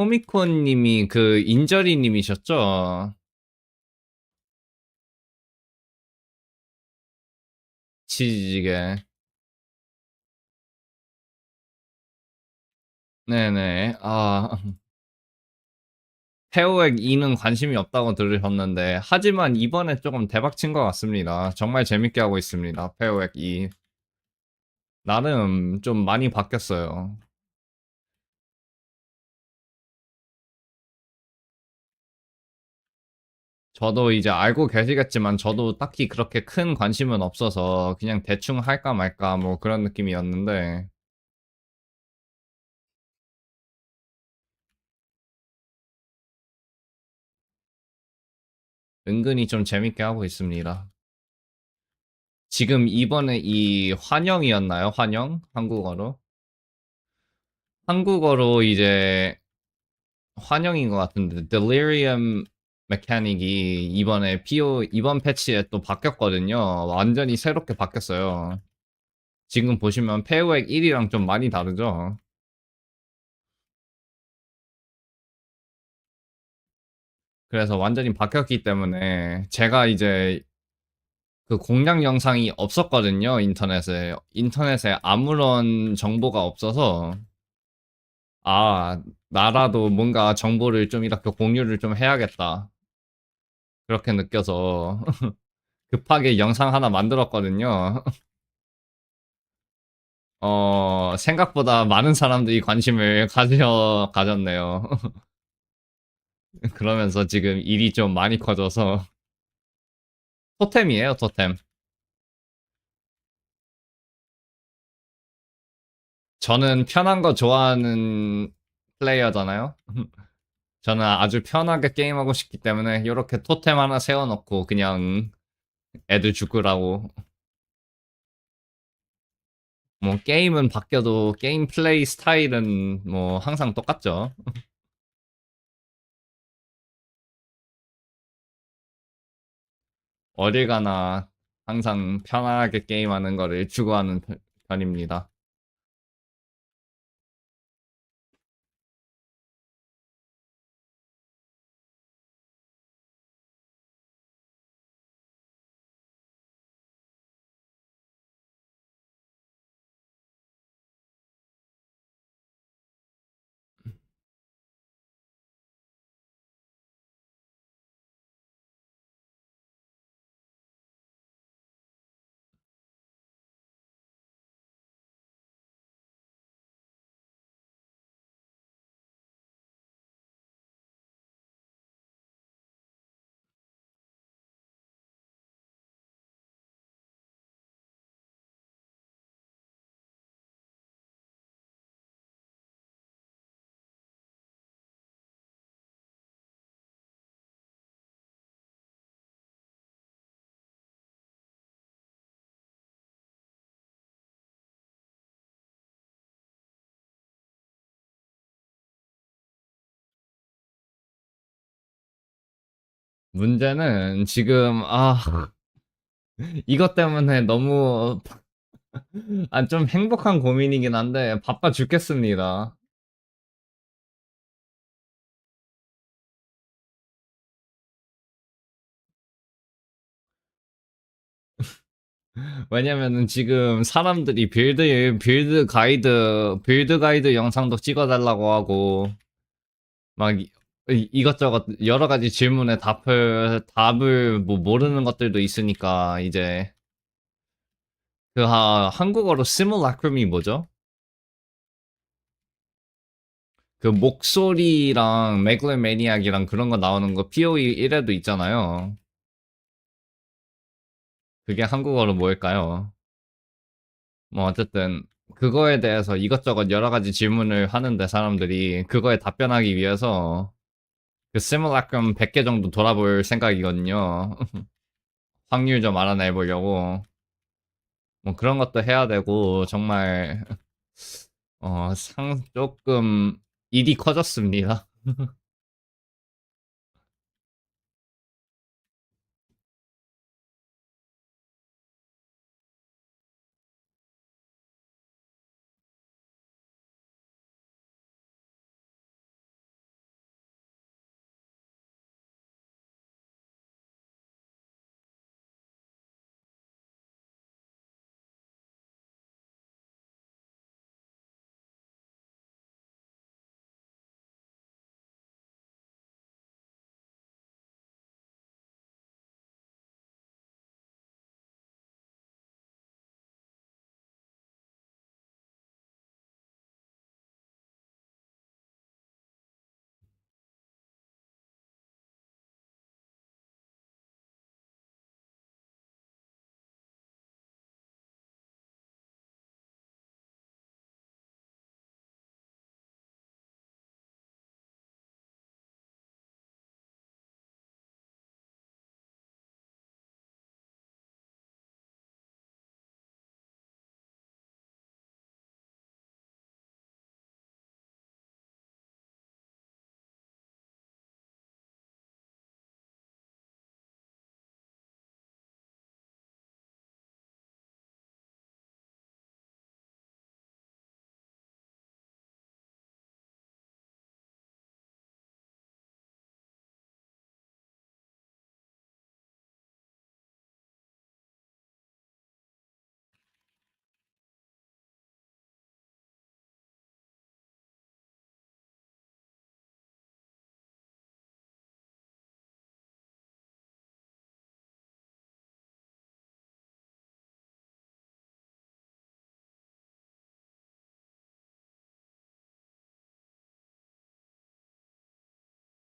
호미콘 님이 그 인저리 님이셨죠? 치즈찌개. 네네. 페어액 2는 관심이 없다고 들으셨는데, 하지만 이번에 조금 대박 친 것 같습니다. 정말 재밌게 하고 있습니다. 페어액 2. 나름 좀 많이 바뀌었어요. 저도 이제 알고 계시겠지만, 저도 딱히 그렇게 큰 관심은 없어서, 그냥 대충 할까 말까 뭐 그런 느낌이었는데, 은근히 좀 재밌게 하고 있습니다. 지금 이번에 이 환영이었나요? 환영? 한국어로? 한국어로 이제 환영인 것 같은데 Delirium 메카닉이 이번에 이번 패치에 또 바뀌었거든요. 완전히 새롭게 바뀌었어요. 지금 보시면 페어액 1이랑 좀 많이 다르죠. 그래서 완전히 바뀌었기 때문에 제가 이제 그 공략 영상이 없었거든요. 인터넷에 아무런 정보가 없어서 나라도 뭔가 정보를 좀 이렇게 공유를 좀 해야겠다. 그렇게 느껴서 급하게 영상 하나 만들었거든요. 생각보다 많은 사람들이 관심을 가졌네요. 그러면서 지금 일이 좀 많이 커져서 토템이에요, 토템. 저는 편한 거 좋아하는 플레이어잖아요. 저는 아주 편하게 게임하고 싶기 때문에 이렇게 토템 하나 세워놓고 그냥 애들 죽으라고. 뭐 게임은 바뀌어도 게임 플레이 스타일은 뭐 항상 똑같죠. 어딜 가나 항상 편하게 게임하는 거를 추구하는 편입니다. 문제는 지금 이것 때문에 너무 좀 행복한 고민이긴 한데 바빠 죽겠습니다. 왜냐면은 지금 사람들이 빌드 가이드 영상도 찍어달라고 하고 막 이것저것 여러 가지 질문에 답을 뭐 모르는 것들도 있으니까 이제 한국어로 시뮬라크럼이 뭐죠? 그 목소리랑 맥글매니악이랑 그런 거 나오는 거 POE 1에도 있잖아요. 그게 한국어로 뭘까요? 뭐 어쨌든 그거에 대해서 이것저것 여러 가지 질문을 하는데 사람들이 그거에 답변하기 위해서 그 시뮬라크럼 100개 정도 돌아볼 생각이거든요. 확률 좀 알아내 보려고. 뭐 그런 것도 해야 되고 정말 조금 일이 커졌습니다.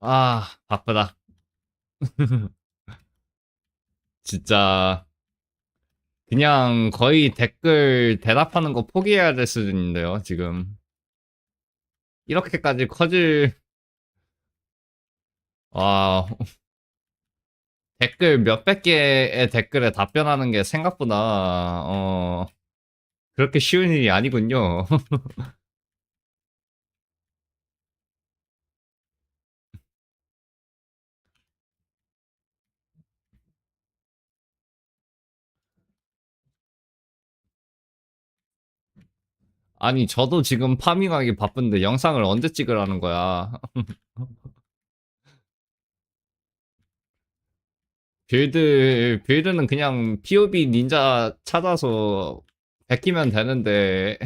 아, 바쁘다. 진짜 그냥 거의 댓글 대답하는 거 포기해야 될 수준인데요, 지금. 이렇게까지 커질, 와, 댓글 몇백 개의 댓글에 답변하는 게 생각보다, 그렇게 쉬운 일이 아니군요. 아니, 저도 지금 파밍하기 바쁜데 영상을 언제 찍으라는 거야. 빌드는 그냥 POB 닌자 찾아서 베끼면 되는데,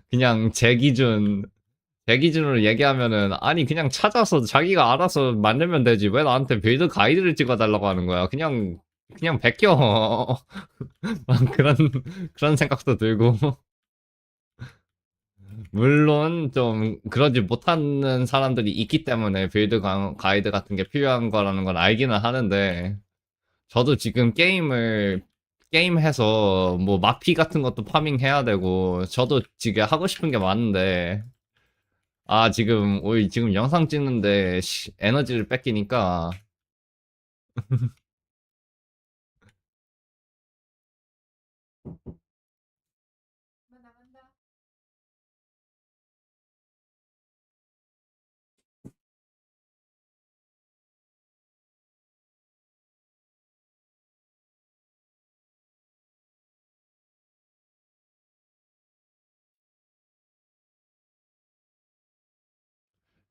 그냥 제 기준으로 얘기하면은, 아니, 그냥 찾아서 자기가 알아서 만들면 되지. 왜 나한테 빌드 가이드를 찍어달라고 하는 거야. 그냥 베껴. 막 그런 생각도 들고. 물론, 좀, 그러지 못하는 사람들이 있기 때문에 빌드 가이드 같은 게 필요한 거라는 건 알기는 하는데, 저도 지금 게임해서, 뭐, 마피 같은 것도 파밍해야 되고, 저도 지금 하고 싶은 게 많은데, 아, 지금 영상 찍는데 에너지를 뺏기니까.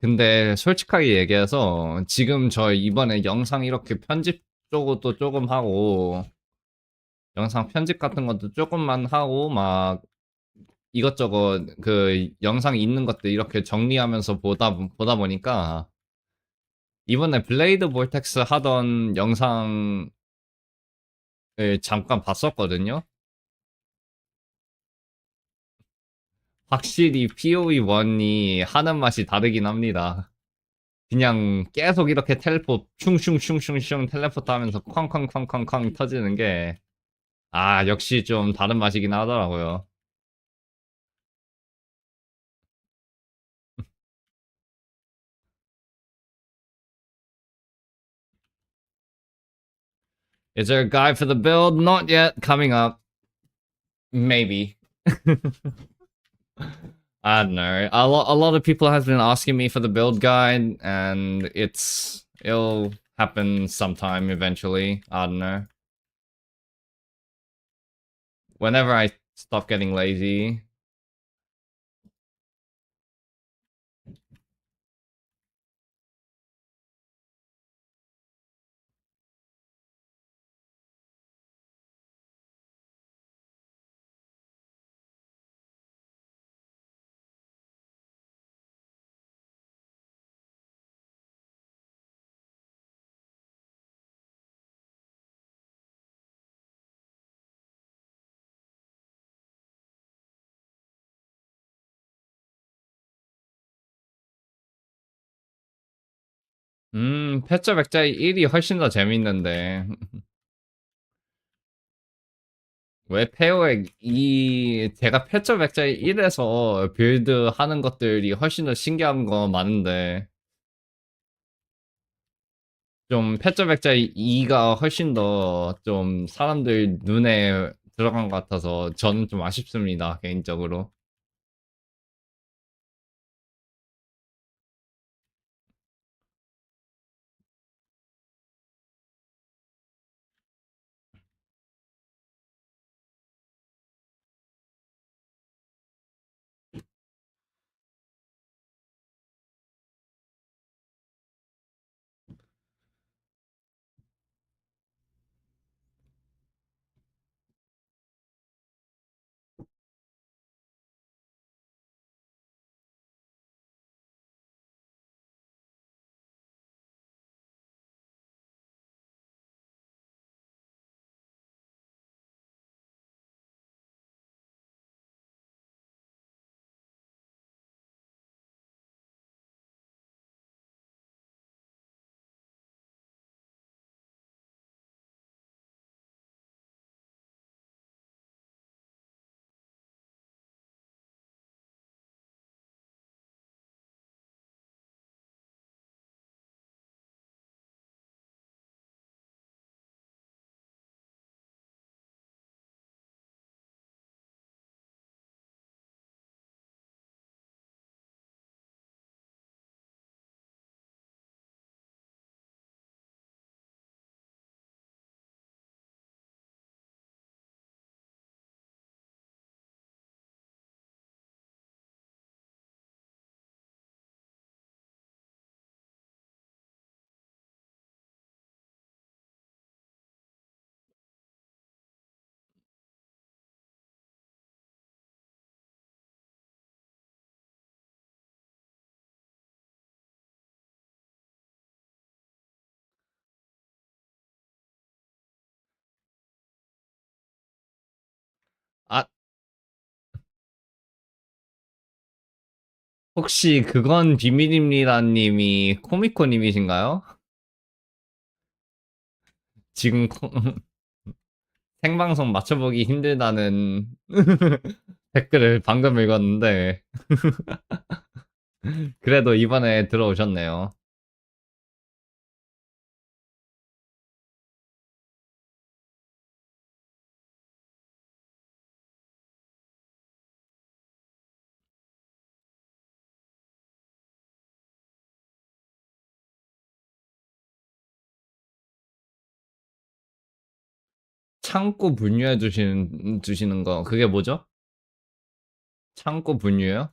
근데 솔직하게 얘기해서 지금 저 이번에 영상 이렇게 편집 쪽도 조금 하고, 영상 편집 같은 것도 조금만 하고, 막 이것저것 그 영상 있는 것들 이렇게 정리하면서 보다 보니까 이번에 블레이드 볼텍스 하던 영상을 잠깐 봤었거든요. 확실히 POE1이 하는 맛이 다르긴 합니다. 그냥 계속 이렇게 텔포 슝슝슝슝슝 텔레포트 하면서 쾅쾅쾅쾅쾅 터지는 게, 아, 역시 좀 다른 맛이긴 하더라고요. Is there a guide for the build? Not yet. Coming up. Maybe. I don't know. A lot of people have been asking me for the build guide, and it'll happen sometime eventually. I don't know. Whenever I stop getting lazy. 패쳐 백자의 1이 훨씬 더 재밌는데. 왜 페어액 제가 패쳐 백자의 1에서 빌드 하는 것들이 훨씬 더 신기한 거 많은데, 좀 패쳐 백자의 2가 훨씬 더 좀 사람들 눈에 들어간 것 같아서 저는 좀 아쉽습니다, 개인적으로. 혹시 그건 비밀입니다 님이 코미코 님이신가요? 지금 생방송 맞춰보기 힘들다는 댓글을 방금 읽었는데 그래도 이번에 들어오셨네요. 창고 분유해 주시는 거 그게 뭐죠? 창고 분유요?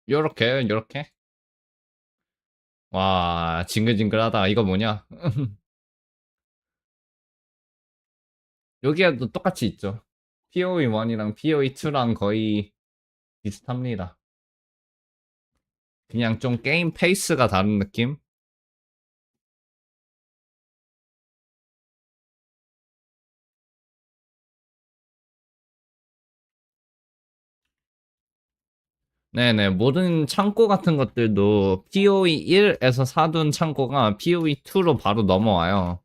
요렇게 요렇게. 와 징글징글하다. 이거 뭐냐? 여기에도 똑같이 있죠. PoE1이랑 PoE2랑 거의 비슷합니다. 그냥 좀 게임 페이스가 다른 느낌? 네네, 모든 창고 같은 것들도 PoE1에서 사둔 창고가 PoE2로 바로 넘어와요.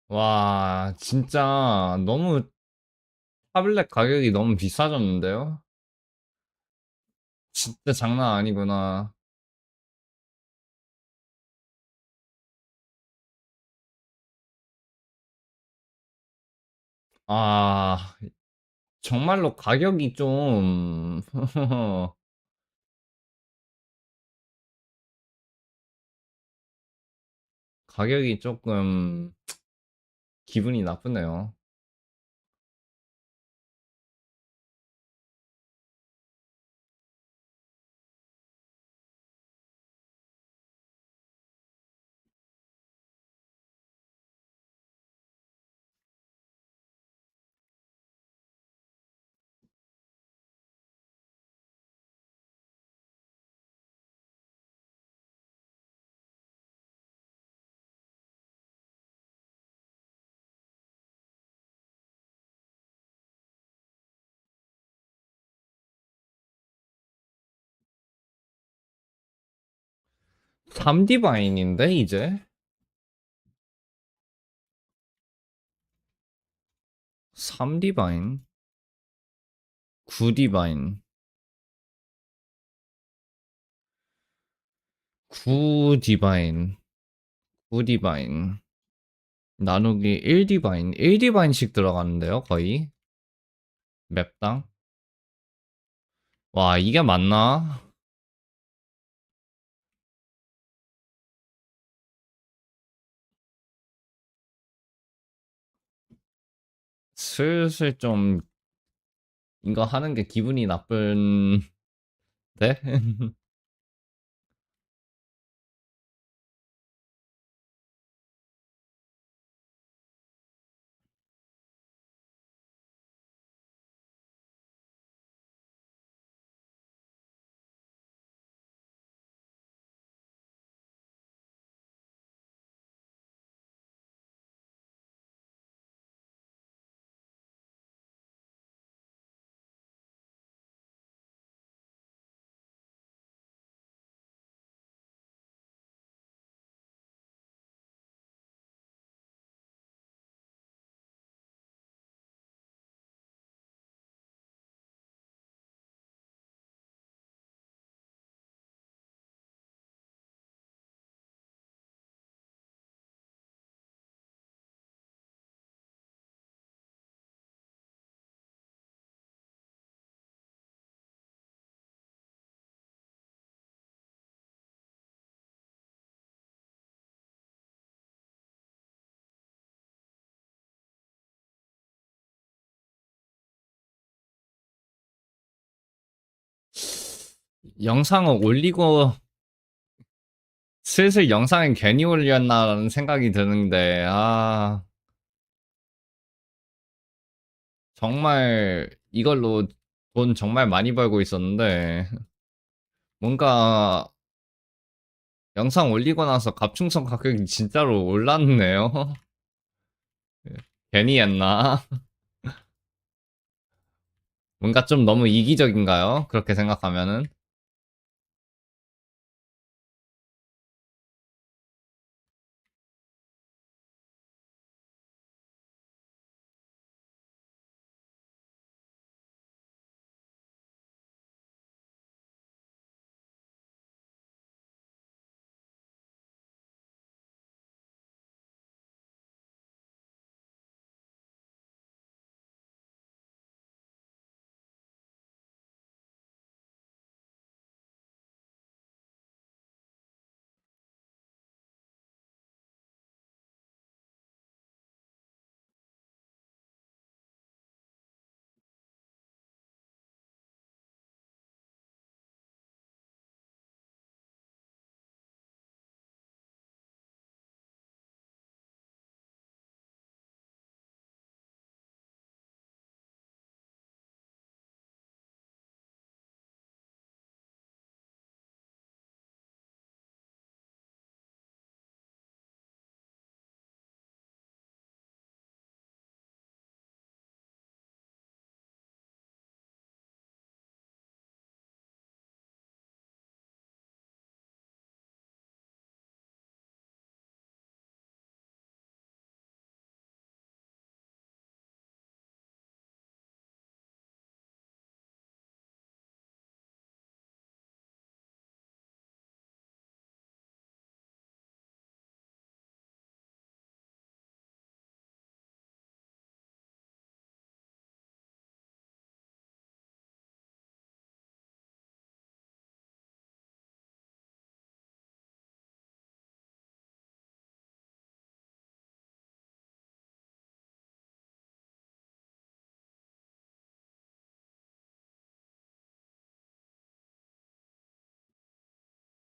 와, 진짜 너무 타블렛 가격이 너무 비싸졌는데요? 진짜 장난 아니구나. 아, 정말로 가격이 좀, 가격이 조금 기분이 나쁘네요. 3D 바인인데, 이제? 3D 바인? 9D 바인. 9D 바인. 9D 바인. 나누기 1D 바인. 1D 바인씩 들어가는데요, 거의? 맵당? 와, 이게 맞나? 슬슬 좀 이거 하는 게 기분이 나쁜데? 영상을 올리고 슬슬 영상을 괜히 올렸나라는 생각이 드는데 정말 이걸로 돈 정말 많이 벌고 있었는데 뭔가 영상 올리고 나서 갑충성 가격이 진짜로 올랐네요. 괜히 했나? 뭔가 좀 너무 이기적인가요? 그렇게 생각하면은.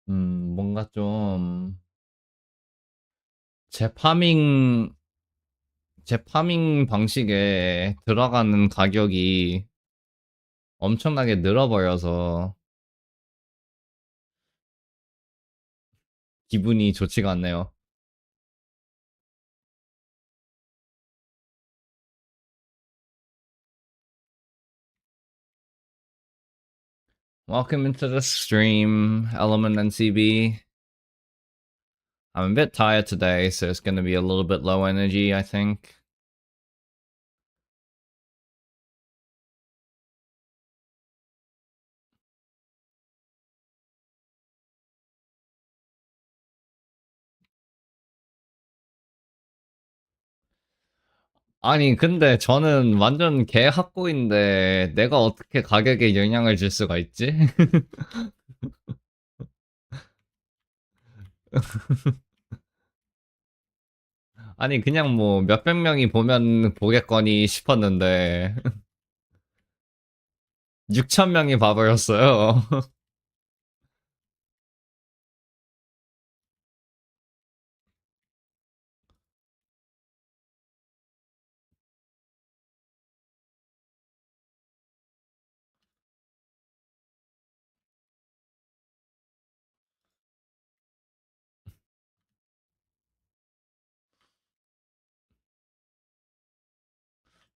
뭔가 좀 제 파밍 제 파밍 방식에 들어가는 가격이 엄청나게 늘어버려서 기분이 좋지가 않네요. Welcome into the stream, Element and CB. I'm a bit tired today, so it's going to be a little bit low energy, I think. 아니, 근데 저는 완전 개학고인데 내가 어떻게 가격에 영향을 줄 수가 있지? 아니 그냥 뭐 몇백 명이 보면 보겠거니 싶었는데 6천 명이 봐버렸어요.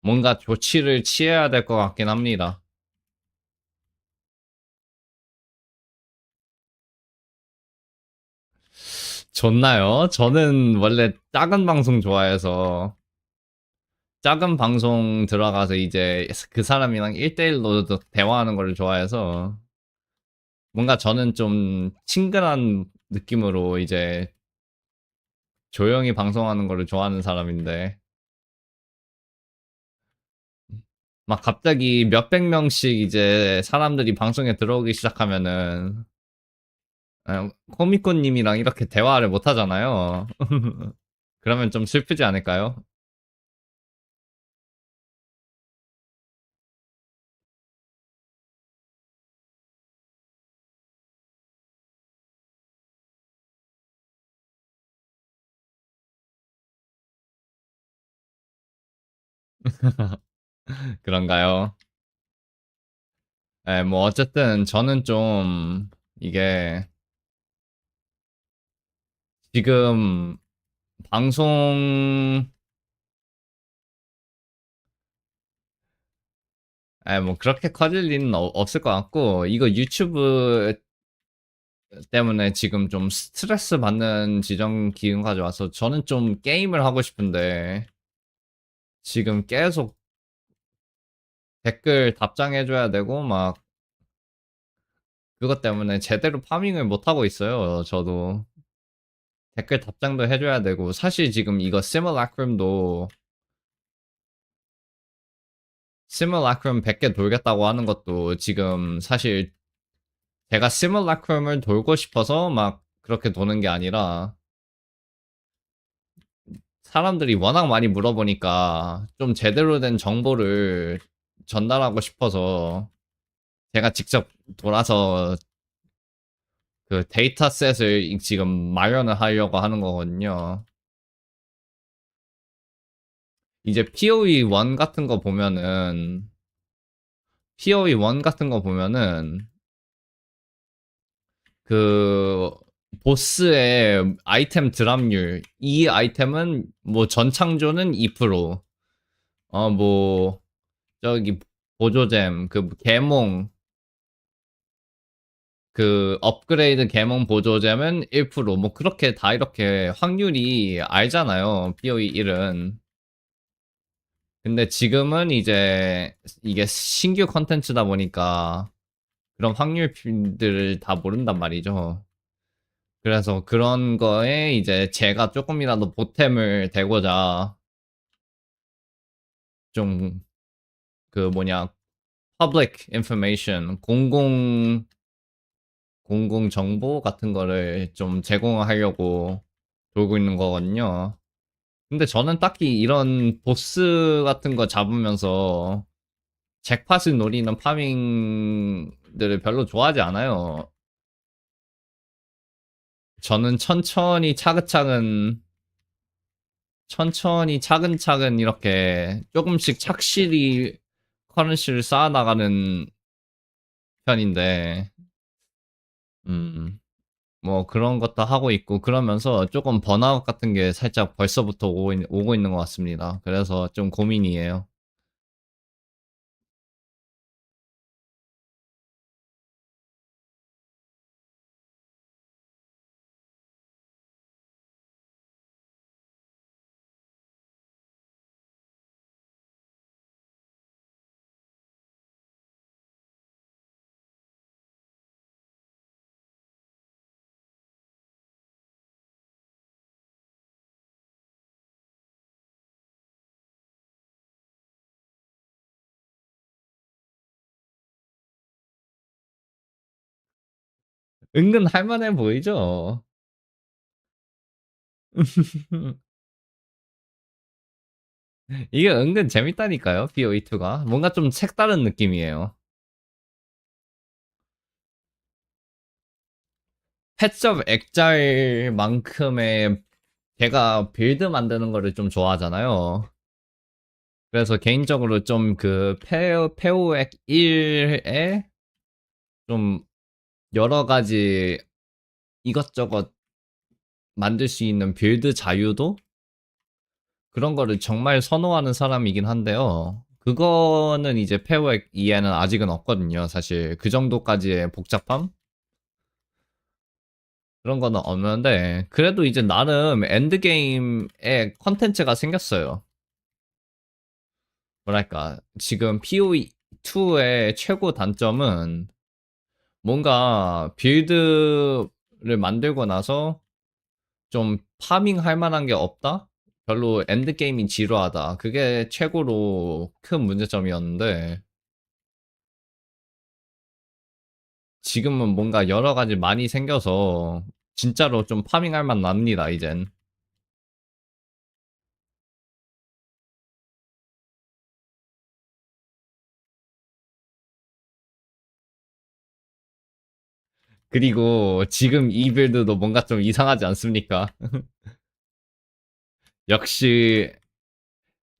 뭔가 조치를 취해야 될 것 같긴 합니다. 좋나요? 저는 원래 작은 방송 좋아해서 작은 방송 들어가서 이제 그 사람이랑 1대1로 대화하는 걸 좋아해서 뭔가 저는 좀 친근한 느낌으로 이제 조용히 방송하는 거를 좋아하는 사람인데 막 갑자기 몇백 명씩 이제 사람들이 방송에 들어오기 시작하면은 코미코님이랑 이렇게 대화를 못 하잖아요. 그러면 좀 슬프지 않을까요? 그런가요? 네, 뭐 어쨌든 저는 좀 이게 지금 방송 뭐 그렇게 커질 일은 없을 것 같고 이거 유튜브 때문에 지금 좀 스트레스 받는 지정 기운까지 와서 저는 좀 게임을 하고 싶은데 지금 계속 댓글 답장해줘야 되고 막 그것 때문에 제대로 파밍을 못 하고 있어요. 저도 댓글 답장도 해줘야 되고 사실 지금 이거 시뮬라크럼 100개 돌겠다고 하는 것도 지금 사실 제가 시뮬라크럼을 돌고 싶어서 막 그렇게 도는 게 아니라 사람들이 워낙 많이 물어보니까 좀 제대로 된 정보를 전달하고 싶어서 제가 직접 돌아서 그 데이터셋을 지금 마련을 하려고 하는 거거든요. 이제 PoE1 같은 거 보면은 PoE1 같은 거 보면은 그 보스의 아이템 드랍률 이 아이템은 뭐 전창조는 2%, 뭐 저기 보조잼 그 개몽 그 업그레이드 개몽 보조잼은 1%뭐 그렇게 다 이렇게 확률이 알잖아요. PoE 1은. 근데 지금은 이제 이게 신규 컨텐츠다 보니까 그런 확률들을 다 모른단 말이죠. 그래서 그런 거에 이제 제가 조금이라도 보탬을 되고자 좀 그 뭐냐 public information 공공 정보 같은 거를 좀 제공하려고 돌고 있는 거거든요. 근데 저는 딱히 이런 보스 같은 거 잡으면서 잭팟을 노리는 파밍들을 별로 좋아하지 않아요. 저는 천천히 차근차근 이렇게 조금씩 착실히 커런시를 쌓아나가는 편인데, 음, 뭐 그런 것도 하고 있고 그러면서 조금 번아웃 같은 게 살짝 벌써부터 오고 있는 것 같습니다. 그래서 좀 고민이에요. 은근 할만해 보이죠? 이게 은근 재밌다니까요, PoE2가. 뭔가 좀 색다른 느낌이에요. 패치업 액자일만큼의 제가 빌드 만드는 거를 좀 좋아하잖아요. 그래서 개인적으로 좀 그 페오액 1에 좀 여러 가지 이것저것 만들 수 있는 빌드 자유도 그런 거를 정말 선호하는 사람이긴 한데요. 그거는 이제 페오액 2에는 아직은 없거든요. 사실 그 정도까지의 복잡함? 그런 거는 없는데 그래도 이제 나름 엔드게임에 컨텐츠가 생겼어요. 뭐랄까 지금 PoE2의 최고 단점은 뭔가 빌드를 만들고 나서 좀 파밍 할 만한 게 없다? 별로 엔드게임이 지루하다. 그게 최고로 큰 문제점이었는데 지금은 뭔가 여러 가지 많이 생겨서 진짜로 좀 파밍할 만 납니다, 이젠. 그리고 지금 이 빌드도 뭔가 좀 이상하지 않습니까? 역시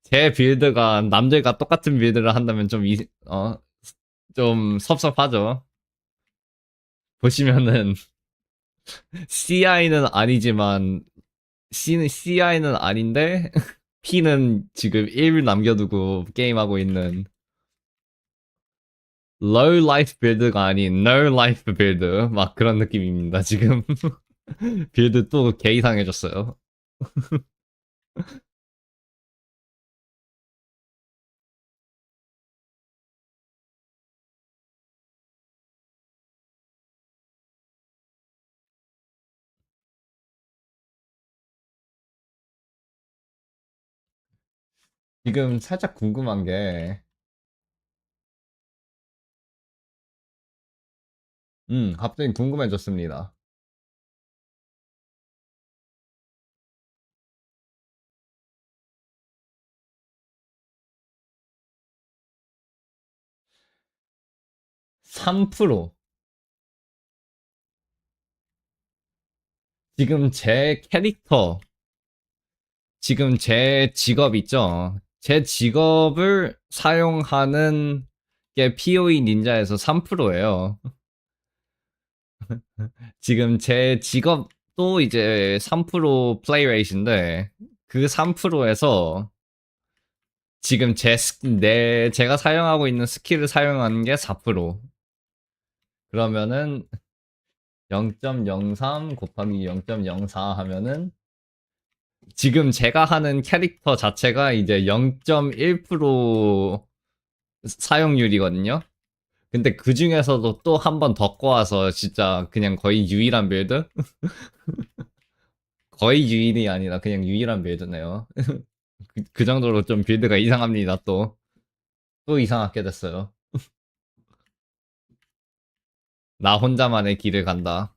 제 빌드가 남들과 똑같은 빌드를 한다면 좀 섭섭하죠. 보시면은 CI는 아니지만 CI는 아닌데 P는 지금 1 남겨두고 게임하고 있는 low life 빌드가 아닌 no life 빌드 막 그런 느낌입니다. 지금 빌드 또 개 이상해졌어요. 지금 살짝 궁금한 게 갑자기 궁금해졌습니다. 3% 지금 제 캐릭터 지금 제 직업 있죠? 제 직업을 사용하는 게 POE 닌자에서 3%예요. 지금 제 직업도 이제 3% 플레이 레이트인데 그 3%에서 지금 제가 사용하고 있는 스킬을 사용하는 게 4%. 그러면은 0.03 곱하기 0.04 하면은 지금 제가 하는 캐릭터 자체가 이제 0.1% 사용률이거든요. 근데 그 중에서도 또 한 번 더 꼬아서 진짜 그냥 거의 유일한 빌드? 거의 유일이 아니라 그냥 유일한 빌드네요. 그 정도로 좀 빌드가 이상합니다, 또. 또 이상하게 됐어요. 나 혼자만의 길을 간다.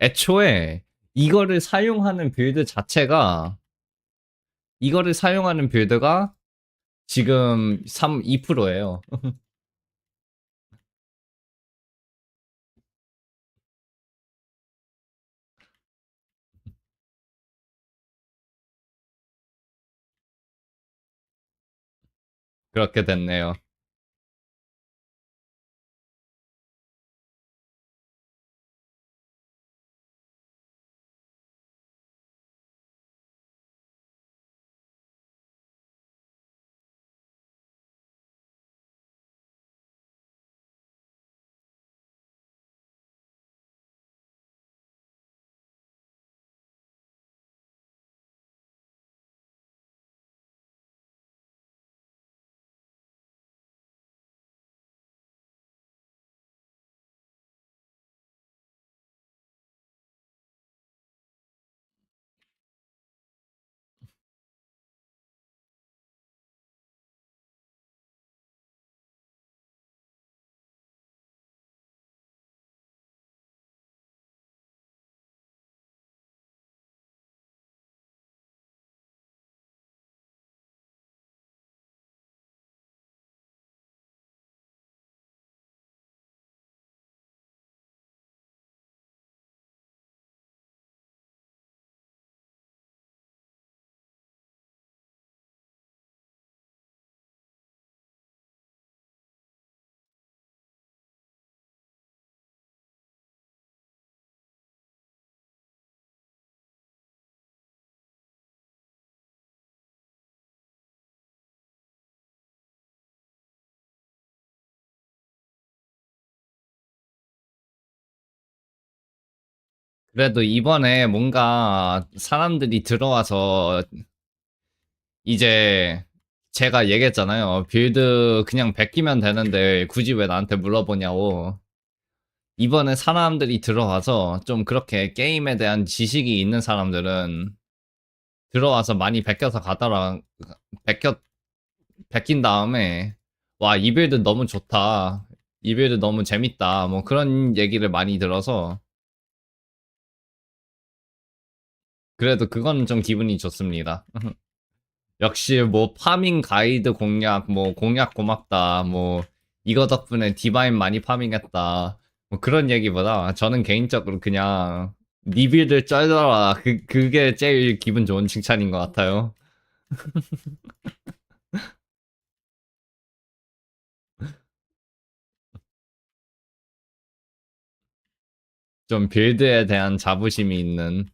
애초에 이거를 사용하는 빌드가 지금 2%예요. 그렇게 됐네요. 그래도 이번에 뭔가 사람들이 들어와서 이제 제가 얘기했잖아요. 빌드 그냥 베끼면 되는데 굳이 왜 나한테 물어보냐고. 이번에 사람들이 들어와서 좀 그렇게 게임에 대한 지식이 있는 사람들은 들어와서 많이 베껴서 가더라. 베껴, 베낀 다음에 와, 이 빌드 너무 좋다. 이 빌드 너무 재밌다. 뭐 그런 얘기를 많이 들어서 그래도 그건 좀 기분이 좋습니다. 역시 뭐 파밍 가이드 공략, 뭐 공략 고맙다, 뭐 이거 덕분에 디바인 많이 파밍했다. 뭐 그런 얘기보다 저는 개인적으로 그냥 니빌들 쩔더라. 그게 제일 기분 좋은 칭찬인 것 같아요. 좀 빌드에 대한 자부심이 있는.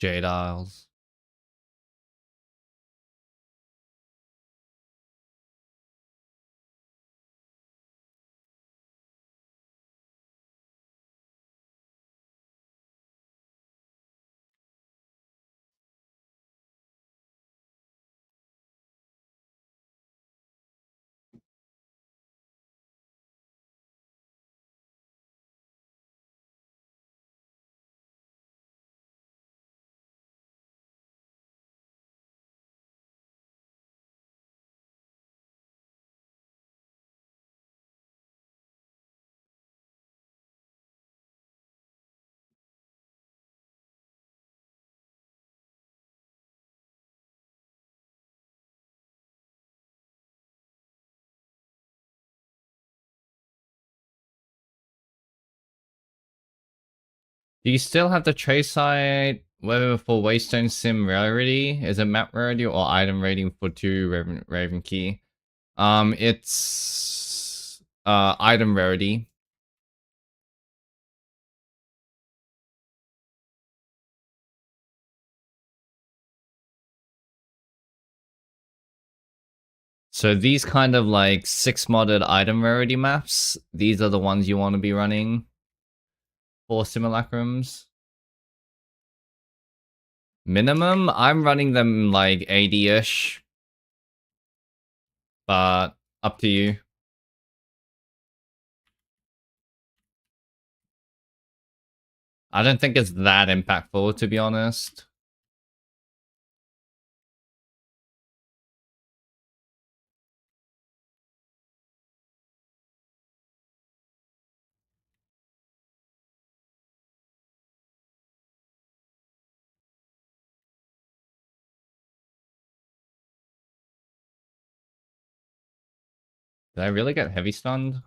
제이다스. Do you still have the trade site whether for Waystone Sim rarity? Is it map rarity or item rating for 2 Raven Key? It's item rarity. So these kind of like 6 modded item rarity maps, these are the ones you want to be running for simulacrums. Minimum, I'm running them like 80-ish, but up to you. I don't think it's that impactful, to be honest. Did I really get heavy stunned?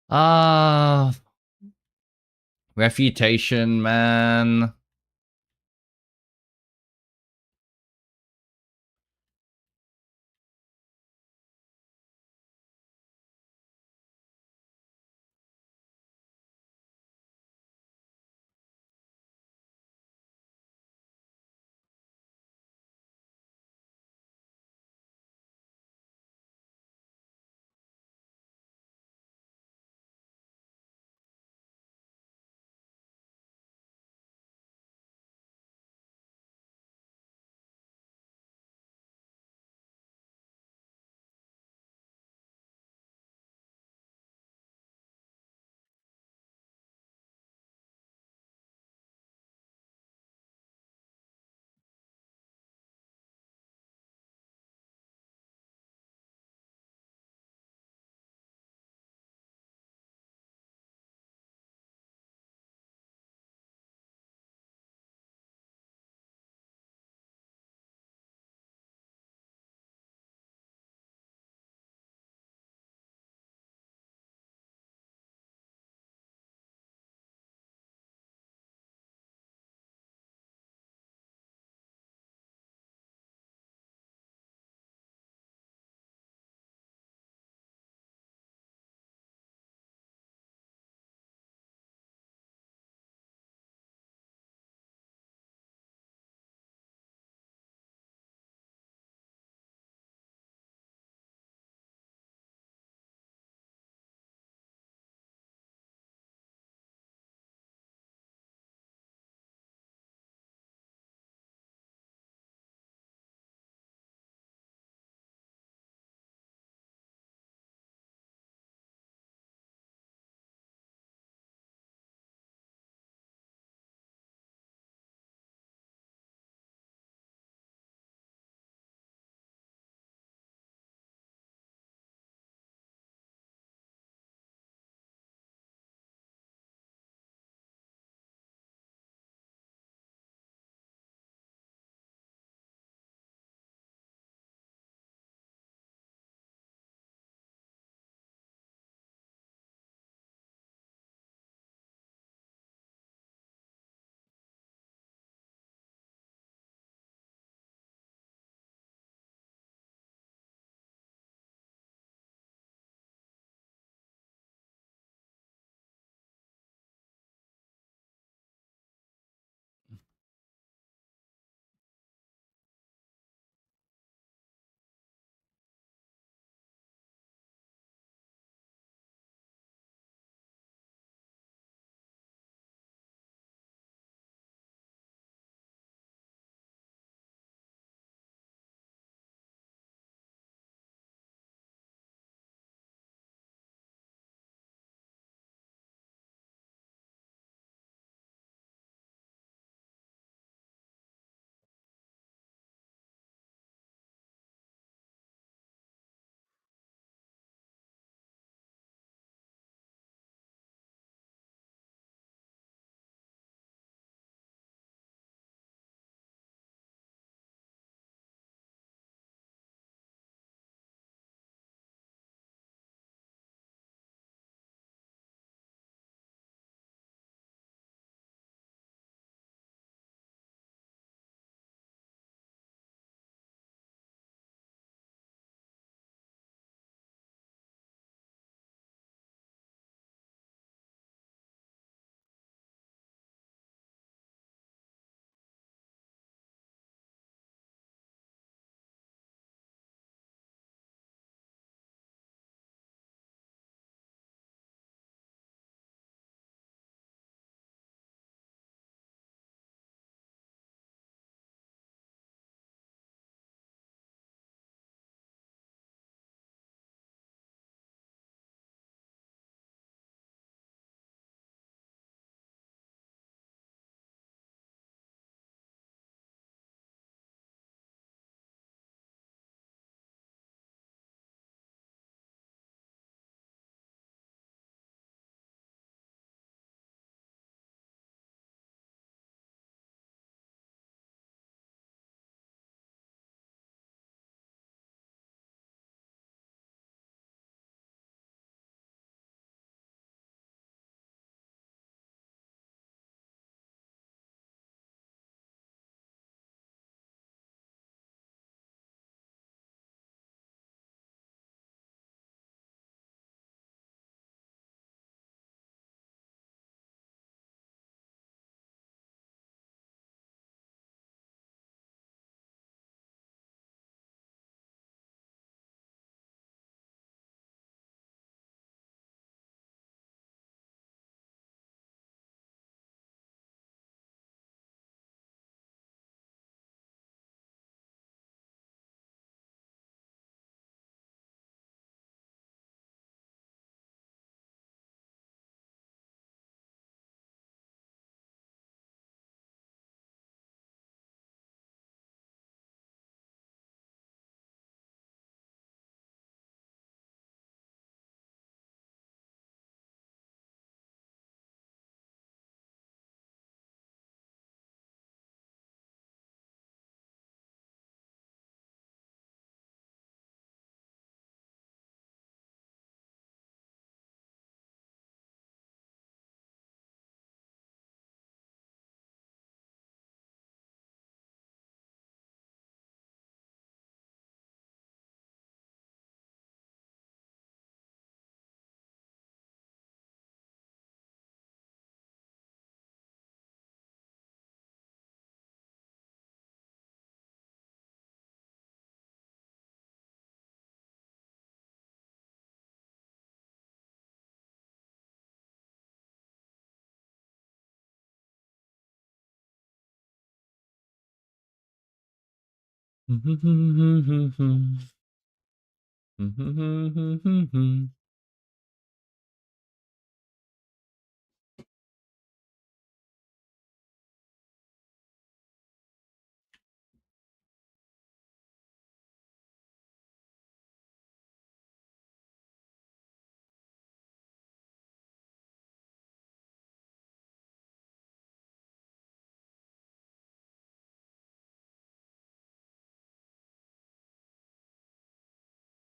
Ah, refutation, man.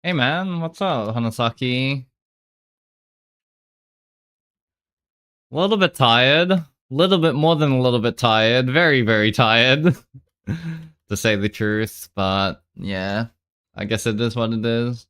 Hey man, what's up, Hanasaki? A little bit tired. A little bit more than a little bit tired. Very, very tired. To say the truth, but yeah. I guess it is what it is.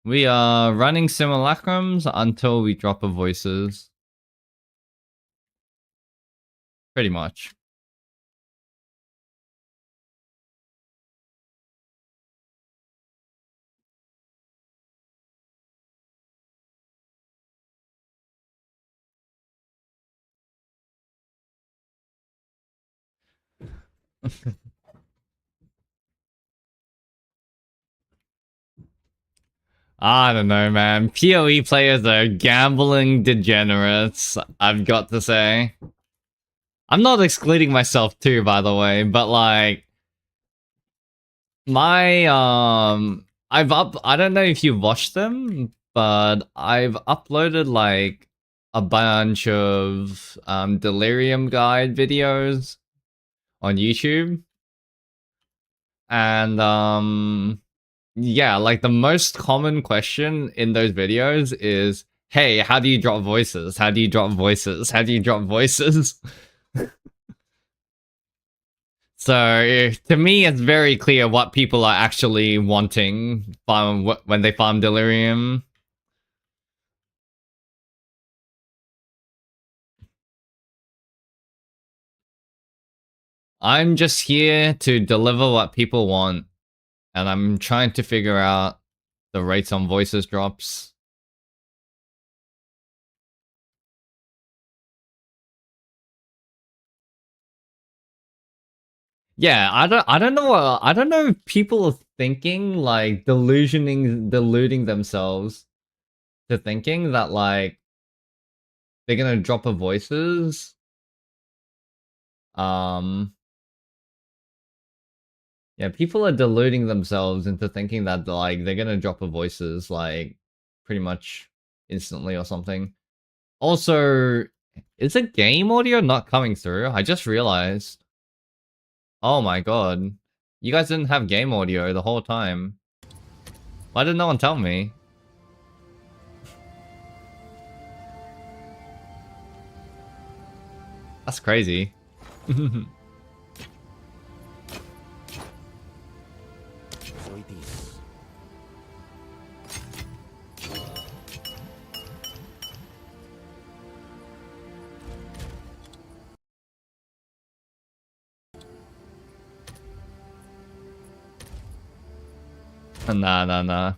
We are running simulacrums until we drop a voices. Pretty much. I don't know, man. PoE players are gambling degenerates, I've got to say. I'm not excluding myself too, by the way, but like my I don't know if you've watched them, but I've uploaded like a bunch of Delirium guide videos on YouTube. And yeah, like the most common question in those videos is, hey, how do you drop voices? How do you drop voices? How do you drop voices? So to me, it's very clear what people are actually wanting when they farm Delirium. I'm just here to deliver what people want, and I'm trying to figure out the rates on voices drops. Yeah, I don't know if people are thinking like deluding themselves to thinking that like they're gonna drop a voices. Um yeah, people are deluding themselves into thinking that like they're gonna drop a voices like pretty much instantly or something. Also, is the game audio not coming through? I just realized. Oh my god. You guys didn't have game audio the whole time. Why did no one tell me? That's crazy. Nah.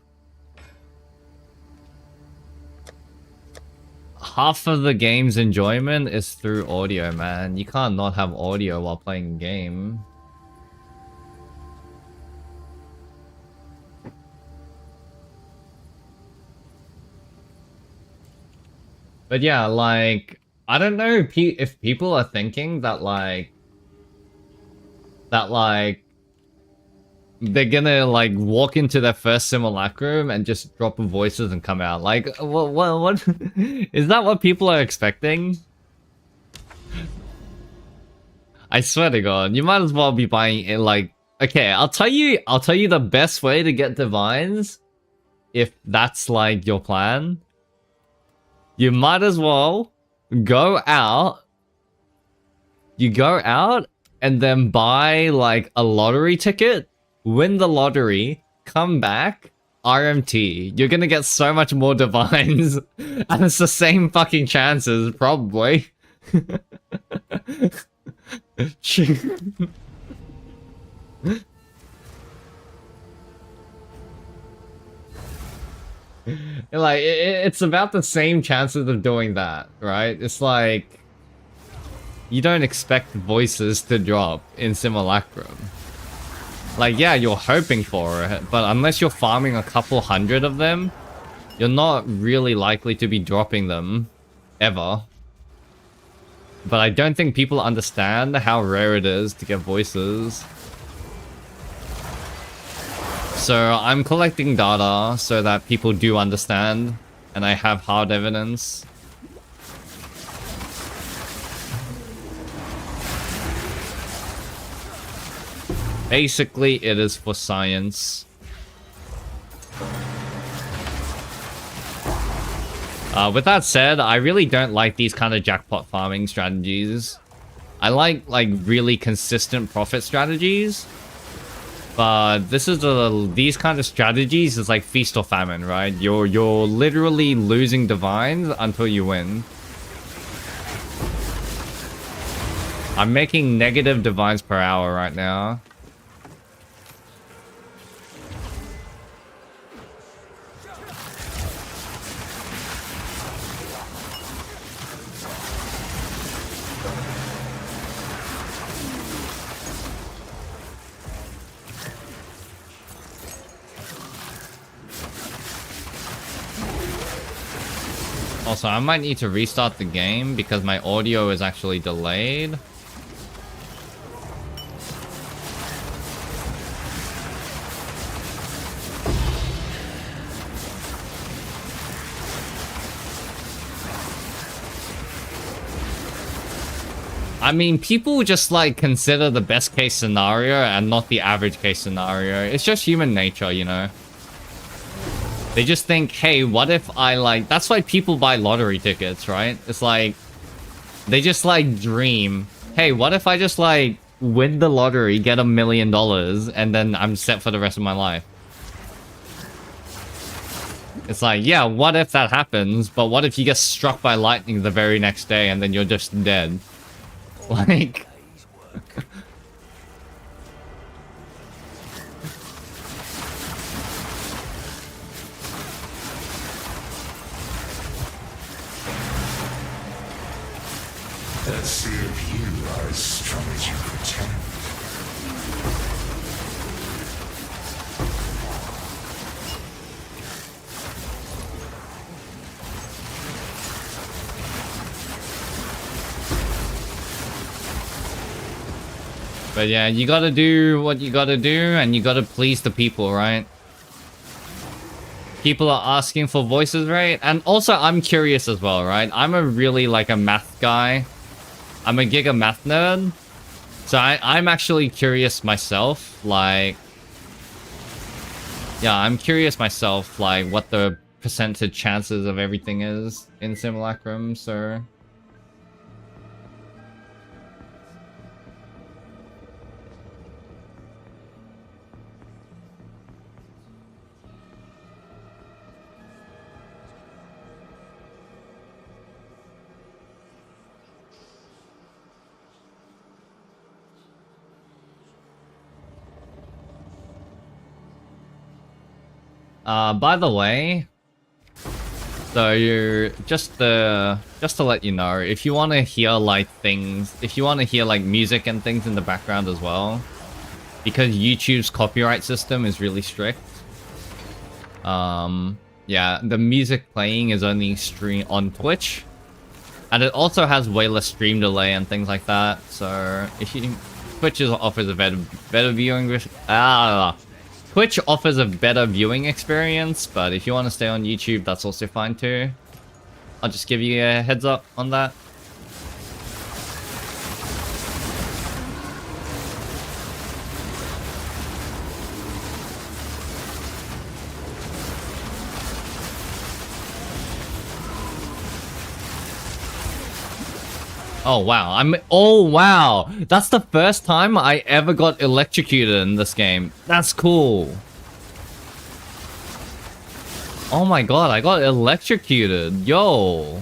Half of the game's enjoyment is through audio, man. You can't not have audio while playing a game. But yeah, like, I don't know if people are thinking that, like, they're gonna, like, walk into their first simulacrum and just drop voices and come out. Like, what? Is that what people are expecting? I swear to God, you might as well be buying it, like, okay, I'll tell you the best way to get divines, if that's, like, your plan. You might as well go out. You go out and then buy like a lottery ticket, win the lottery, come back, RMT. You're gonna get so much more divines. And it's the same fucking chances, probably. Like, it's about the same chances of doing that, right? It's like, you don't expect voices to drop in Simulacrum. Like, yeah, you're hoping for it, but unless you're farming a couple hundred of them, you're not really likely to be dropping them, ever. But I don't think people understand how rare it is to get voices. So I'm collecting data so that people do understand, and I have hard evidence. Basically, it is for science. With that said, I really don't like these kind of jackpot farming strategies. I like really consistent profit strategies. But this is these kind of strategies is like feast or famine, right? You're literally losing divines until you win. I'm making negative divines per hour right now. Also, I might need to restart the game because my audio is actually delayed. I mean, people just like consider the best case scenario and not the average case scenario. It's just human nature, you know? They just think, hey, what if I like... That's why people buy lottery tickets, right? It's like... They just like dream. Hey, what if I just like win the lottery, get $1 million, and then I'm set for the rest of my life? It's like, yeah, what if that happens? But what if you get struck by lightning the very next day and then you're just dead? Like... Let's see if you are as strong as you pretend. But yeah, you gotta do what you gotta do, and you gotta please the people, right? People are asking for voices, right? And also, I'm curious as well, right? I'm a really, like, a math guy. I'm a giga math nerd. So I'm actually curious myself, like... Yeah, I'm curious myself, like, what the percentage chances of everything is in Simulacrum, so... by the way, so you're just to let you know, if you want to hear like things, if you want to hear like music and things in the background as well, because YouTube's copyright system is really strict. Yeah, the music playing is only stream on Twitch, and it also has way less stream delay and things like that. So if you Twitch offers a better viewing. Twitch offers a better viewing experience, but if you want to stay on YouTube, that's also fine too. I'll just give you a heads up on that. Oh wow, oh wow! That's the first time I ever got electrocuted in this game. That's cool. Oh my god, I got electrocuted. Yo.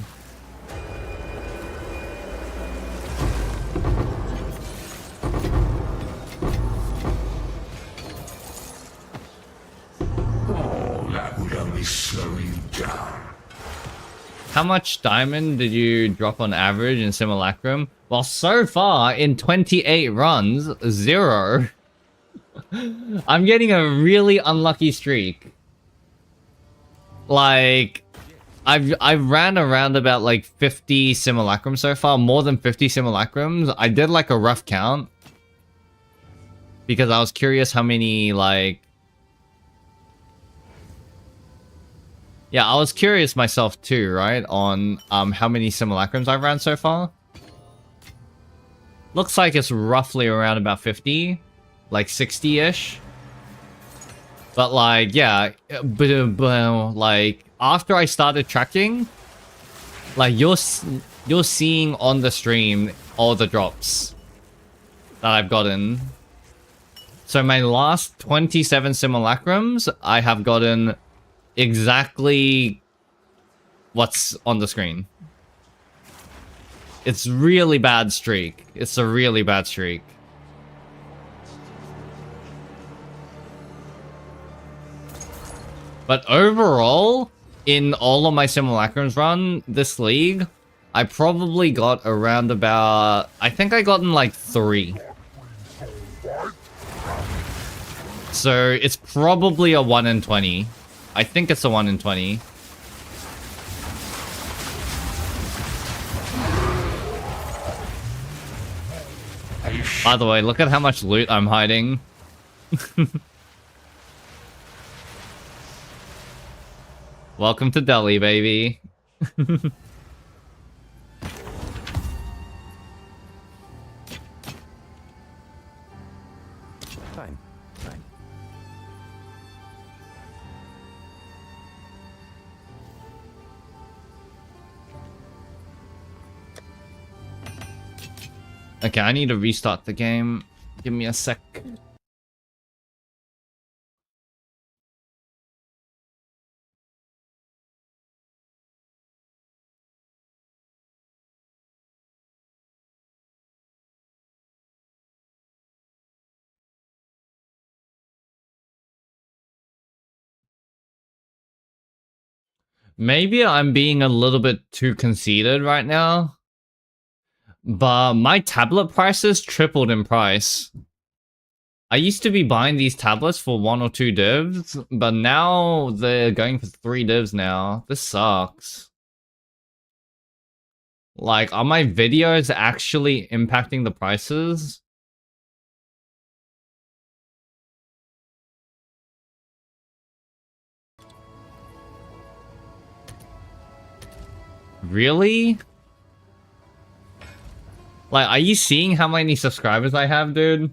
Oh, that would only slow you down. How much diamond did you drop on average in Simulacrum? Well, so far, in 28 runs, 0. I'm getting a really unlucky streak. Like, I've ran around about like 50 Simulacrums so far, more than 50 Simulacrums. I did like a rough count. Because I was curious how many, like... Yeah, I was curious myself too, right? On how many Simulacrums I've ran so far. Looks like it's roughly around about 50. Like 60-ish. But like, yeah. Like, after I started tracking... Like, you're seeing on the stream all the drops that I've gotten. So my last 27 Simulacrums, I have gotten exactly what's on the screen. It's really bad streak. It's a really bad streak. But overall, in all of my Simulacrums run this league, I probably got around about... I think I gotten like 3. So it's probably a 1 in 20. I think it's a 1 in 20. By the way, look at how much loot I'm hiding. Welcome to Delhi, baby. Fine. Okay, I need to restart the game. Give me a sec. Maybe I'm being a little bit too conceited right now. But my tablet prices tripled in price. I used to be buying these tablets for 1 or 2 divs, but now they're going for 3 divs now. This sucks. Like, are my videos actually impacting the prices? Really? Like, are you seeing how many subscribers I have, dude?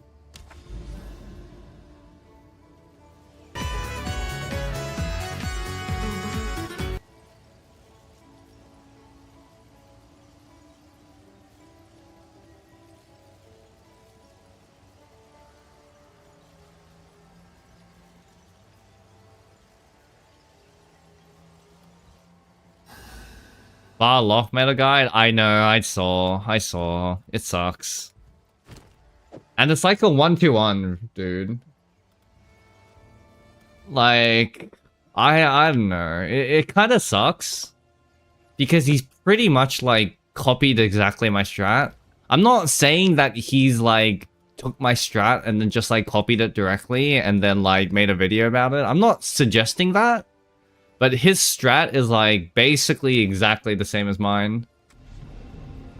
Lock Meta Guide? I know, I saw. It sucks. And it's like a 1-to-1, dude. Like, I don't know. It kind of sucks. Because he's pretty much, like, copied exactly my strat. I'm not saying that he's, like, took my strat and then just, like, copied it directly and then, like, made a video about it. I'm not suggesting that. But his strat is, like, basically exactly the same as mine.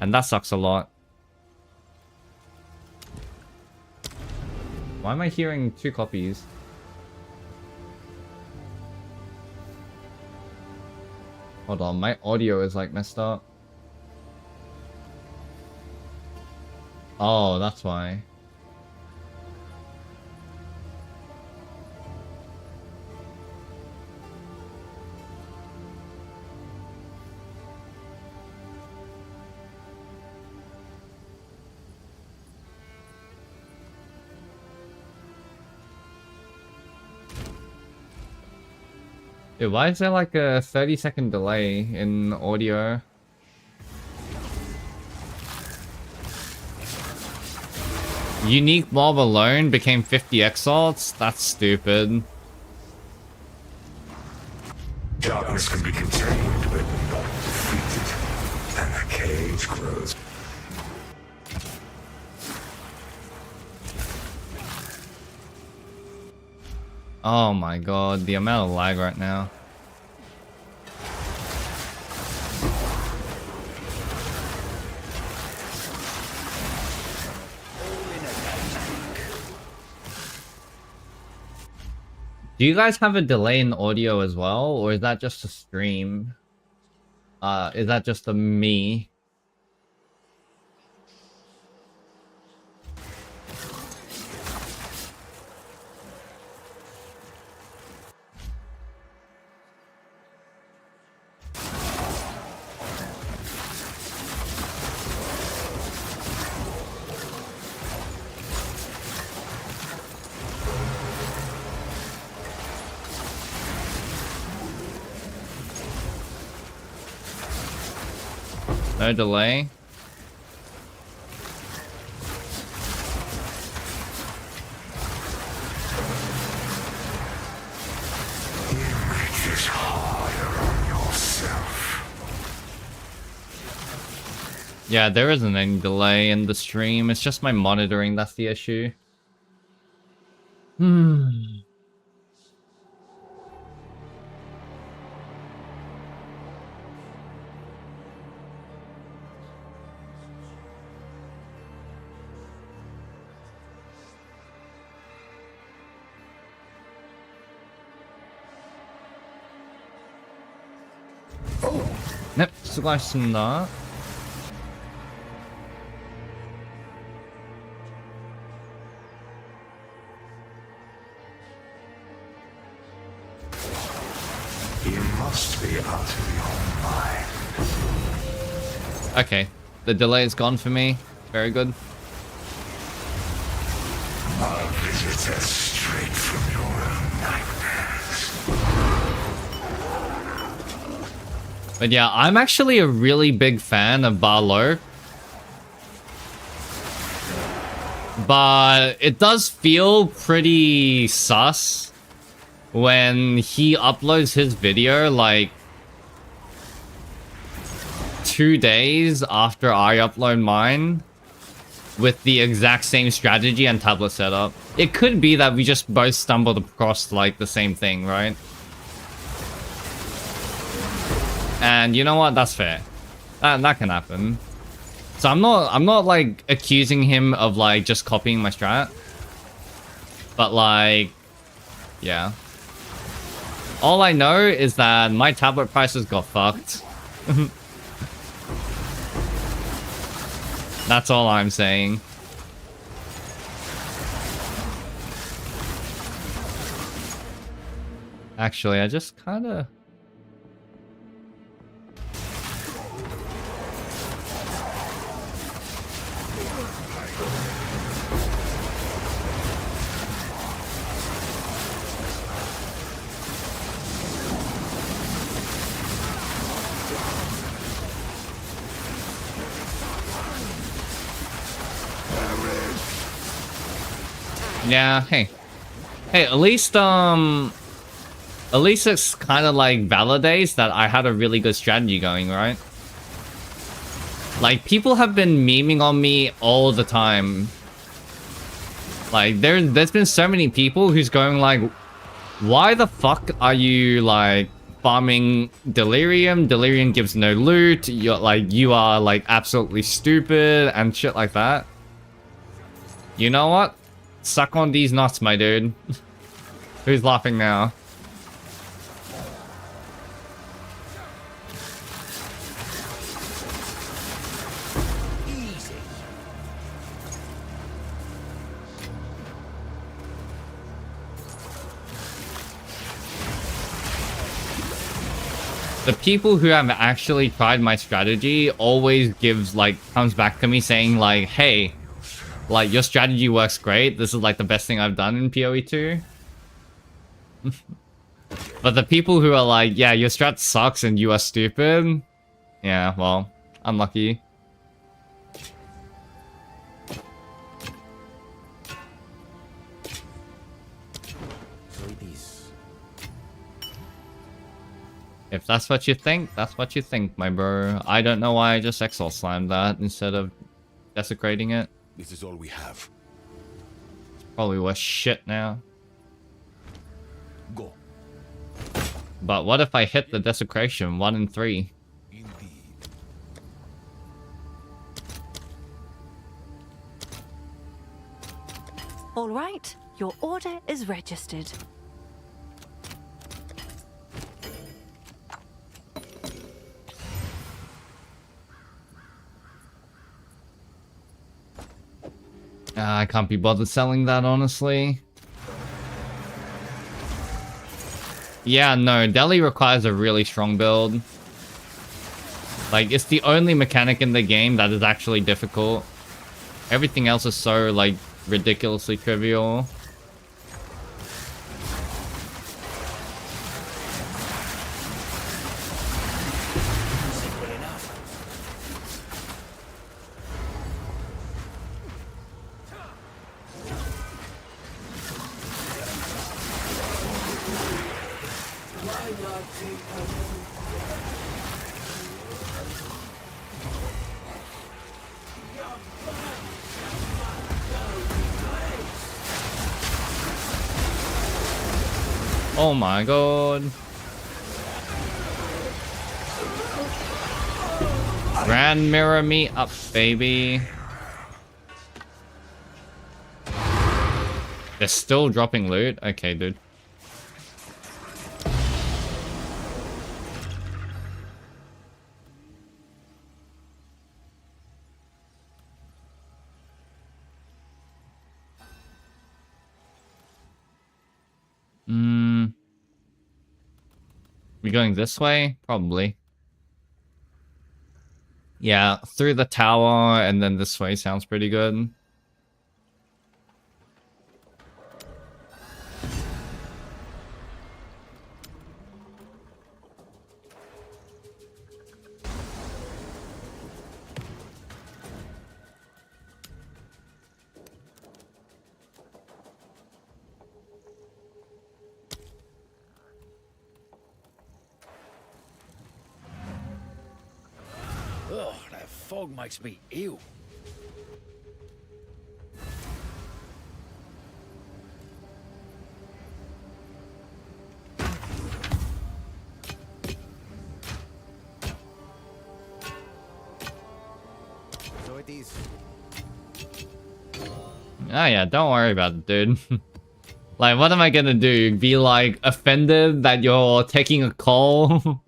And that sucks a lot. Why am I hearing 2 copies? Hold on, my audio is, like, messed up. Oh, that's why. Dude, why is there like a 30-second delay in audio? Unique mob alone became 50 exalts? That's stupid. Darkness can be contained, but not defeated. And the cage grows. Oh my god, the amount of lag right now. Do you guys have a delay in audio as well, or is that just a stream? Is that just a me? No delay. You make this harder on yourself. Yeah, there isn't any delay in the stream. It's just my monitoring that's the issue. 네, 수고하셨습니다. You must be utterly online. Okay, the delay is gone for me. Very good. A visitor straight from your own nightmares. But yeah, I'm actually a really big fan of Barlow. But it does feel pretty sus when he uploads his video like 2 days after I upload mine with the exact same strategy and tablet setup. It could be that we just both stumbled across like the same thing, right? And you know what? That's fair. That can happen. So I'm not like accusing him of like just copying my strat. But like, yeah. All I know is that my tablet prices got fucked. That's all I'm saying. Actually, I just kind of... Yeah, hey. Hey, at least it's kind of like validates that I had a really good strategy going, right? Like, people have been memeing on me all the time. Like, there's been so many people who's going like, why the fuck are you, like, farming Delirium? Delirium gives no loot. You're, like, you are, like, absolutely stupid and shit like that. You know what? Suck on these nuts, my dude. Who's laughing now? Easy. The people who have actually tried my strategy always comes back to me saying like, hey, like, your strategy works great. This is like the best thing I've done in PoE2. But the people who are like, yeah, your strat sucks and you are stupid. Yeah, well, unlucky. If that's what you think, that's what you think, my bro. I don't know why I just Exalt Slammed that instead of desecrating it. This is all we have. Probably worth shit now. Go. But what if I hit the desecration 1 in 3? Indeed. All right, your order is registered. I can't be bothered selling that, honestly. Yeah, no, Delhi requires a really strong build. Like, it's the only mechanic in the game that is actually difficult. Everything else is so, like, ridiculously trivial. Simple enough. Oh my god. Grand mirror me up, baby. They're still dropping loot? Okay, dude. We going this way? Probably. Yeah, through the tower and then this way sounds pretty good. Ugh, that fog makes me ill. So it is. Oh yeah, don't worry about it, dude. Like, what am I gonna do? Be like offended that you're taking a call?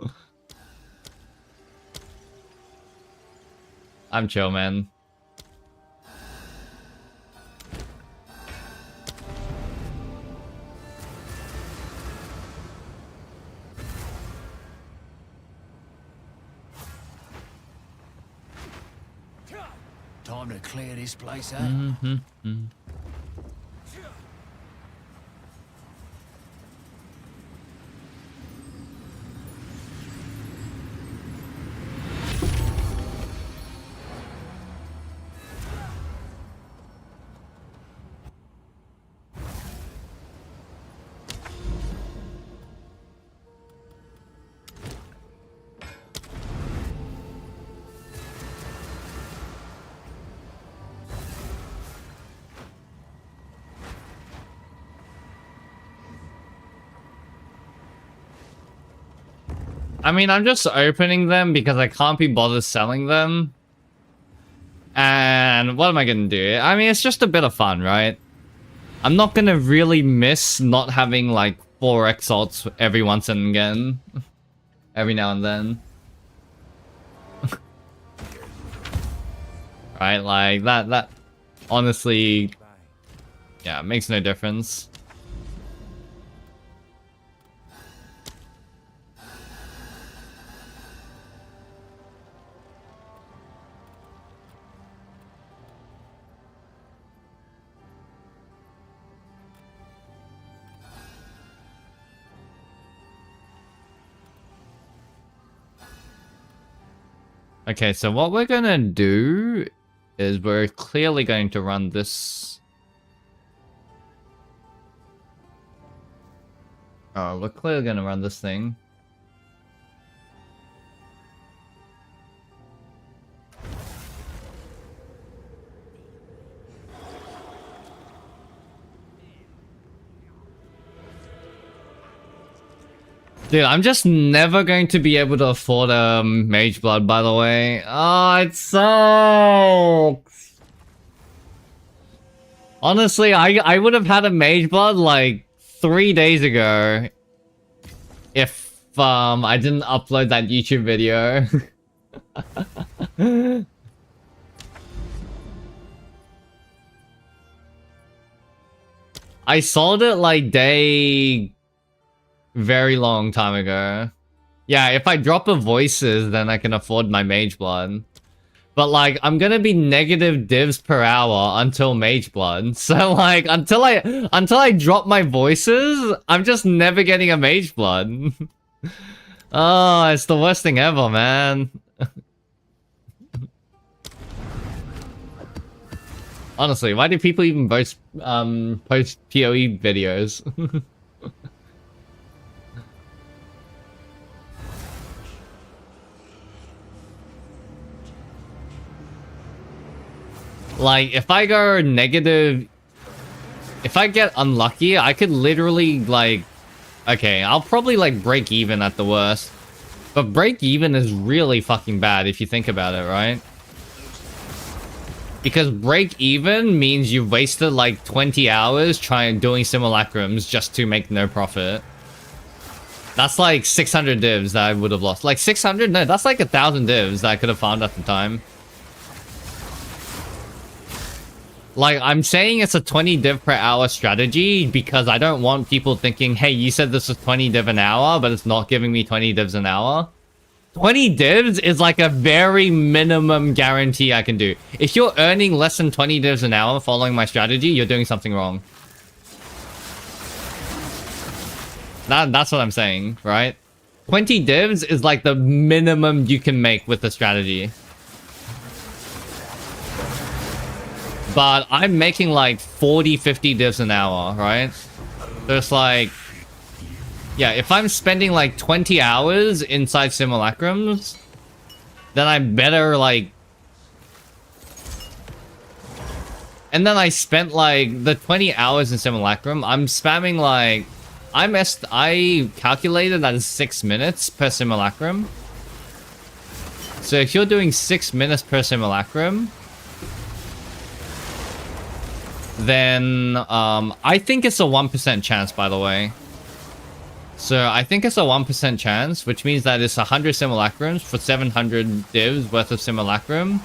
I'm chill, man. Time to clear this place out. I mean, I'm just opening them because I can't be bothered selling them. And what am I gonna do? I mean, it's just a bit of fun, right? I'm not gonna really miss not having like 4 exalts every once and again. Every now and then. Right, like that honestly, yeah, makes no difference. Okay, so what we're gonna do is we're clearly going to run this. Oh, we're clearly gonna run this thing. Dude, I'm just never going to be able to afford a Mage Blood, by the way. Oh, it sucks. Honestly, I would have had a Mage Blood like 3 days ago if I didn't upload that YouTube video. I sold it like very long time ago. Yeah, if I drop a voices, then I can afford my Mage Blood. But like, I'm gonna be negative divs per hour until Mage Blood. So like, until I drop my voices, I'm just never getting a Mage Blood. Oh, it's the worst thing ever, man. Honestly, why do people even post PoE videos? Like, if I go negative... If I get unlucky, I could literally, like... Okay, I'll probably, like, break even at the worst. But break even is really fucking bad if you think about it, right? Because break even means you've wasted, like, 20 hours doing simulacrums just to make no profit. That's, like, 600 divs that I would have lost. Like, 600? No, that's, like, 1,000 divs that I could have found at the time. Like, I'm saying it's a 20 div per hour strategy because I don't want people thinking, hey, you said this was 20 div an hour, but it's not giving me 20 divs an hour. 20 divs is like a very minimum guarantee I can do. If you're earning less than 20 divs an hour following my strategy, you're doing something wrong. That's what I'm saying, right? 20 divs is like the minimum you can make with the strategy. But I'm making like 40, 50 divs an hour, right? So it's like... Yeah, if I'm spending like 20 hours inside simulacrums, then I better like... And then I spent like the 20 hours in simulacrum, I'm spamming like... I calculated that as 6 minutes per simulacrum. So if you're doing 6 minutes per simulacrum, then I think it's a 1% chance, by the way. So I think it's a 1% chance, which means that it's 100 simulacrums for 700 divs worth of simulacrum.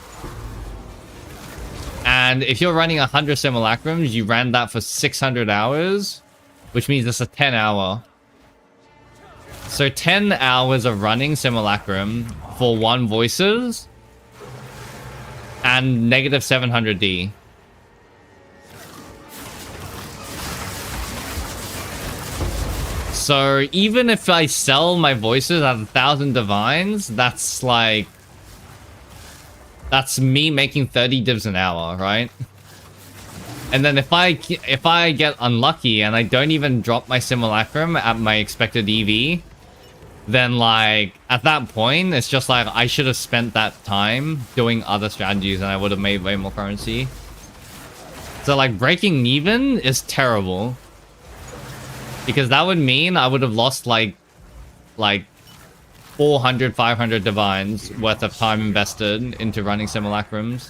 And if you're running 100 simulacrums, you ran that for 600 hours, which means it's a 10 hour. So 10 hours of running simulacrum for 1 voices and negative 700D. So even if I sell my voices at 1,000 divines, that's like... That's me making 30 divs an hour, right? And then if I get unlucky and I don't even drop my simulacrum at my expected EV, then like at that point it's just like I should have spent that time doing other strategies and I would have made way more currency. So like breaking even is terrible. Because that would mean I would have lost like 400, 500 divines worth of time invested into running simulacrums.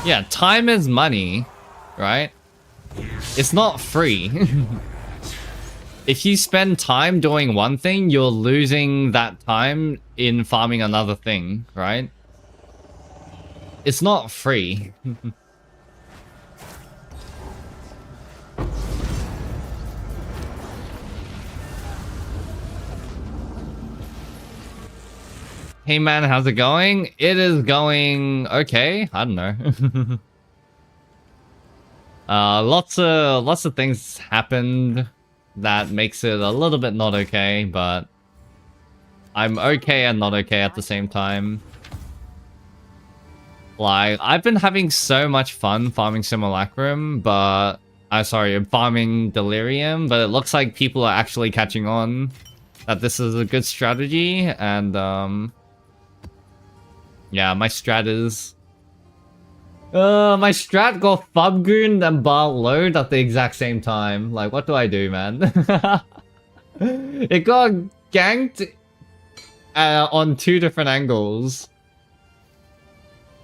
Yeah, time is money, right? It's not free. If you spend time doing one thing, you're losing that time in farming another thing, right? It's not free. Hey man, how's it going? It is going okay. I don't know. Lots of things happened that makes it a little bit not okay, but I'm okay and not okay at the same time. Like, I've been having so much fun farming Simulacrum, but... sorry, farming Delirium, but it looks like people are actually catching on that this is a good strategy, and, yeah, my strat is... my strat got Fubgoon and Bar Load at the exact same time. Like, what do I do, man? It got ganked on 2 different angles.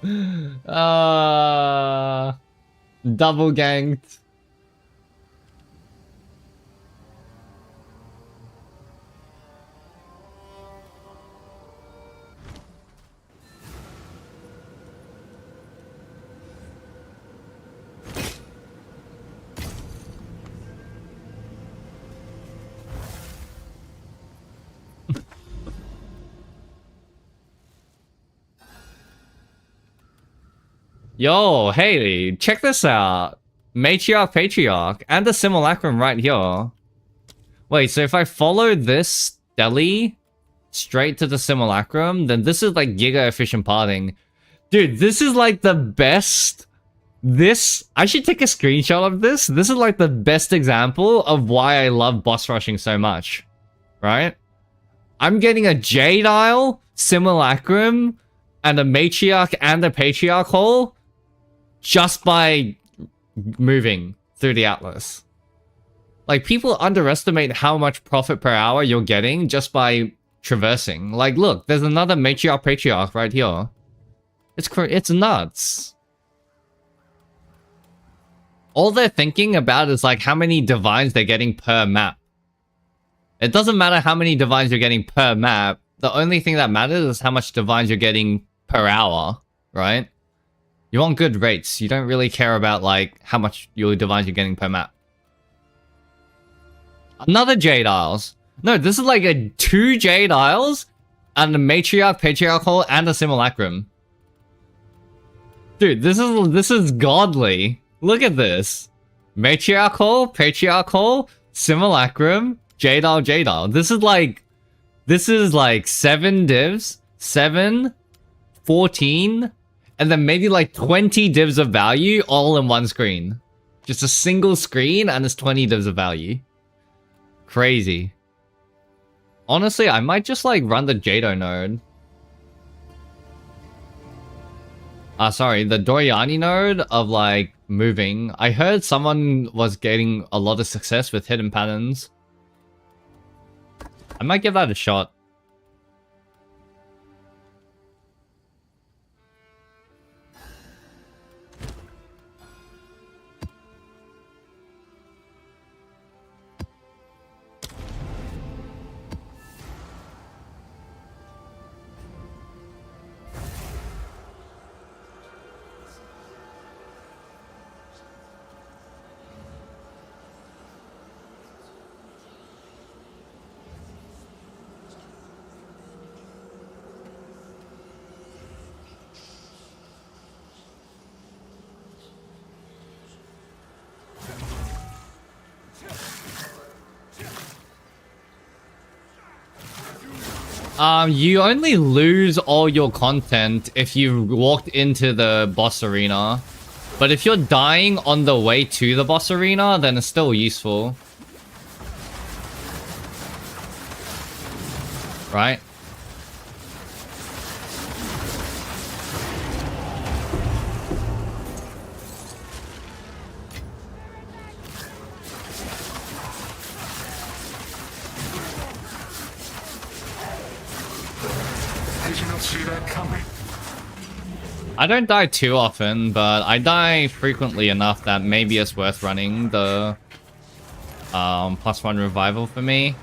Double ganked. Yo, hey, check this out. Matriarch, Patriarch, and the Simulacrum right here. Wait, so if I follow this deli straight to the Simulacrum, then this is like giga efficient parting. Dude, this is like the best... I should take a screenshot of this. This is like the best example of why I love boss rushing so much. Right? I'm getting a Jade Isle, Simulacrum, and a Matriarch and a Patriarch hole just by moving through the Atlas. Like, people underestimate how much profit per hour you're getting just by traversing. Like, look, there's another Matriarch Patriarch right here. It's nuts. All they're thinking about is, like, how many divines they're getting per map. It doesn't matter how many divines you're getting per map. The only thing that matters is how much divines you're getting per hour, right? You want good rates. You don't really care about, like, how much your divines you're getting per map. Another Jade Isles. No, this is like 2 Jade Isles and a Matriarch, Patriarch hole, and a Simulacrum. Dude, this is godly. Look at this. Matriarch hole, Patriarch hole, Simulacrum, Jade Isle, Jade Isle. This is like 7 divs, 7, 14, and then maybe like 20 divs of value all in one screen. Just a single screen and it's 20 divs of value. Crazy. Honestly, I might just like run the Jado node. Sorry, the Doriani node of like moving. I heard someone was getting a lot of success with hidden patterns. I might give that a shot. You only lose all your content if you walked into the boss arena. But if you're dying on the way to the boss arena, then it's still useful. Right? Did you not see that coming? I don't die too often, but I die frequently enough that maybe it's worth running the +1 revival for me.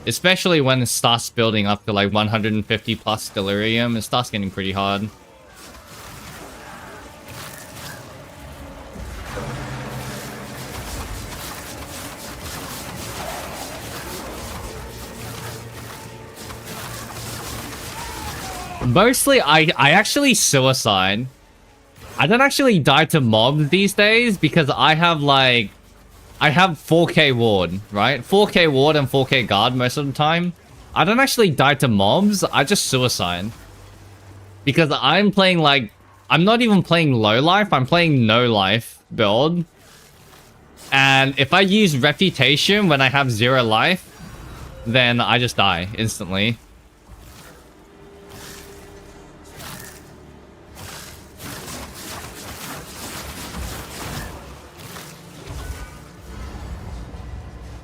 Especially when it starts building up to like 150 plus delirium, it starts getting pretty hard. Mostly, I actually suicide. I don't actually die to mobs these days because I have like I have 4k ward, right? 4k ward and 4k guard most of the time. I don't actually die to mobs, I just suicide. Because I'm playing like... I'm not even playing low life, I'm playing no life build. And if I use reputation when I have 0 life, then I just die instantly.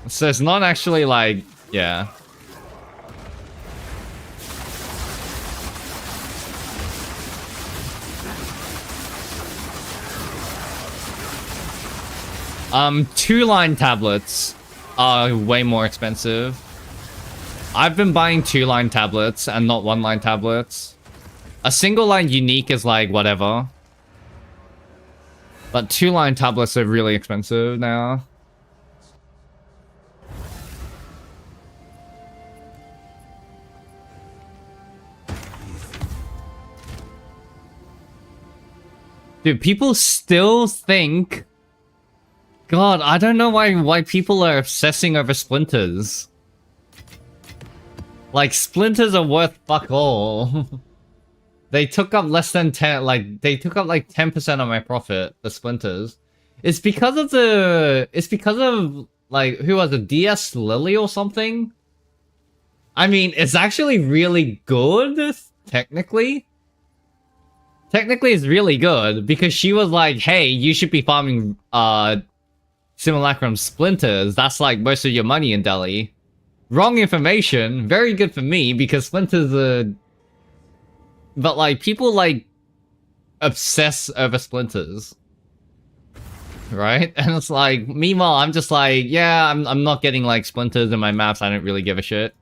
So it's not actually like... yeah. Two-line tablets are way more expensive. I've been buying 2-line tablets and not 1-line tablets. A single-line unique is like whatever. But 2-line tablets are really expensive now. Dude, people still think... God, I don't know why people are obsessing over splinters. Like, splinters are worth fuck all. They took up less than 10, like, they took up like 10% of my profit, the splinters. It's because of the... It's because of, like, who was it? DS Lily or something? I mean, it's actually really good, technically. Technically, it's really good, because she was like, hey, you should be farming, Simulacrum Splinters. That's like most of your money in Delhi. Wrong information. Very good for me, because Splinters are... But, like, people, like, obsess over Splinters. Right? And it's like, meanwhile, I'm just like, yeah, I'm not getting, like, Splinters in my maps. I don't really give a shit.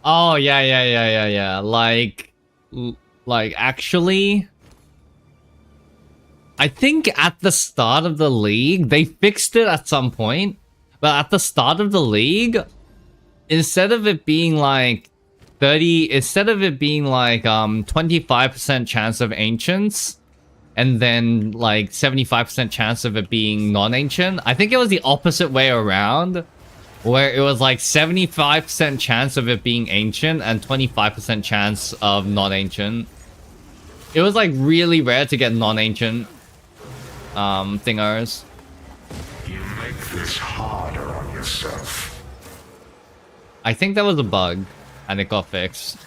Oh, yeah. Like, actually... I think at the start of the league, they fixed it at some point. But at the start of the league, instead of it being like 25% chance of ancients, and then like 75% chance of it being non-ancient, I think it was the opposite way around. Where it was like 75% chance of it being ancient and 25% chance of non-ancient. It was like really rare to get non-ancient thingers. You make this harder on yourself. I think that was a bug and it got fixed.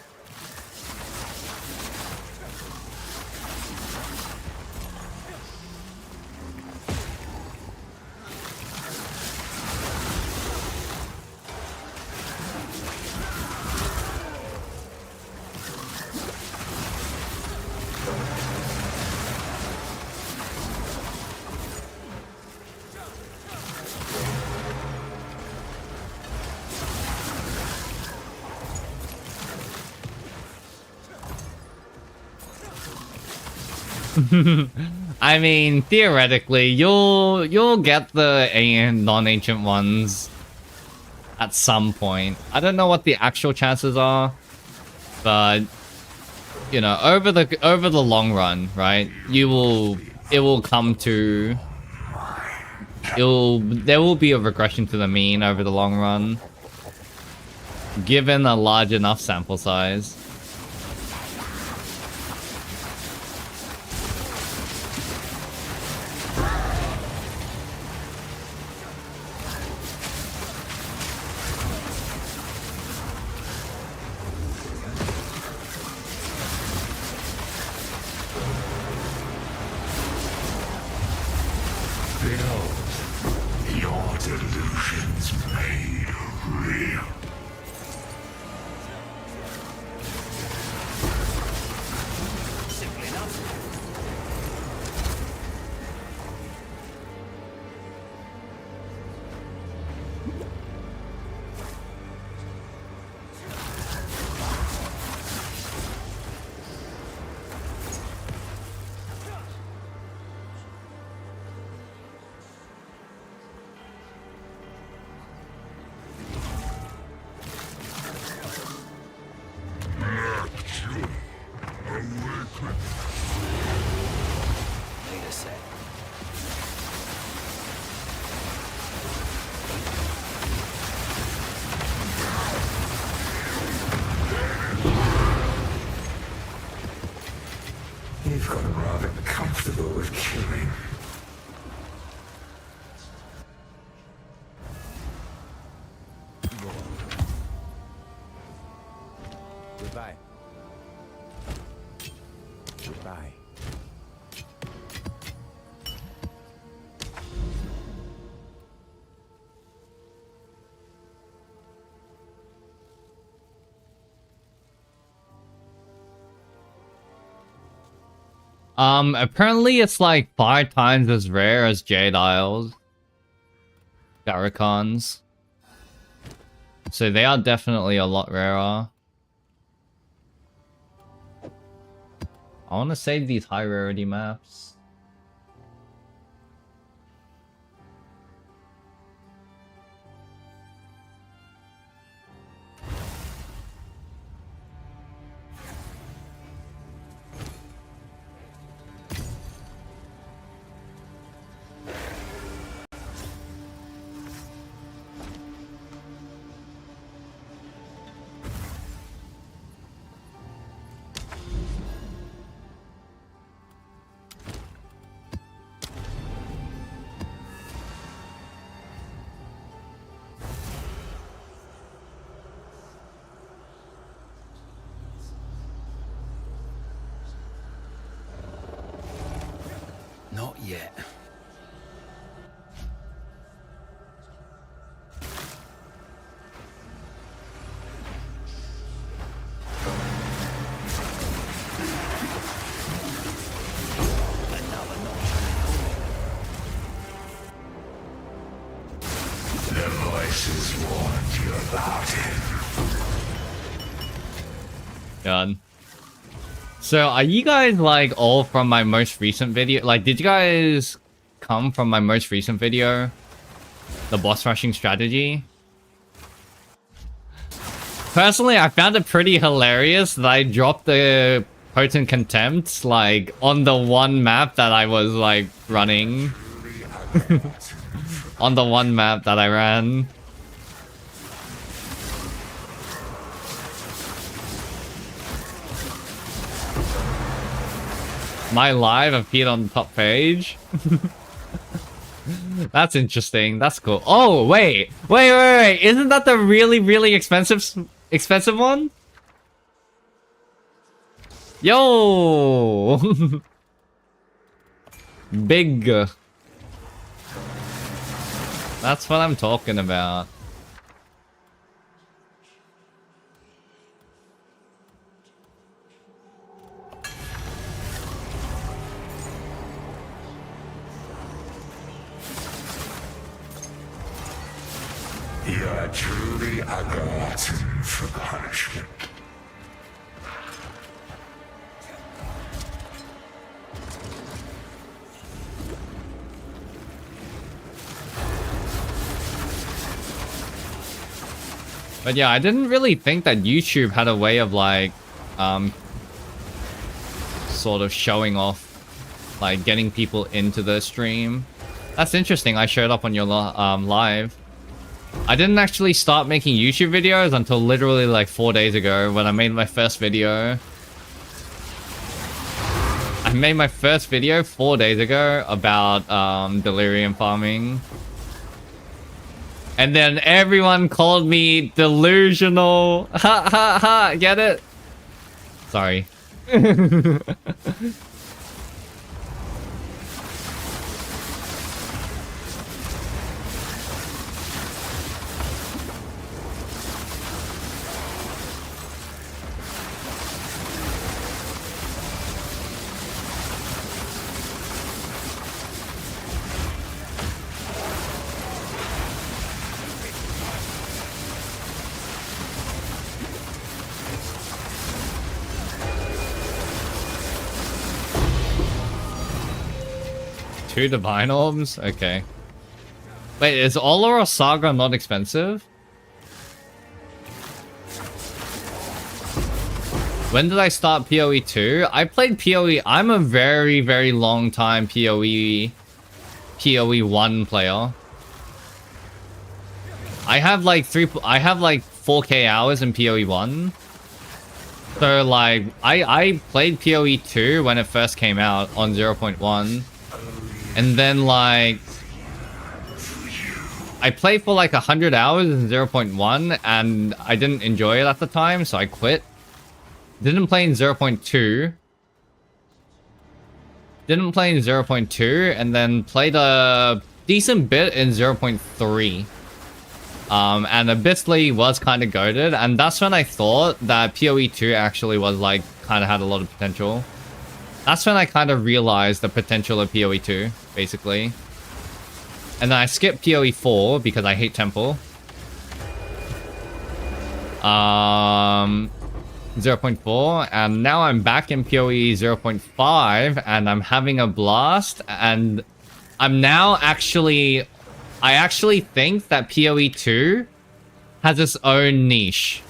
I mean, theoretically, you'll get the non-ancient ones at some point. I don't know what the actual chances are, but you know, over the long run, right? There will be a regression to the mean over the long run, given a large enough sample size. Build your delusions made real. I've gotten rather comfortable with killing. Goodbye. Goodbye. Apparently it's like 5 times as rare as Jade Isles. Garricons. So they are definitely a lot rarer. I want to save these high rarity maps. Not yet. The voices warned you about him. God. So are you guys like all from my most recent video? Like, did you guys come from my most recent video? The boss rushing strategy? Personally, I found it pretty hilarious that I dropped the potent contempt like on the one map that I was like running. On the one map that I ran. My live appeared on the top page. That's interesting. That's cool. Oh, wait. Wait. Isn't that the really expensive one? Yo! Big. That's what I'm talking about. You're truly a glutton for punishment. But yeah, I didn't really think that YouTube had a way of like, sort of showing off, like getting people into the stream. That's interesting. I showed up on your live. I didn't actually start making YouTube videos until literally like 4 days ago when I made my first video. I made my first video 4 days ago about delirium farming. And then everyone called me delusional. Ha ha ha, get it? Sorry. Two divine orbs? Okay. Wait, is Olor or Saga not expensive? When did I start PoE2? I played PoE. I'm a very long time PoE 1 player. I have like 4K hours in PoE 1. So like I played PoE2 when it first came out on 0.1, and then like I played for like 100 hours in 0.1 and I didn't enjoy it at the time, so I quit. Didn't play in 0.2. Didn't play in 0.2 and then played a decent bit in 0.3. And Abyssly was kind of goated, and that's when I thought that PoE2 actually was like kind of had a lot of potential. That's when I kind of realized the potential of PoE2, basically. And then I skipped PoE4 because I hate Temple. 0.4, and now I'm back in PoE 0.5, and I'm having a blast, and I'm now actually... I actually think that PoE2 has its own niche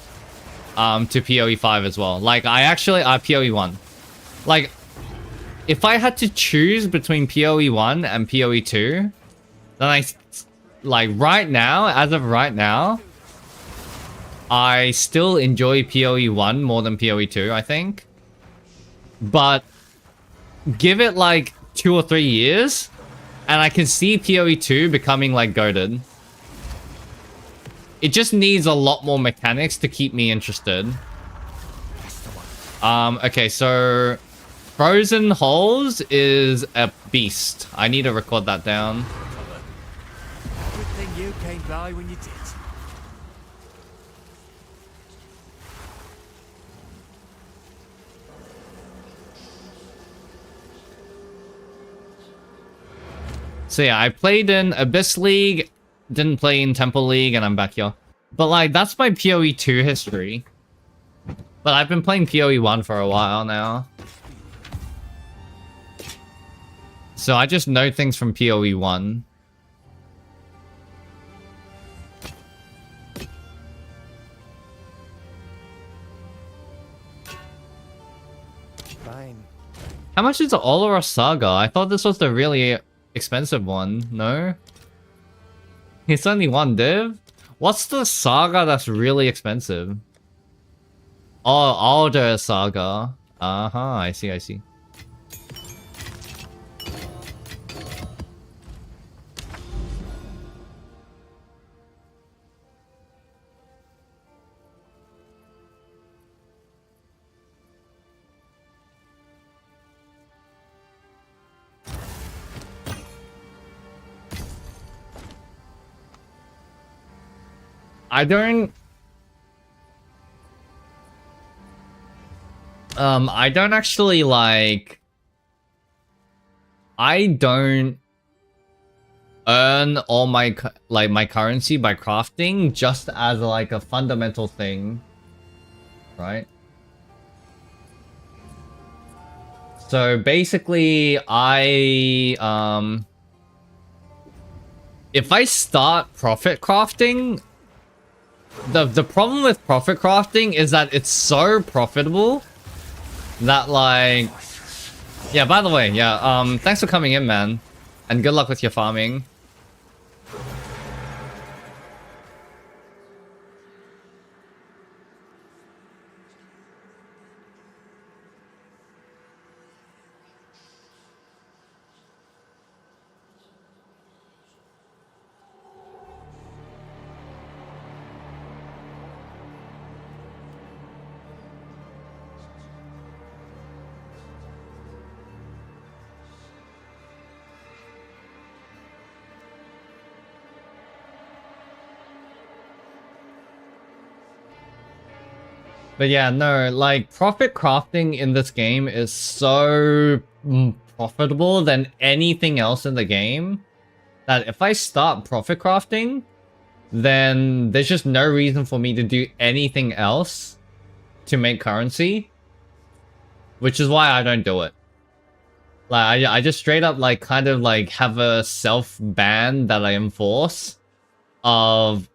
to PoE5 as well. Like, PoE1. Like, if I had to choose between PoE1 and PoE2, then like, right now, as of right now, I still enjoy PoE1 more than PoE2, I think. But give it, like, 2 or 3 years... and I can see PoE2 becoming, like, goated. It just needs a lot more mechanics to keep me interested. Okay, so... Frozen Holes is a beast. I need to record that down. Good thing you came by when you did. So yeah, I played in Abyss League, didn't play in Temple League, and I'm back here. But like, that's my PoE2 history. But I've been playing PoE1 for a while now. So I just know things from PoE1. Fine. How much is the Olora Saga? I thought this was the really... expensive one, no? It's only one div? What's the saga that's really expensive? Oh, Alder Saga. I see, I see. I don't actually like... I don't earn all my, my currency by crafting just as like a fundamental thing, right? So basically, if I start profit crafting, the problem with profit crafting is that it's so profitable that like... Yeah, by the way, yeah, thanks for coming in, man. And good luck with your farming. But yeah, no, like, profit crafting in this game is so profitable than anything else in the game that if I start profit crafting, then there's just no reason for me to do anything else to make currency, which is why I don't do it. Like, I just straight up, like, kind of, like, have a self-ban that I enforce of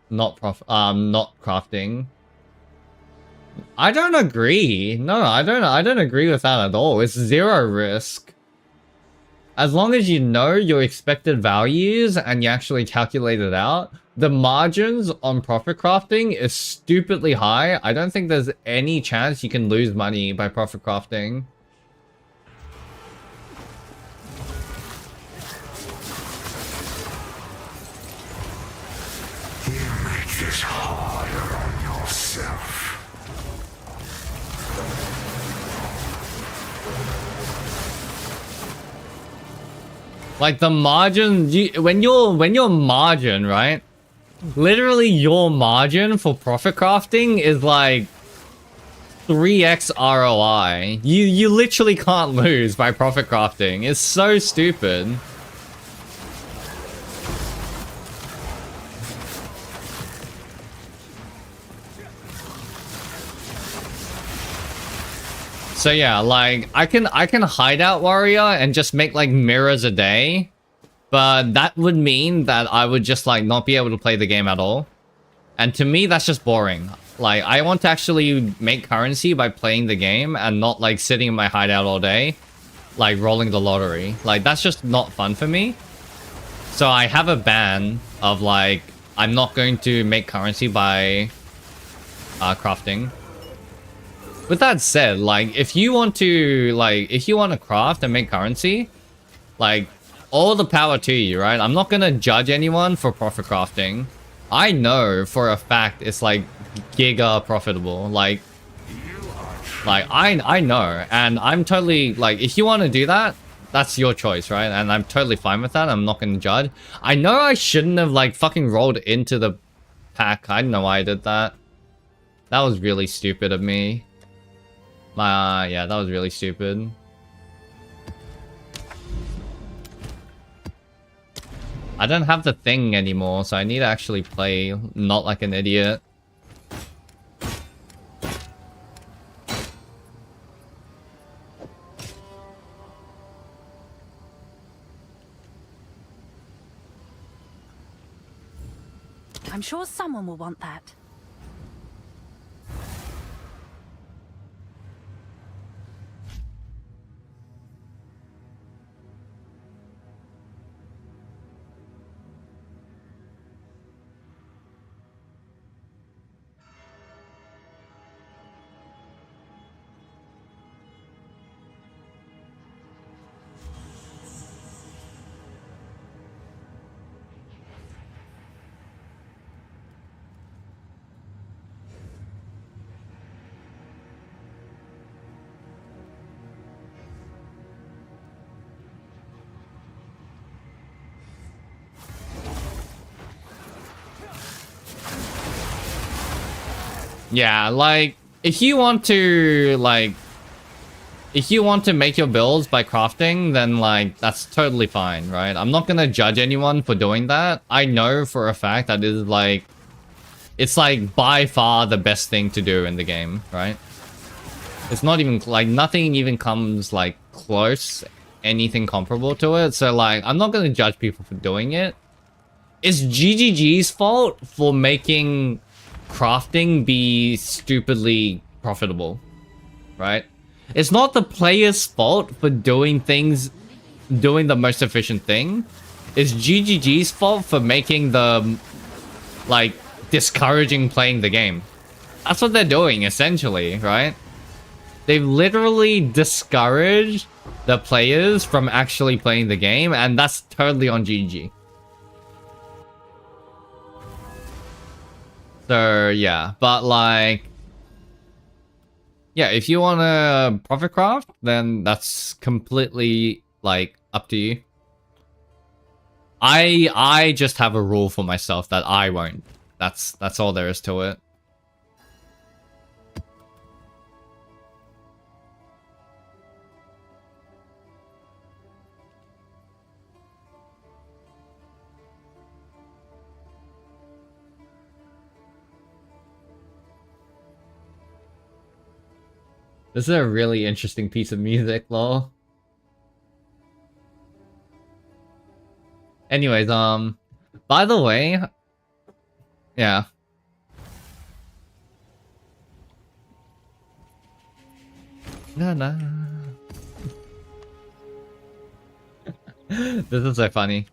not crafting. I don't agree. No, I don't agree with that at all. It's zero risk. as long as you know your expected values and you actually calculate it out, the margins on profit crafting is stupidly high. I don't think there's any chance you can lose money by profit crafting. You make this harder on yourself. Like the margin, when you're margin, right? Literally your margin for profit crafting is like 3x ROI. You literally can't lose by profit crafting. It's so stupid. So yeah, like I can hideout warrior and just make like mirrors a day, but that would mean that I would just like not be able to play the game at all. And to me, that's just boring. Like I want to actually make currency by playing the game and not like sitting in my hideout all day, like rolling the lottery. Like that's just not fun for me. So I have a ban of like, I'm not going to make currency by crafting. With that said, like, if you want to craft and make currency, like, all the power to you, right? I'm not gonna judge anyone for profit crafting. I know for a fact it's, like, giga profitable. Like I know, and I'm totally, like, if you want to do that, that's your choice, right? And I'm totally fine with that. I'm not gonna judge. I know I shouldn't have, like, fucking rolled into the pack. I don't know why I did that. That was really stupid of me. Yeah, that was really stupid. I don't have the thing anymore, so I need to actually play not like an idiot. I'm sure someone will want that. Yeah, like, if you want to make your builds by crafting, then, like, that's totally fine, right? I'm not gonna judge anyone for doing that. I know for a fact that it is, like, it's, like, by far the best thing to do in the game, right? It's not even, like, nothing even comes, like, close, anything comparable to it. So, like, I'm not gonna judge people for doing it. It's GGG's fault for making crafting be stupidly profitable, right? It's not the player's fault for doing the most efficient thing. It's GGG's fault for making the, like, discouraging playing the game. That's what they're doing, essentially, right? They've literally discouraged the players from actually playing the game, and that's totally on GG. So, yeah, but, like, yeah, if you want to profit craft, then that's completely, like, up to you. I just have a rule for myself that I won't. That's all there is to it. This is a really interesting piece of music, lol. Anyways, by the way, yeah. Nah, nah. This is so funny.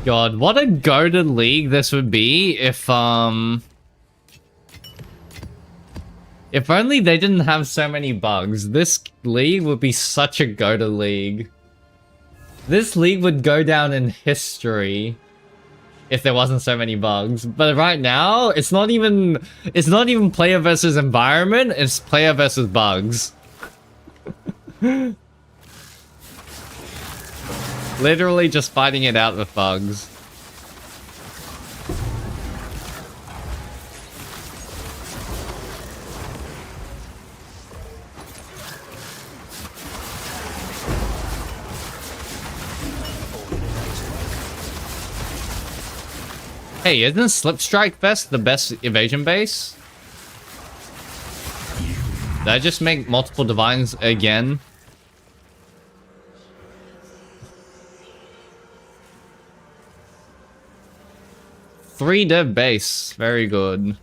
God, what a goated league this would be if only they didn't have so many bugs. This league would be such a goated league. This league would go down in history if there wasn't so many bugs. But right now, it's not even player versus environment, it's player versus bugs. Literally just fighting it out with bugs. Hey, isn't Slip Strike Fest the best evasion base? Did I just make multiple divines again? Three div base. Very good.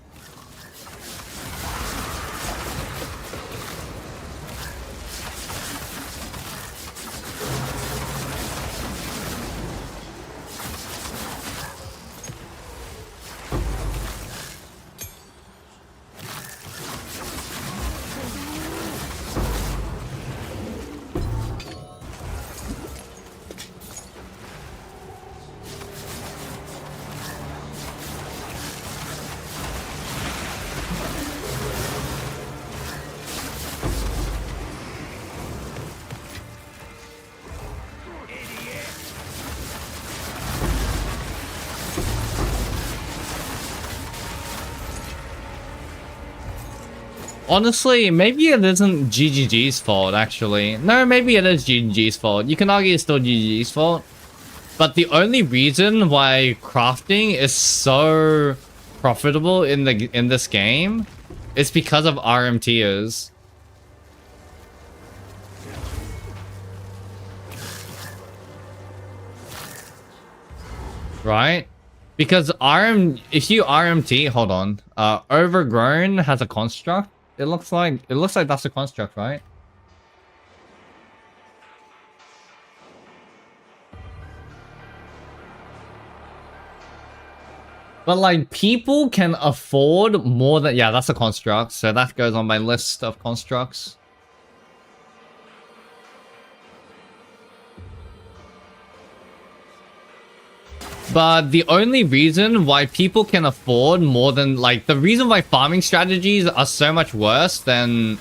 Honestly, maybe it isn't GGG's fault, actually. No, maybe it is GGG's fault. You can argue it's still GGG's fault. But the only reason why crafting is so profitable in this game is because of RMTers. Right? Because if you RMT, hold on. Overgrown has a construct. It looks like that's a construct, right? But like people can afford more than, yeah, that's a construct. So that goes on my list of constructs. But the only reason why people can afford more than, like, the reason why farming strategies are so much worse than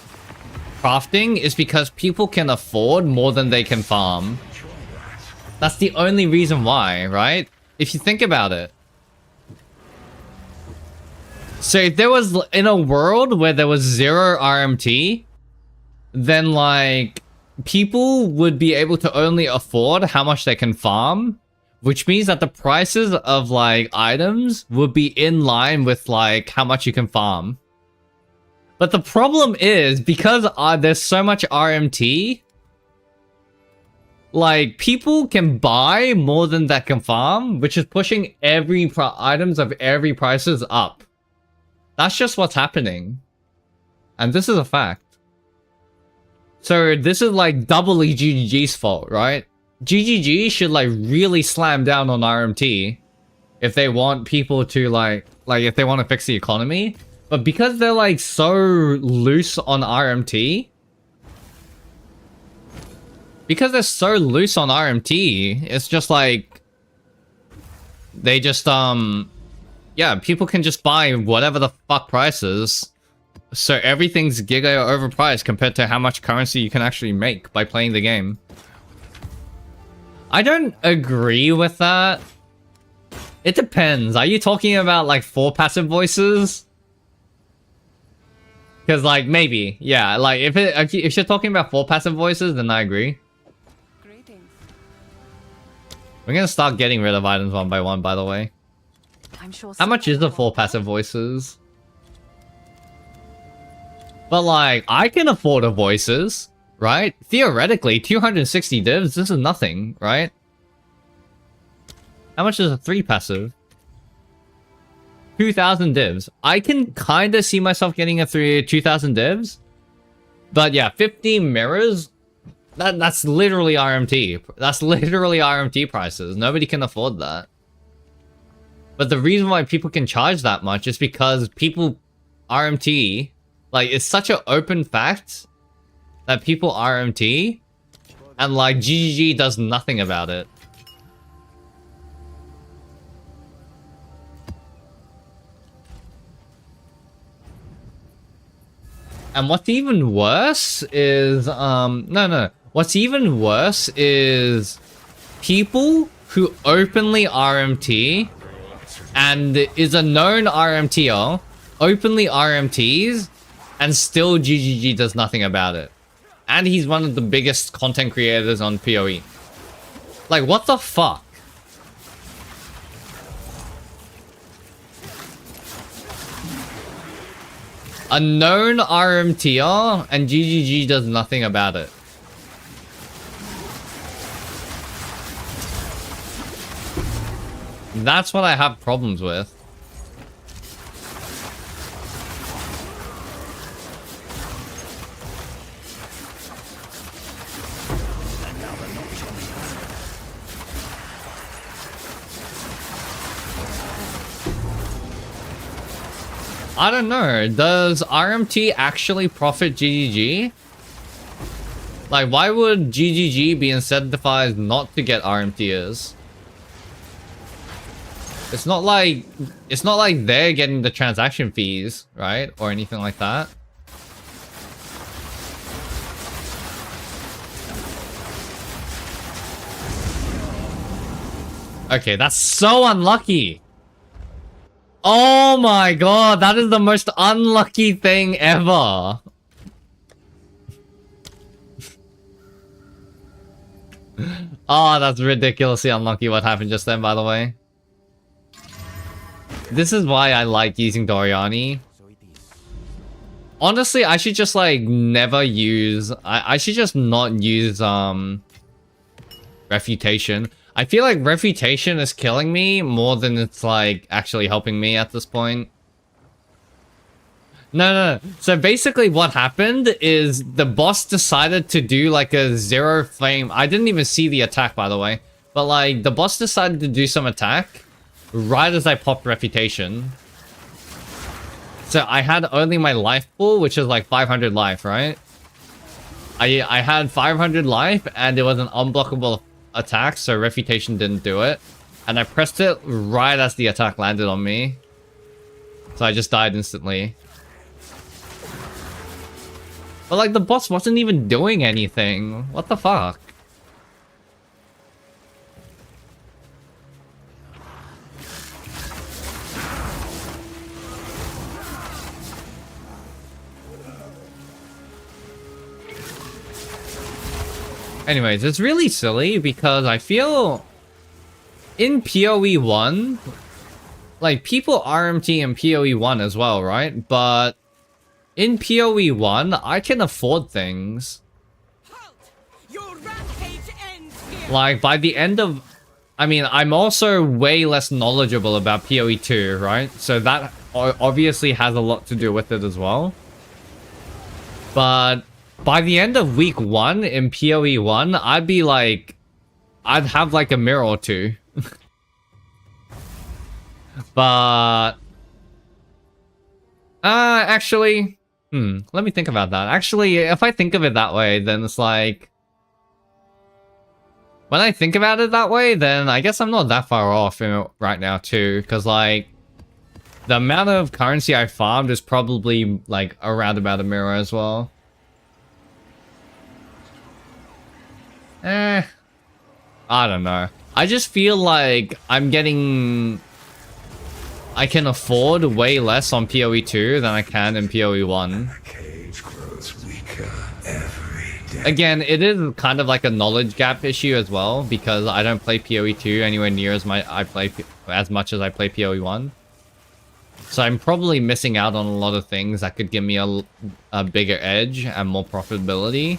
crafting is because people can afford more than they can farm. That's the only reason why, right? If you think about it. So if there was, in a world where there was 0 RMT, then, like, people would be able to only afford how much they can farm. Which means that the prices of, like, items would be in line with, like, how much you can farm. But the problem is, because there's so much RMT, like, people can buy more than that can farm, which is pushing every items of every prices up. That's just what's happening. And this is a fact. So this is, like, doubly GGG's fault, right? GGG should, like, really slam down on RMT if they want people to, like if they want to fix the economy. But because they're, like, so loose on RMT, it's just, like, they just, yeah, people can just buy whatever the fuck prices. So everything's giga overpriced compared to how much currency you can actually make by playing the game. I don't agree with that. It depends. Are you talking about, like, 4 passive voices? Because, like, maybe. Yeah, like, if you're talking about 4 passive voices, then I agree. Greetings. We're gonna start getting rid of items one by one, by the way. I'm sure. How much is the 4 passive voices? But, like, I can afford the voices. Right? Theoretically, 260 divs, this is nothing, right? How much is a 3 passive? 2,000 divs. I can kind of see myself getting a 2,000 divs, But yeah, 15 mirrors, that's literally RMT. That's literally RMT prices. Nobody can afford that. But the reason why people can charge that much is because people RMT, like, it's such an open fact that people RMT, and like GGG does nothing about it. And what's even worse is, what's even worse is people who openly RMT and is a known RMTer, openly RMTs, and still GGG does nothing about it. And he's one of the biggest content creators on PoE. Like, what the fuck? A known RMTer and GGG does nothing about it. That's what I have problems with. I don't know. Does RMT actually profit GGG? Like, why would GGG be incentivized not to get RMTers? It's not like they're getting the transaction fees, right? Or anything like that. Okay, that's so unlucky. Oh my god, that is the most unlucky thing ever. Oh, that's ridiculously unlucky what happened just then, by the way. This is why I like using Doriani. Honestly, I should just like never use... I should just not use Refutation. I feel like Refutation is killing me more than it's like actually helping me at this point. No. So basically what happened is the boss decided to do like a zero flame. I didn't even see the attack, by the way. But like the boss decided to do some attack right as I popped Refutation. So I had only my life pool, which is like 500 life, right? I had 500 life and it was an unblockable attack, so Refutation didn't do it. And I pressed it right as the attack landed on me. So I just died instantly. But like the boss wasn't even doing anything. What the fuck? Anyways, it's really silly because I feel in PoE 1, like people RMT in PoE 1 as well, right? But in PoE 1, I can afford things. Your rampage ends here. Like by the end of... I mean, I'm also way less knowledgeable about PoE 2, right? So that obviously has a lot to do with it as well. But by the end of week 1 in PoE 1, I'd be like... I'd have like a mirror or two. But... actually... let me think about that. Actually, if I think of it that way, then it's like... When I think about it that way, then I guess I'm not that far off right now too. Because like... The amount of currency I farmed is probably like around about a mirror as well. I don't know. I just feel like I'm getting... I can afford way less on PoE 2 than I can in PoE 1. The cage grows weaker every day. Again, it is kind of like a knowledge gap issue as well, because I don't play PoE 2 anywhere near as much as I play PoE 1. So I'm probably missing out on a lot of things that could give me a bigger edge and more profitability.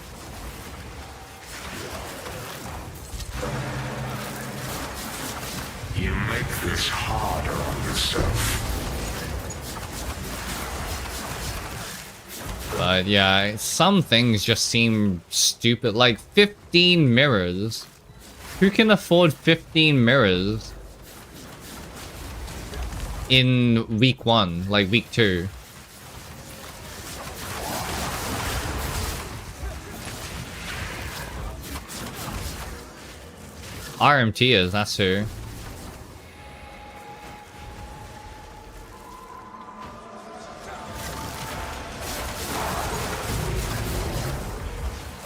You make this harder on yourself. But But yeah, some things just seem stupid. Like 15 mirrors. Who can afford 15 mirrors in week 1, like week 2? RMT is, that's who.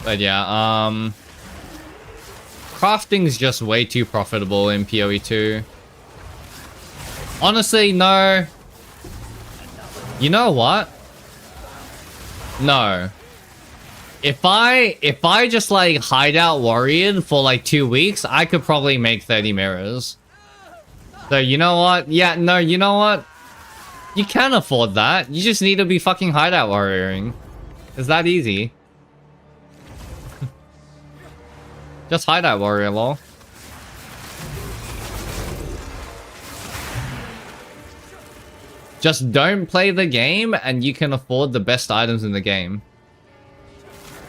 But yeah, crafting's just way too profitable in PoE2. Honestly, no. You know what? No. If I just like hideout warrior for like 2 weeks, I could probably make 30 mirrors. So you know what? Yeah, no, you know what? You can afford that. You just need to be fucking hideout warrioring. It's that easy. Just hideout warrior, lol. Just don't play the game and you can afford the best items in the game.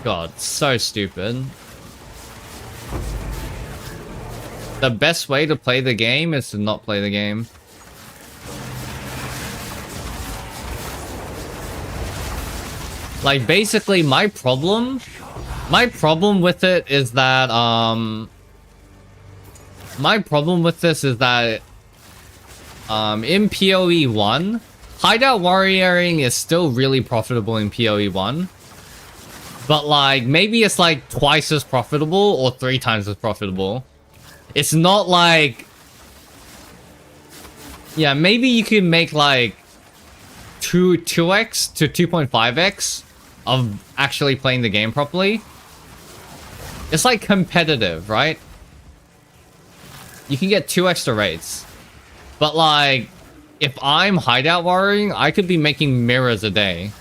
God, so stupid. The best way to play the game is to not play the game. Like, basically, my problem with it is that, my problem with this is that, in PoE 1, hideout warrioring is still really profitable in PoE 1. But, like, maybe it's, like, twice as profitable or 3 times as profitable. It's not like... Yeah, maybe you can make, like, 2x to 2.5x of actually playing the game properly. It's like competitive, right? You can get 2 extra rates. But like, if I'm hideout warrioring, I could be making mirrors a day.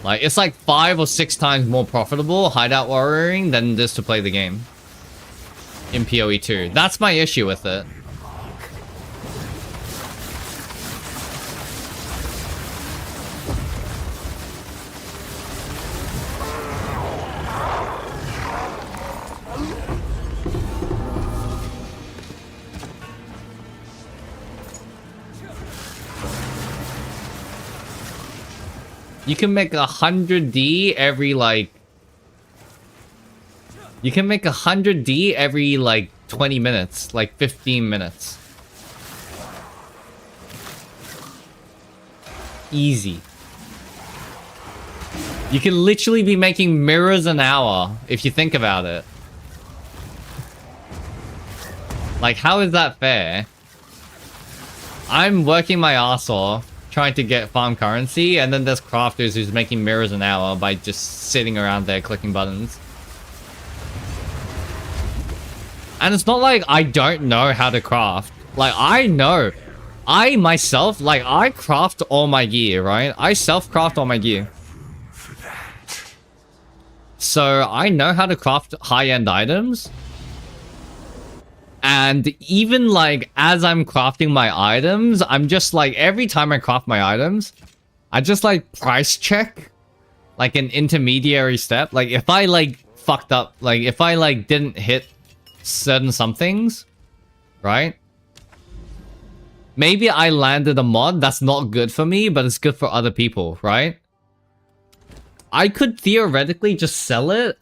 Like, it's like 5 or 6 times more profitable hideout warrioring than it is to play the game. In PoE2. That's my issue with it. You can make 100D every, like... You can make 100D every, like, 20 minutes. Like, 15 minutes. Easy. You can literally be making mirrors an hour, if you think about it. Like, how is that fair? I'm working my ass off, trying to get farm currency, and then there's crafters who's making mirrors an hour by just sitting around there clicking buttons. And it's not like I don't know how to craft. Like, I know. I myself, like, I craft all my gear, right? I self-craft all my gear. So, I know how to craft high-end items. And even, like, as I'm crafting my items, I'm just, like, every time I craft my items, I just, like, price check. Like, an intermediary step. Like, if I, like, fucked up, like, if I, like, didn't hit certain somethings, right? Maybe I landed a mod that's not good for me, but it's good for other people, right? I could theoretically just sell it,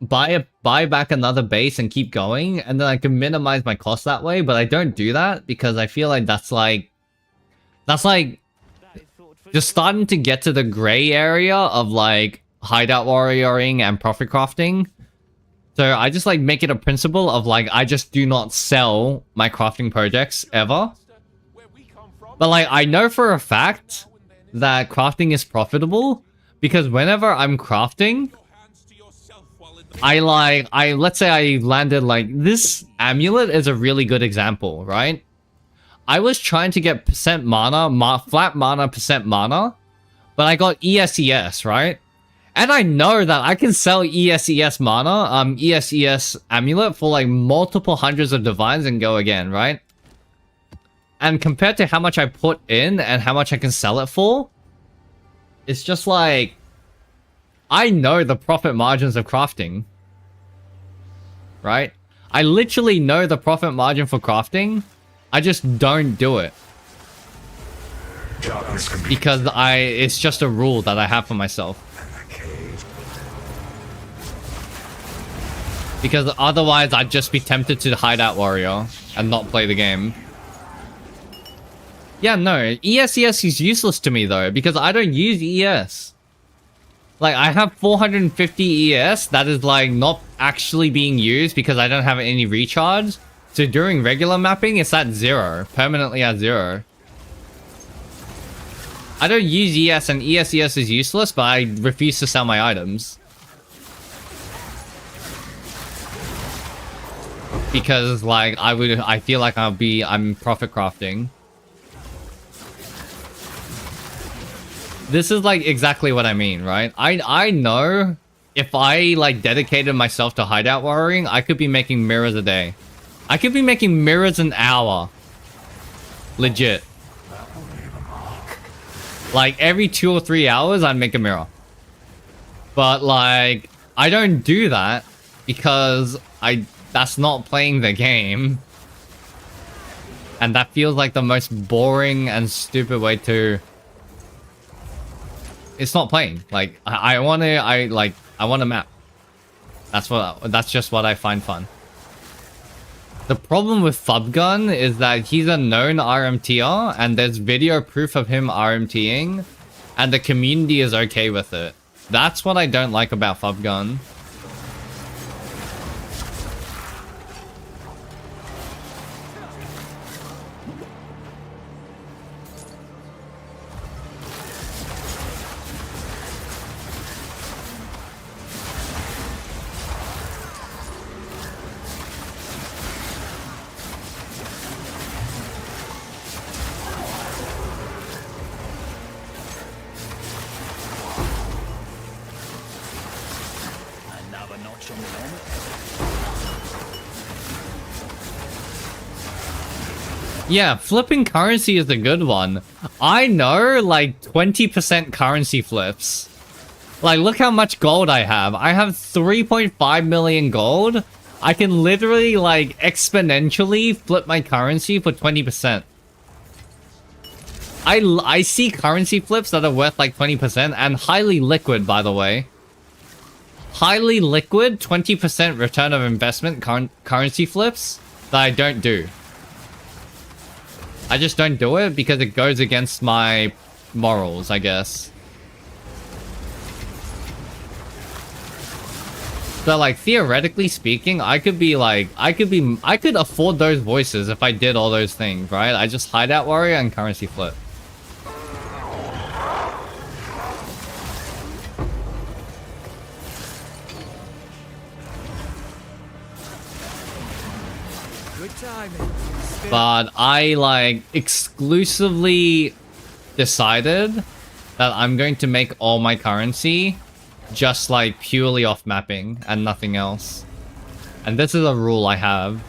buy back another base and keep going, and then I can minimize my cost that way, but I don't do that because I feel like that's like just starting to get to the gray area of like hideout warrioring and profit crafting. So I just like make it a principle of like I just do not sell my crafting projects ever. But like I know for a fact that crafting is profitable because whenever I'm crafting, let's say I landed like this amulet is a really good example, right? I was trying to get percent mana, flat mana, percent mana, but I got ESES, right? And I know that I can sell ESES mana, ESES amulet for like multiple hundreds of divines and go again, right? And compared to how much I put in and how much I can sell it for, It's just like, I know the profit margins of crafting. Right? I literally know the profit margin for crafting. I just don't do it. Darkness can be Because it's just a rule that I have for myself. in the cage. Because otherwise I'd just be tempted to hideout warrior and not play the game. Yeah, no, ES is useless to me though, because I don't use ES. Like, I have 450 ES that is like not actually being used because I don't have any recharge. So during regular mapping, it's at 0, permanently at 0. I don't use ES, and ES is useless, but I refuse to sell my items. Because, like, I feel like I'm profit crafting. This is, like, exactly what I mean, right? I know if I, like, dedicated myself to hideout warrioring, I could be making mirrors a day. I could be making mirrors an hour. Legit. Like, every 2 or 3 hours, I'd make a mirror. But, like, I don't do that because that's not playing the game. And that feels like the most boring and stupid way to... It's not playing. Like, I want to map. That's just what I find fun. The problem with Fubgun is that he's a known RMTer, and there's video proof of him RMTing, and the community is okay with it. That's what I don't like about Fubgun. Another notch on the helmet. Yeah, flipping currency is a good one. I know, like, 20% currency flips. Like, look how much gold I have. I have 3.5 million gold. I can literally, like, exponentially flip my currency for 20%. I see currency flips that are worth, like, 20% and highly liquid, by the way. Highly liquid, 20% return of investment currency flips that I don't do. I just don't do it because it goes against my morals, I guess. So, like, theoretically speaking, I could afford those voices if I did all those things, right? I just hideout warrior and currency flip. Good timing. Spin. But I, like, exclusively decided that I'm going to make all my currency just, like, purely off mapping and nothing else. And this is a rule I have.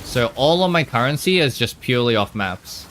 So all of my currency is just purely off maps.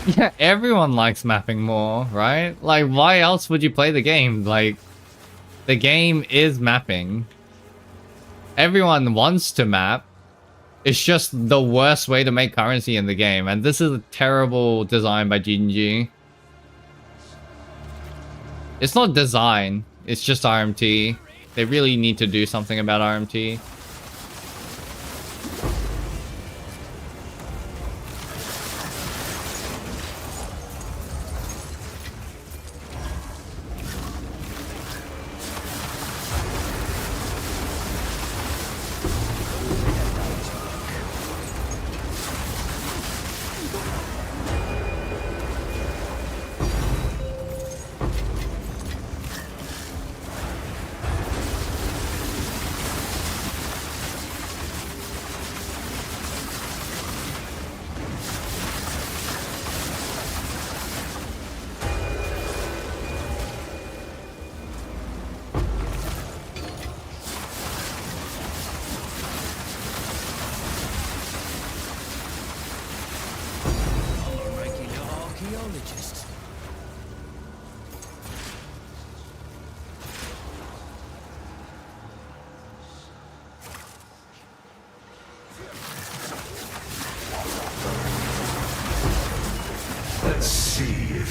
Yeah, everyone likes mapping more, right? Like, why else would you play the game? Like, the game is mapping. Everyone wants to map. It's just the worst way to make currency in the game. And this is a terrible design by G&G. It's not design. It's just RMT. They really need to do something about RMT.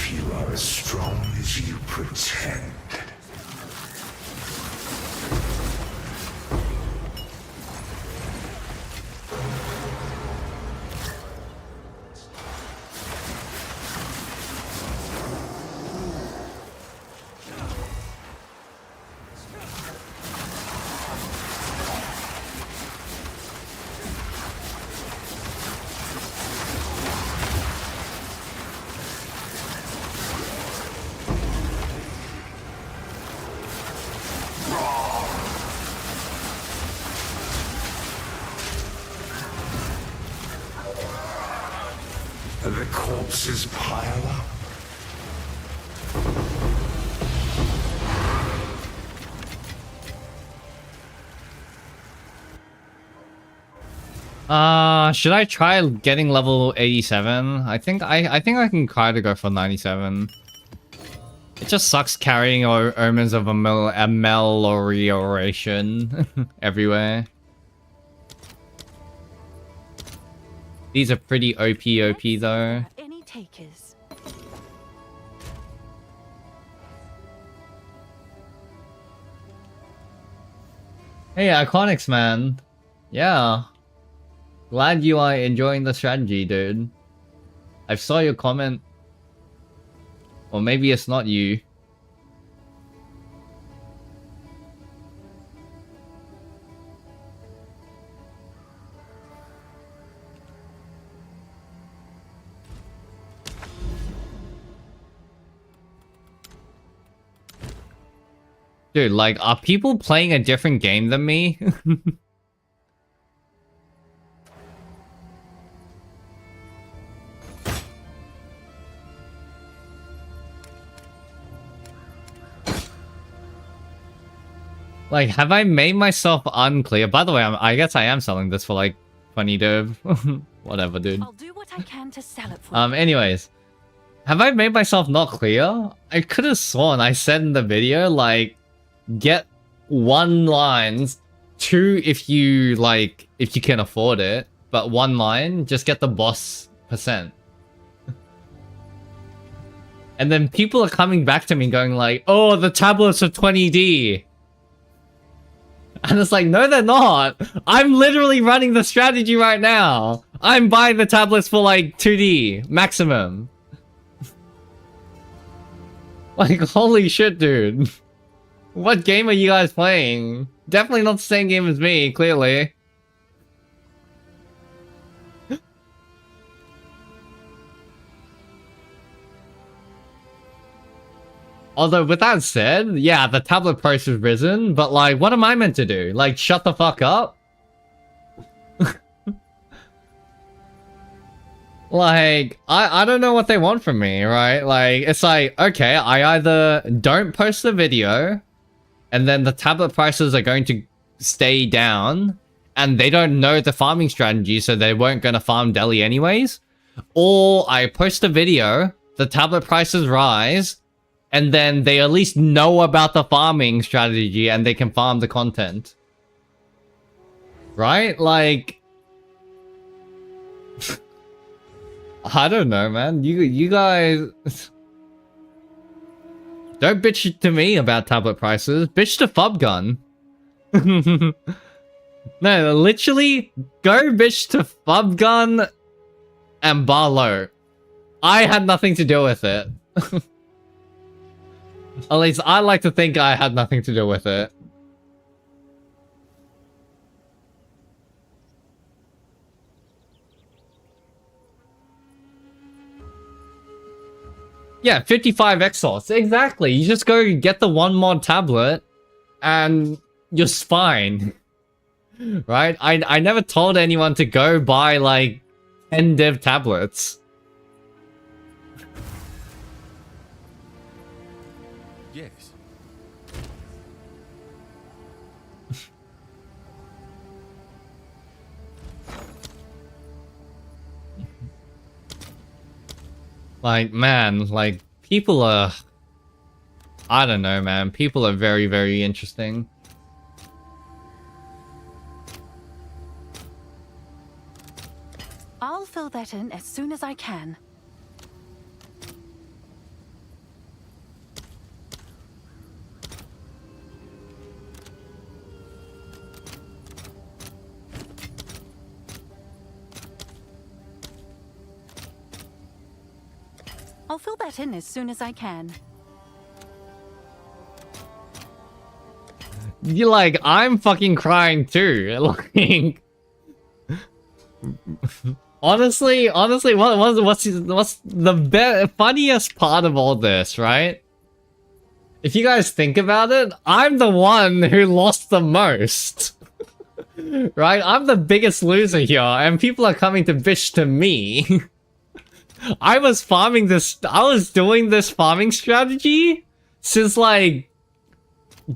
if you are as strong as you pretend. The corpses pile up. Should I try getting level 87? I think I can try to go for 97. It just sucks carrying omens of amelioration everywhere. These are pretty OP though. Any takers? Hey, Iconics, man. Yeah. Glad you are enjoying the strategy, dude. I saw your comment. Or maybe it's not you. Dude, like, are people playing a different game than me? Like, have I made myself unclear? By the way, I guess I am selling this for like 20 derb. Whatever, dude. I'll do what I can to sell it for Anyways. Have I made myself not clear? I could have sworn I said in the video, like, get 1 line, 2 if you, like, if you can afford it, but 1 line, just get the boss %. And then people are coming back to me going like, oh, the tablets are 20D. And it's like, no, they're not. I'm literally running the strategy right now. I'm buying the tablets for like 2D maximum. Like, holy shit, dude. What game are you guys playing? Definitely not the same game as me, clearly. Although, with that said, yeah, the tablet price has risen, but like, what am I meant to do? Like, shut the fuck up? Like, I don't know what they want from me, right? Like, it's like, okay, I either don't post the video, and then the tablet prices are going to stay down, and they don't know the farming strategy, so they weren't going to farm Delhi anyways, or I post a video, the tablet prices rise, and then they at least know about the farming strategy and they can farm the content. Right? Like... I don't know, man. You guys... Don't bitch to me about tablet prices. Bitch to Fubgun. No, literally, go bitch to Fubgun and Barlow. I had nothing to do with it. At least I like to think I had nothing to do with it. Yeah, 55 Exos. Exactly. You just go get the 1 mod tablet and you're fine. Right? I never told anyone to go buy like 10 div tablets. Yes. Like, man, like, people are... I don't know, man. People are very, very interesting. I'll fill that in as soon as I can. I'll fill that in as soon as I can. You like, I'm fucking crying too. Like, honestly, what's the funniest part of all this, right? If you guys think about it, I'm the one who lost the most. Right? I'm the biggest loser here, and people are coming to bitch to me. I was doing this farming strategy since like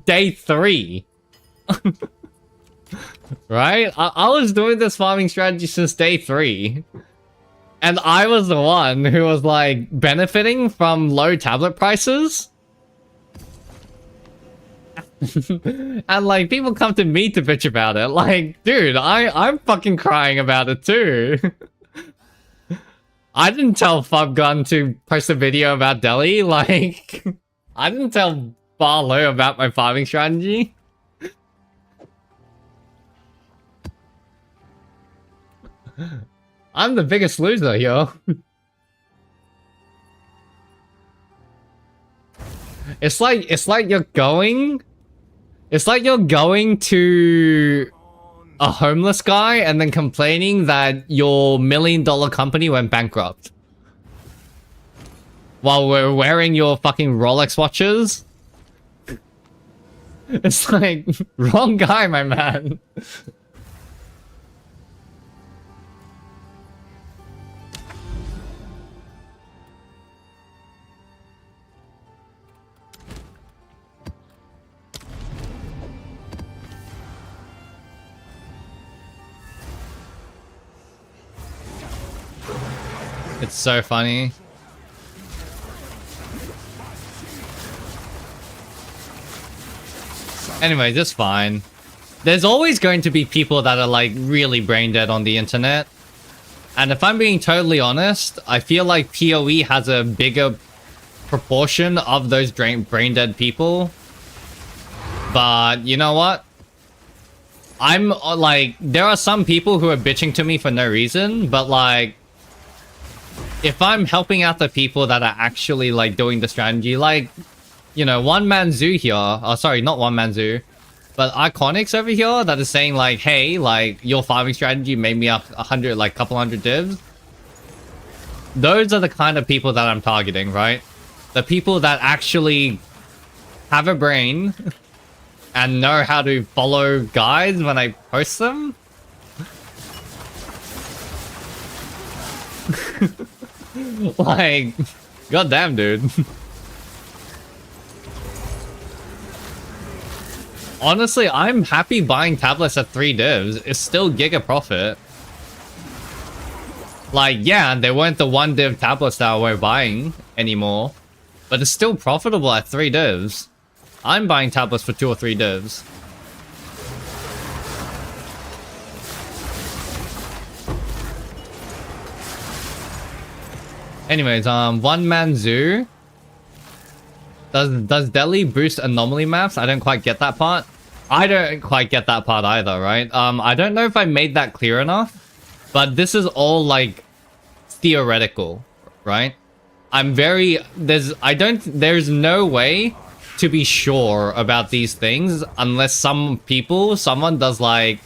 day 3. Right? I was doing this farming strategy since day 3. And I was the one who was like benefiting from low tablet prices. And like people come to me to bitch about it. Like, dude, I'm fucking crying about it too. I didn't tell Fubgun to post a video about Delhi. Like, I didn't tell Barlow about my farming strategy. I'm the biggest loser here. It's like you're going to a homeless guy and then complaining that your $1 million company went bankrupt. While we're wearing your fucking Rolex watches. It's like, wrong guy, my man. It's so funny. Anyway, just fine. There's always going to be people that are like really brain dead on the internet. And if I'm being totally honest, I feel like PoE has a bigger proportion of those brain dead people. But you know what? I'm like, there are some people who are bitching to me for no reason, but like, if I'm helping out the people that are actually like doing the strategy, like, you know, One Man Zoo here, oh sorry, not One Man Zoo, but Iconics over here that is saying like, hey, like your farming strategy made me up 100, like couple hundred divs. Those are the kind of people that I'm targeting, right? The people that actually have a brain and know how to follow guides when I post them. Like, goddamn, dude. Honestly, I'm happy buying tablets at 3 divs. It's still giga profit. Like, yeah, they weren't the 1 div tablets that we're buying anymore, but it's still profitable at 3 divs. I'm buying tablets for 2 or 3 divs. Anyways, One Man Zoo. Does Delhi boost anomaly maps? I don't quite get that part. I don't quite get that part either, right? I don't know if I made that clear enough, but this is all like theoretical, right? There's no way to be sure about these things unless someone does like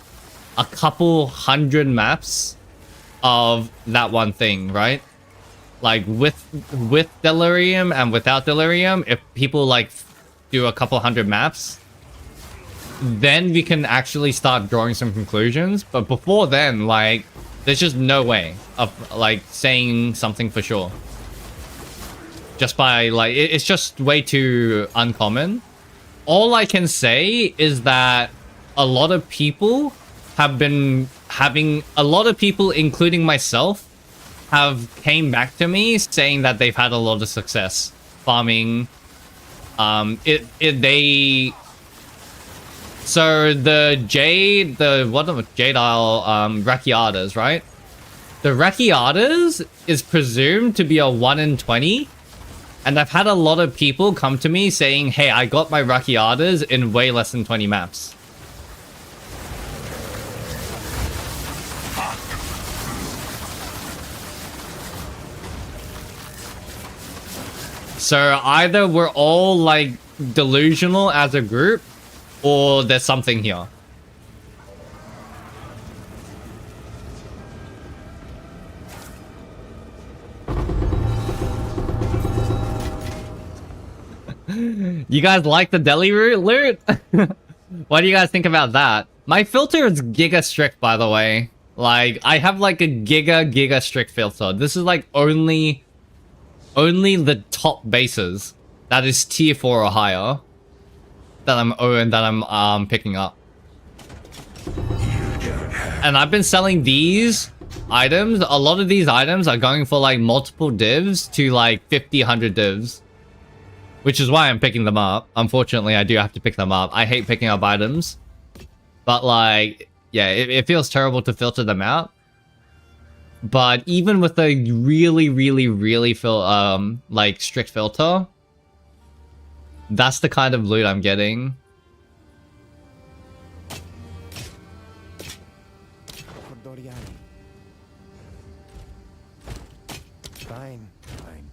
a couple hundred maps of that one thing, right? Like with Delirium and without Delirium, if people like do a couple hundred maps, then we can actually start drawing some conclusions. But before then, like, there's just no way of like saying something for sure. Just by like, it's just way too uncommon. All I can say is that a lot of people have been having, including myself, have came back to me saying that they've had a lot of success farming. So the Jade Isle Rakiatas, right? The Rakiatas is presumed to be a 1 in 20, and I've had a lot of people come to me saying, hey, I got my Rakiatas in way less than 20 maps. So either we're all like delusional as a group, or there's something here. You guys like the deli loot? What do you guys think about that? My filter is giga strict, by the way. Like, I have like a giga strict filter. This is like only the top bases. That is tier 4 or higher. That I'm picking up. And I've been selling these items. A lot of these items are going for like multiple divs to like 50, 100 divs. Which is why I'm picking them up. Unfortunately, I do have to pick them up. I hate picking up items. But like, yeah, it feels terrible to filter them out. But even with a really like strict filter, that's the kind of loot I'm getting. Fine, fine.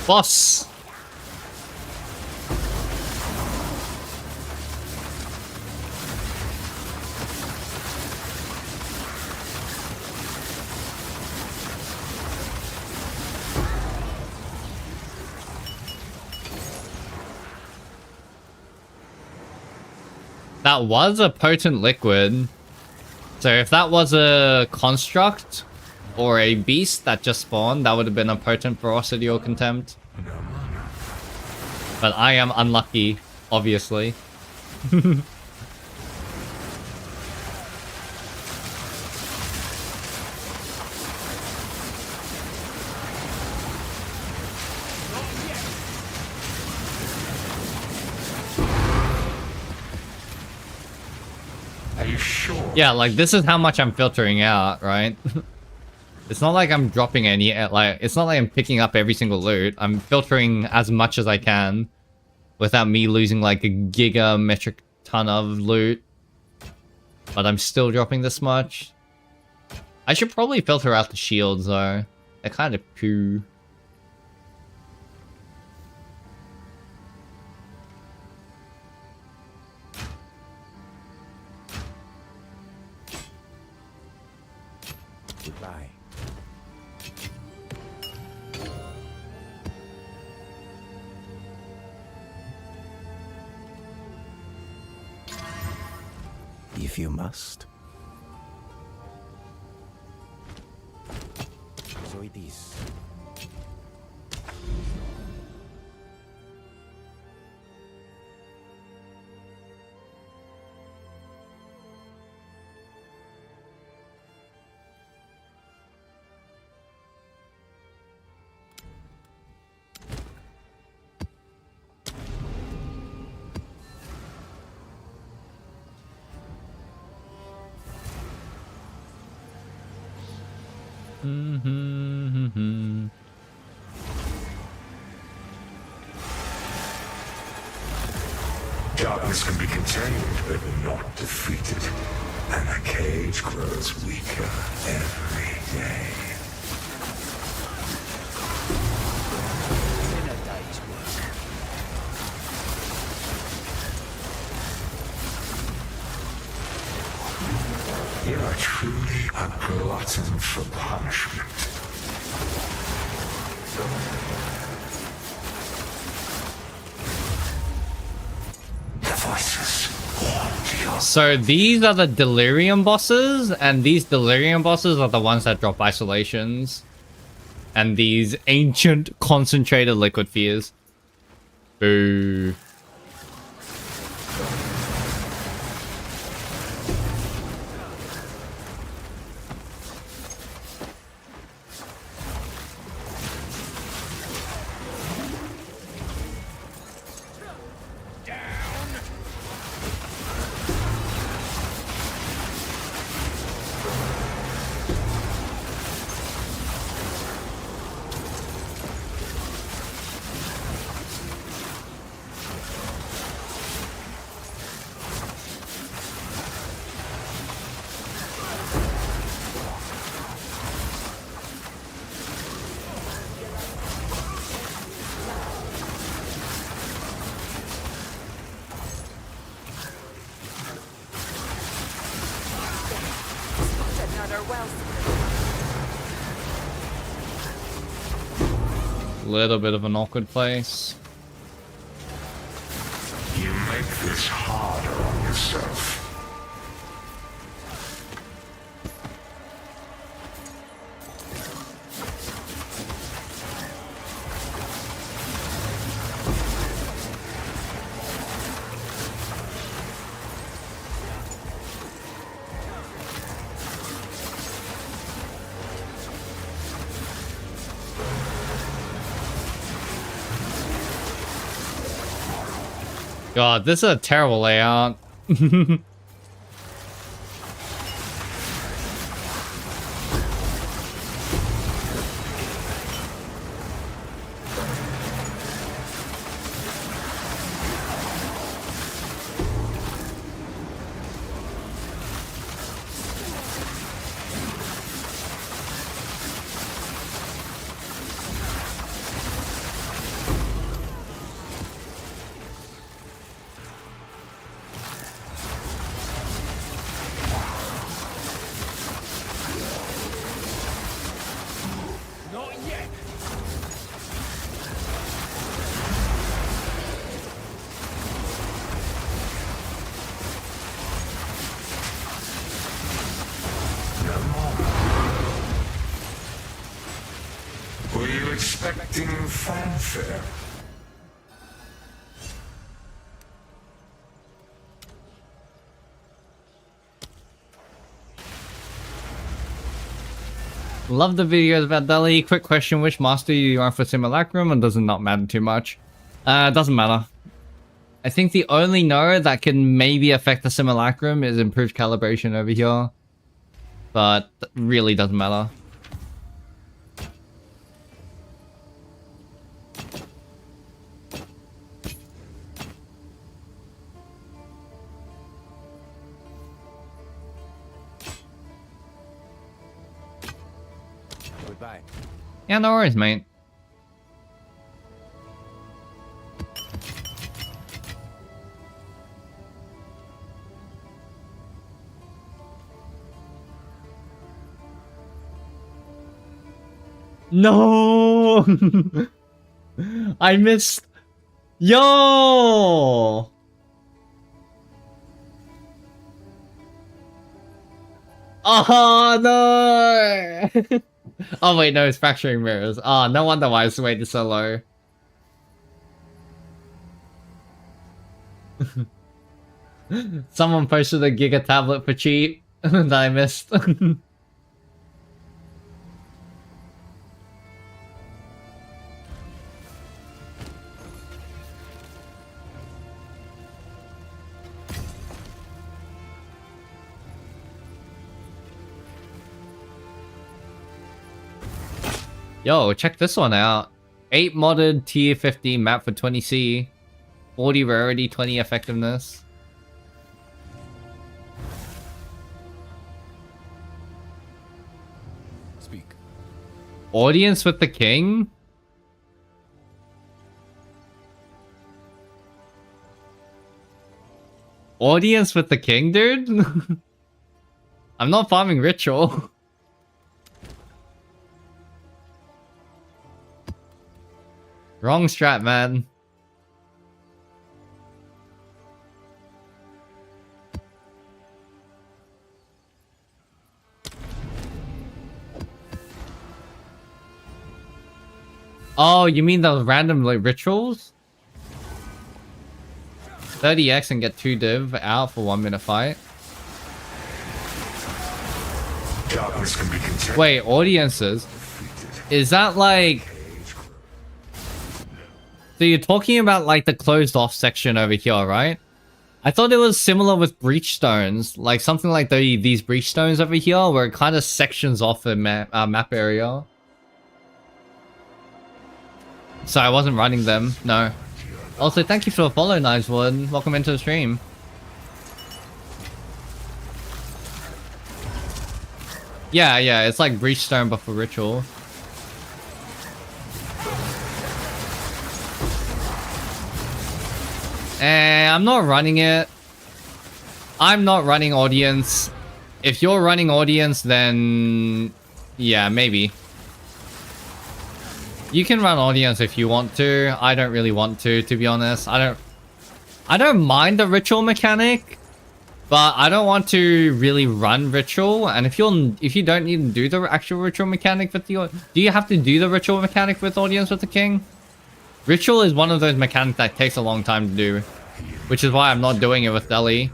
Boss! That was a potent liquid. So if that was a construct or a beast that just spawned, that would have been a potent ferocity or contempt. But I am unlucky, obviously. Are you sure? Yeah, like this is how much I'm filtering out, right? It's not like I'm dropping any, like, it's not like I'm picking up every single loot. I'm filtering as much as I can without me losing like a giga metric ton of loot. But I'm still dropping this much. I should probably filter out the shields though. They're kind of poo. Goodbye. If you must. So it is. Darkness can be contained, but not defeated. And the cage grows weaker every day. In a day's work. You are truly a glutton for punishment. The voices haunt your So these are the delirium bosses, and these delirium bosses are the ones that drop isolations. And these ancient concentrated liquid fears. Boo. that are well Little bit of an awkward place. You make this harder on yourself. God, this is a terrible layout. Not yet. No more. Were you expecting fanfare? Love the videos about Delhi. Quick question, which master you are for Simulacrum, and does it not matter too much? Doesn't matter. I think the only no that can maybe affect the Simulacrum is improved calibration over here. But really doesn't matter. Goodbye. Yeah, no worries, mate. No! I missed. Yo! Oh no! Oh wait, no, it's fracturing mirrors. Oh, no wonder why it's weighted so low. Someone posted a Giga tablet for cheap that I missed. Yo, check this one out. 8 modded tier 15 map for 20C. 40 rarity, 20 effectiveness. Speak. Audience with the king? Audience with the king, dude? I'm not farming ritual. Wrong strat, man. Oh, you mean those random like rituals? 30x and get 2 div out for 1 minute fight. Darkness can be contained. Wait, audiences? Is that like... So you're talking about like the closed off section over here, right? I thought it was similar with breach stones, like something like these breach stones over here, where it kind of sections off the map area. So I wasn't running them, no. Also, thank you for the follow, Nicewood. Welcome into the stream. Yeah, it's like breach stone but for ritual. I'm not running it. I'm not running audience. If you're running audience, then yeah, maybe. You can run audience if you want to. I don't really want to be honest. I don't mind the ritual mechanic, but I don't want to really run ritual. And if you don't even do the actual ritual mechanic with the, do you have to do the ritual mechanic with audience with the king? Ritual is one of those mechanics that takes a long time to do, which is why I'm not doing it with Deli.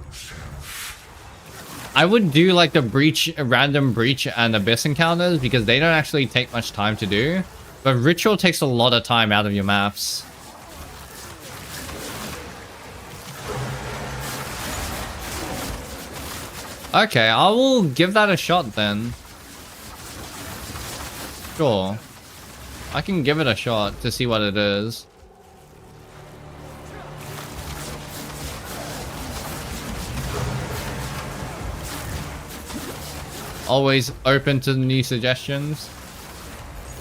I would do like the breach, random breach and abyss encounters because they don't actually take much time to do. But ritual takes a lot of time out of your maps. Okay, I will give that a shot then. Sure. I can give it a shot to see what it is. Always open to new suggestions.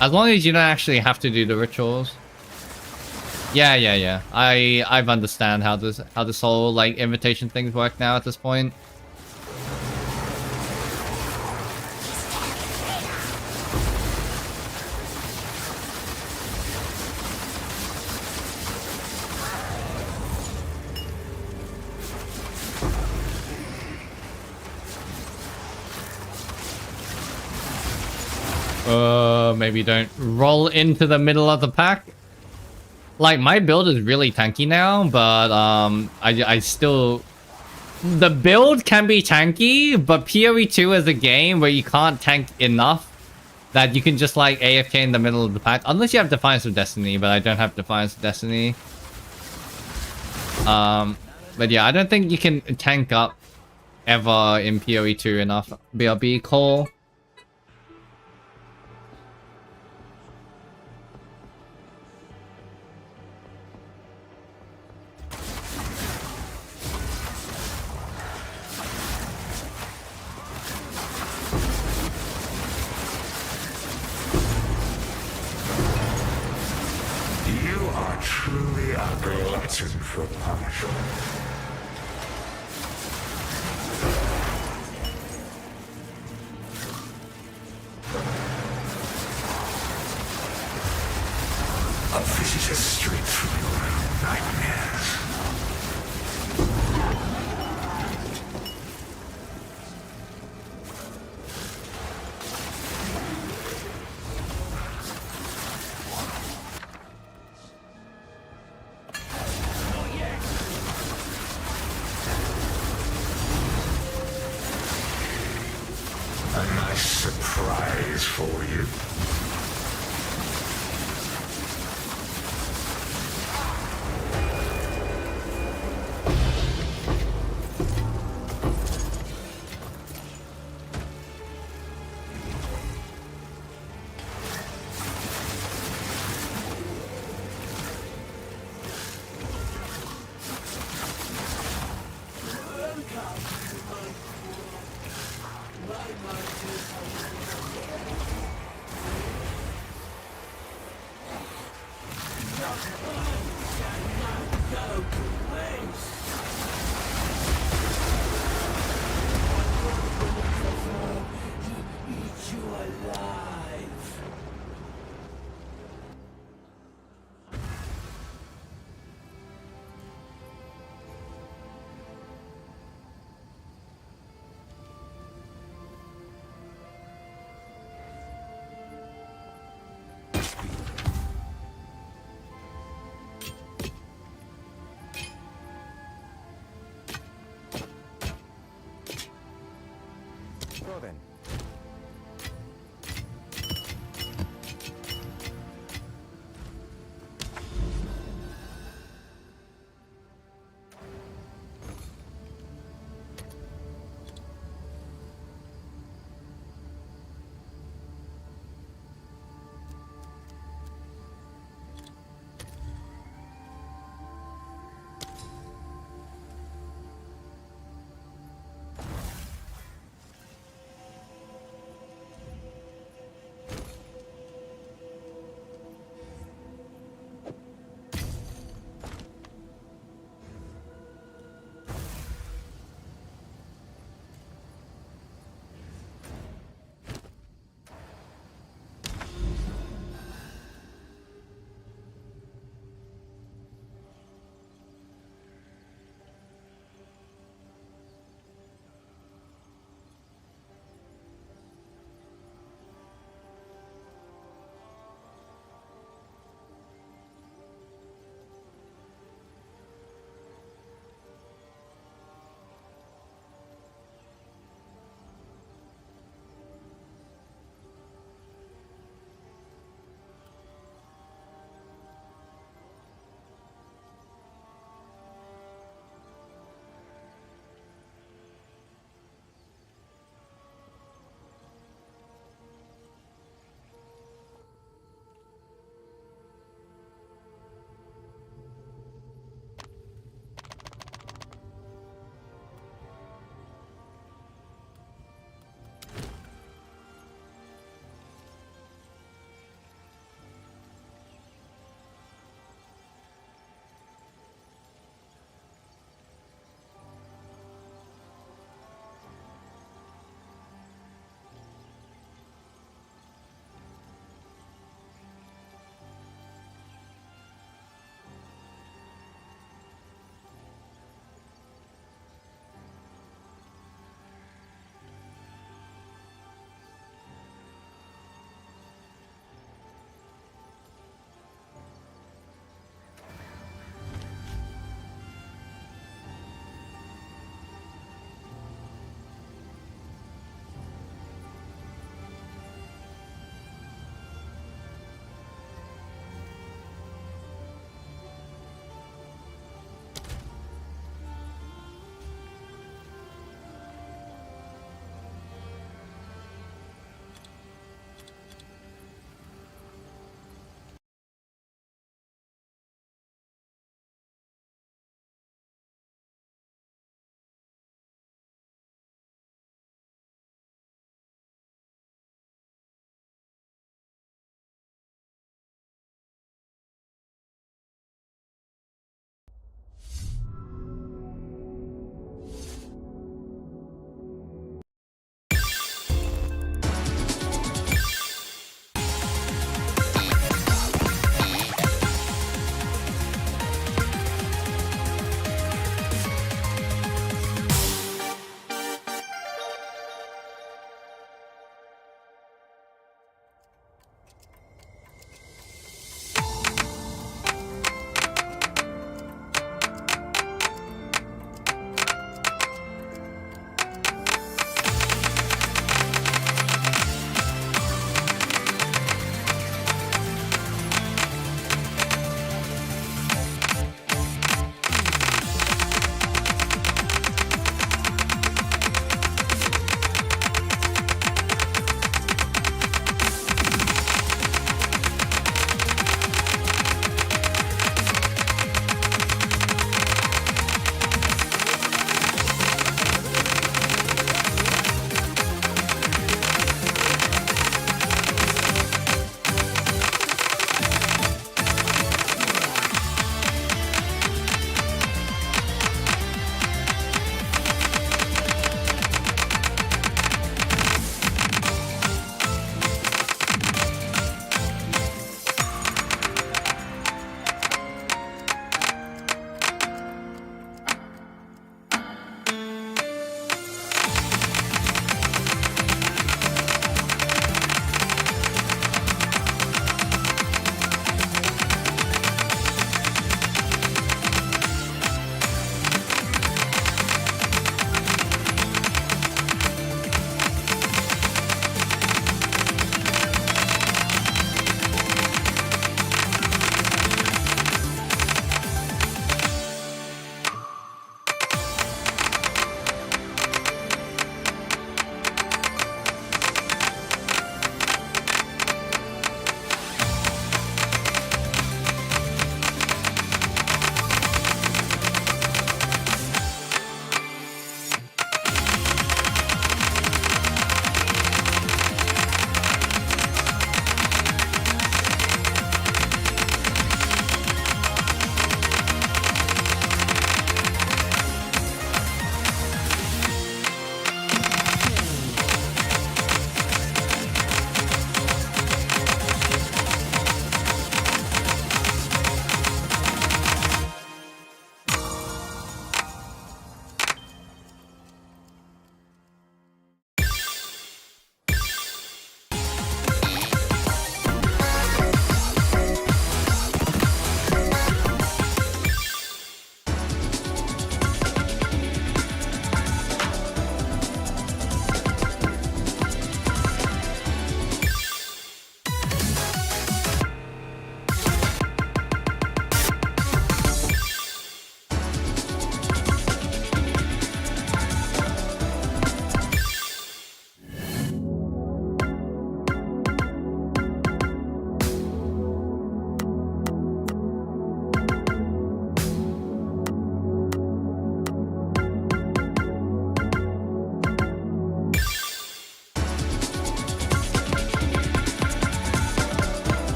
As long as you don't actually have to do the rituals. Yeah. I've understand how this whole like invitation things work now at this point. Maybe don't roll into the middle of the pack. Like, my build is really tanky now, but, I still... The build can be tanky, but PoE2 is a game where you can't tank enough that you can just, like, AFK in the middle of the pack. Unless you have Defiance of Destiny, but I don't have Defiance of Destiny. But yeah, I don't think you can tank up ever in PoE2 enough. BRB, Cole. You are truly a glutton for punishment. A visitor straight from your own nightmares. A nice surprise for you. Well then.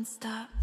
stop.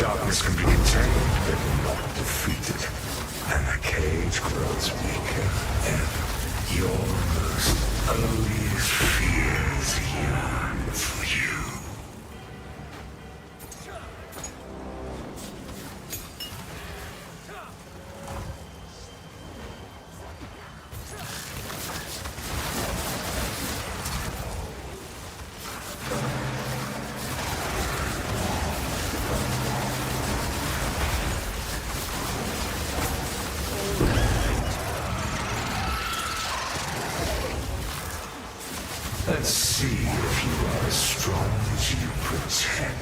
Darkness can be contained, but not defeated. And the cage grows weaker every. Your most odious fears yearn for you. Let's see if you are as strong as you pretend.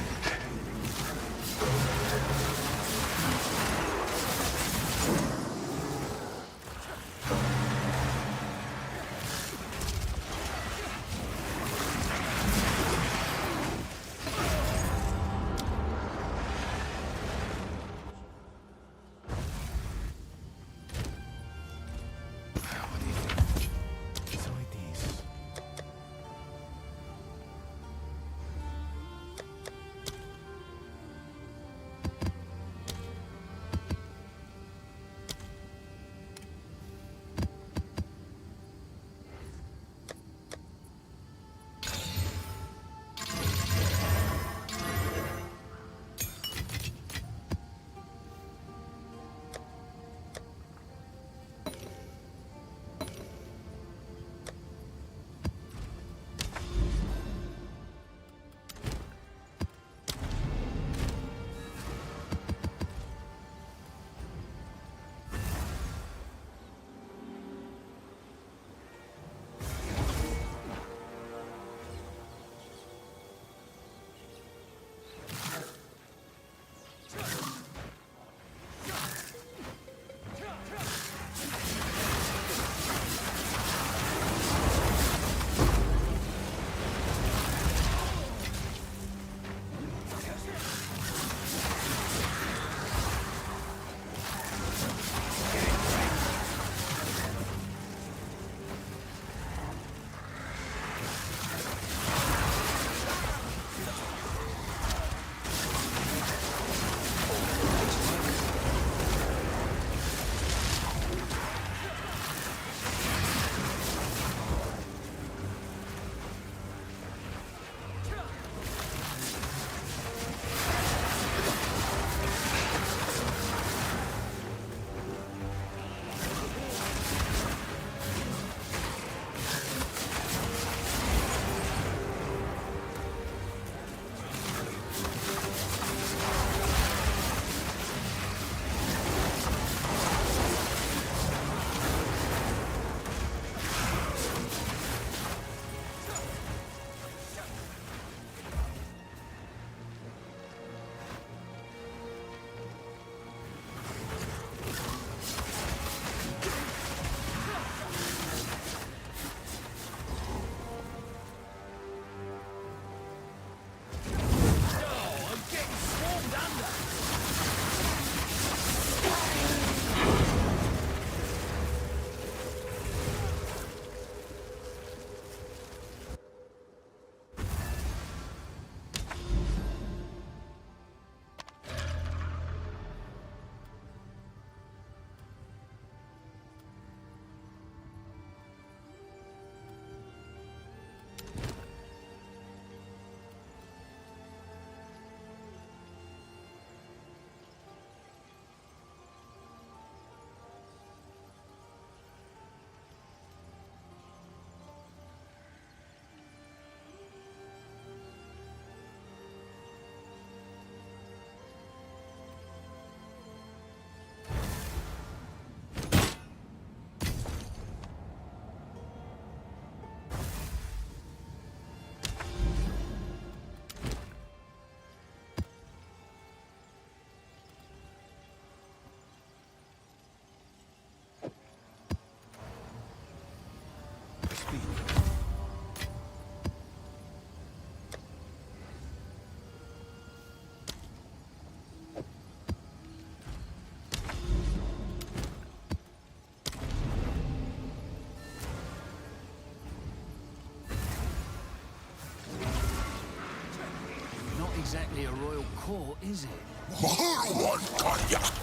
Not exactly a royal court, is it? Marwan Kayak.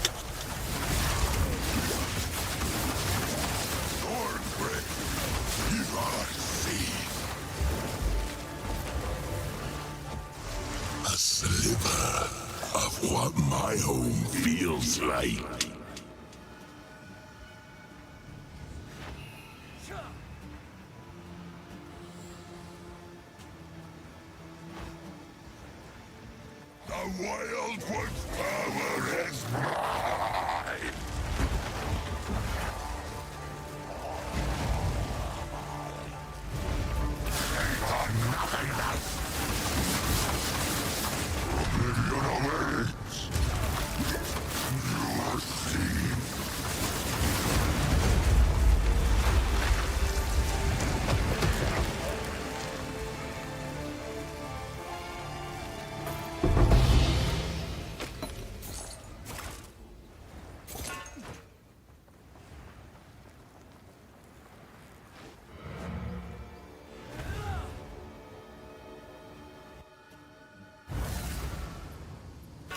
Thornbreak, Hirarsi. A sliver of what my home feels like. The Wild One's power is mine! Oblivion awaits! You will see.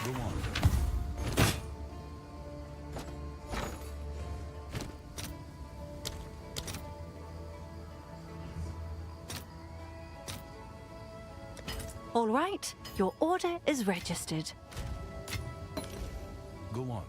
Go on. All right, your order is registered. Go on.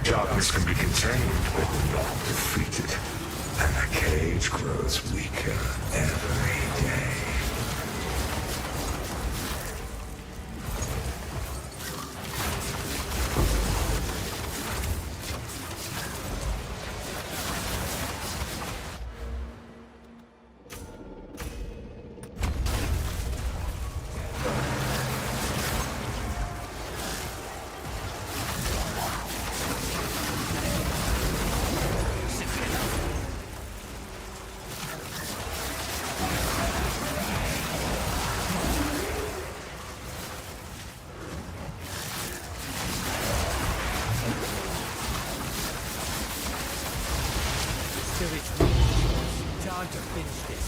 Darkness can be contained, but not defeated. And the cage grows weaker every day. Still it's weak. Time to finish this.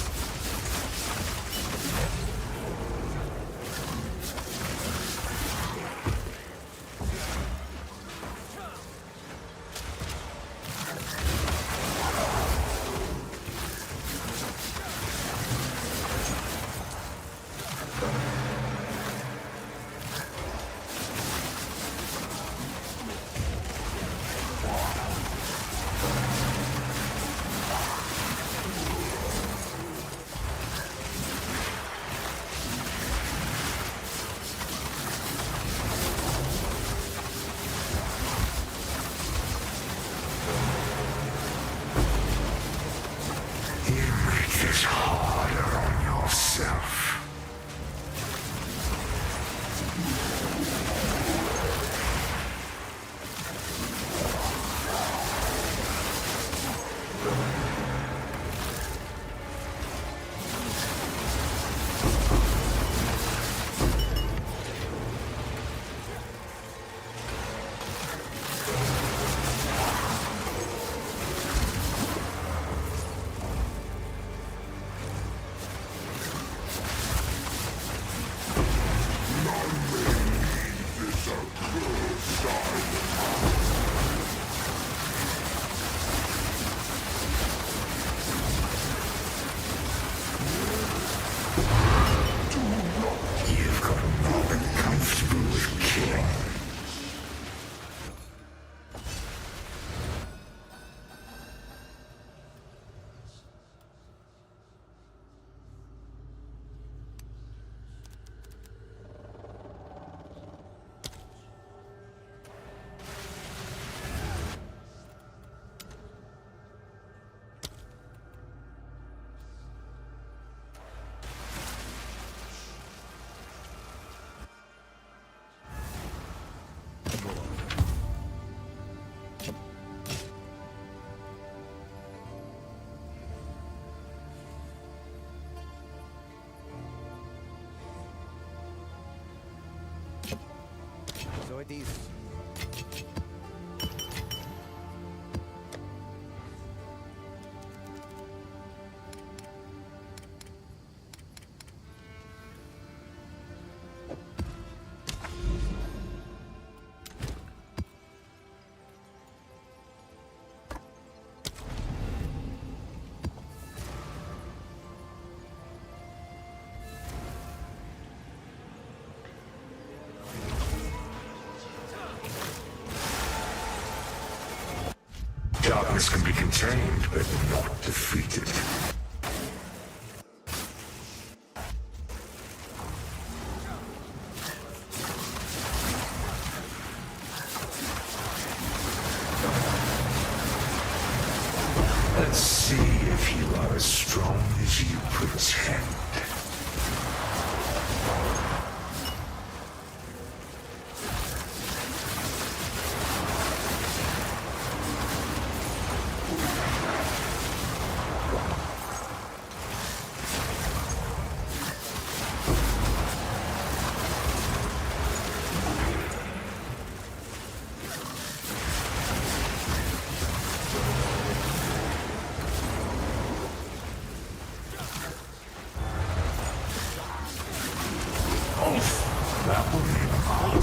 it is. Darkness can be contained, but not defeated. Let's see if you are as strong as you pretend.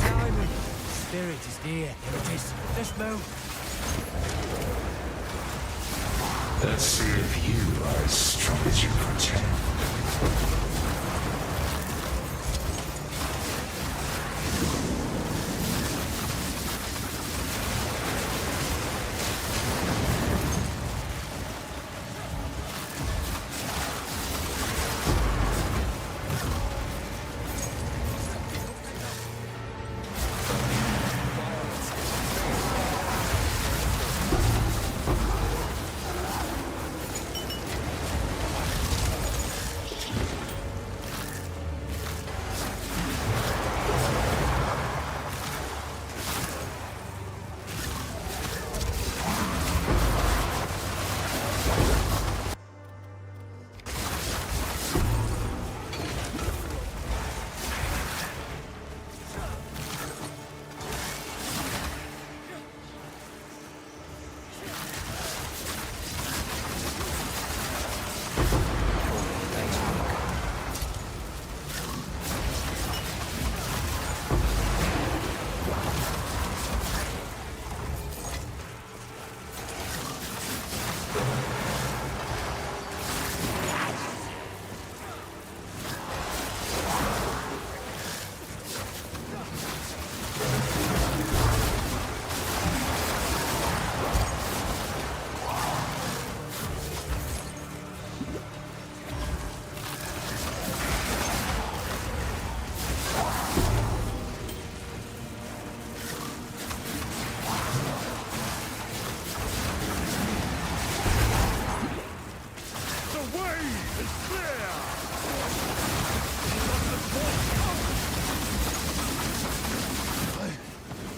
Timing. Spirit is near. Here it is. Let's move. Let's see if you are as strong as you pretend.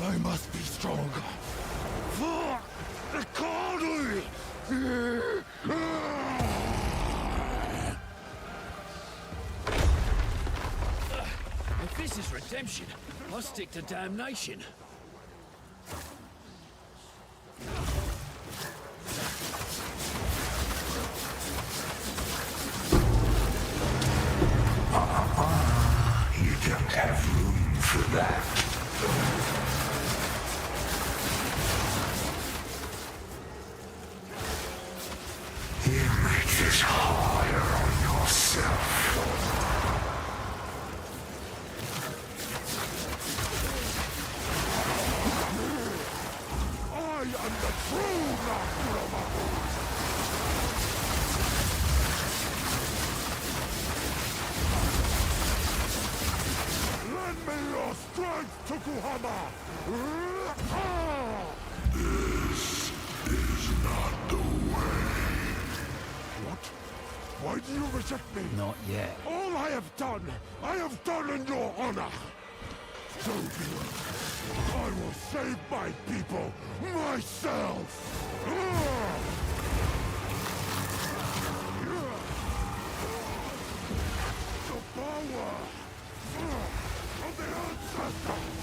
I must be strong. For the Cardinal! If this is redemption, I'll stick to damnation. You don't have room for that. You make this harder on yourself. I am the true Nakurama! Lend me your strength, Tokuhama! This is not the way. What? Why do you reject me? Not yet. All I have done in your honor. So be it. I will save my people myself. The power of the ancestors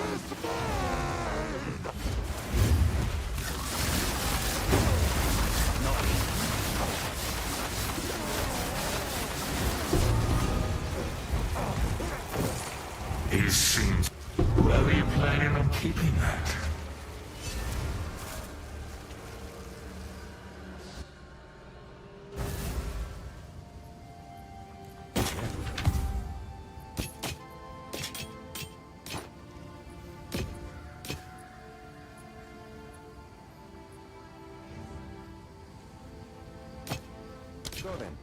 is It seems. Where were you planning on keeping that? Go then.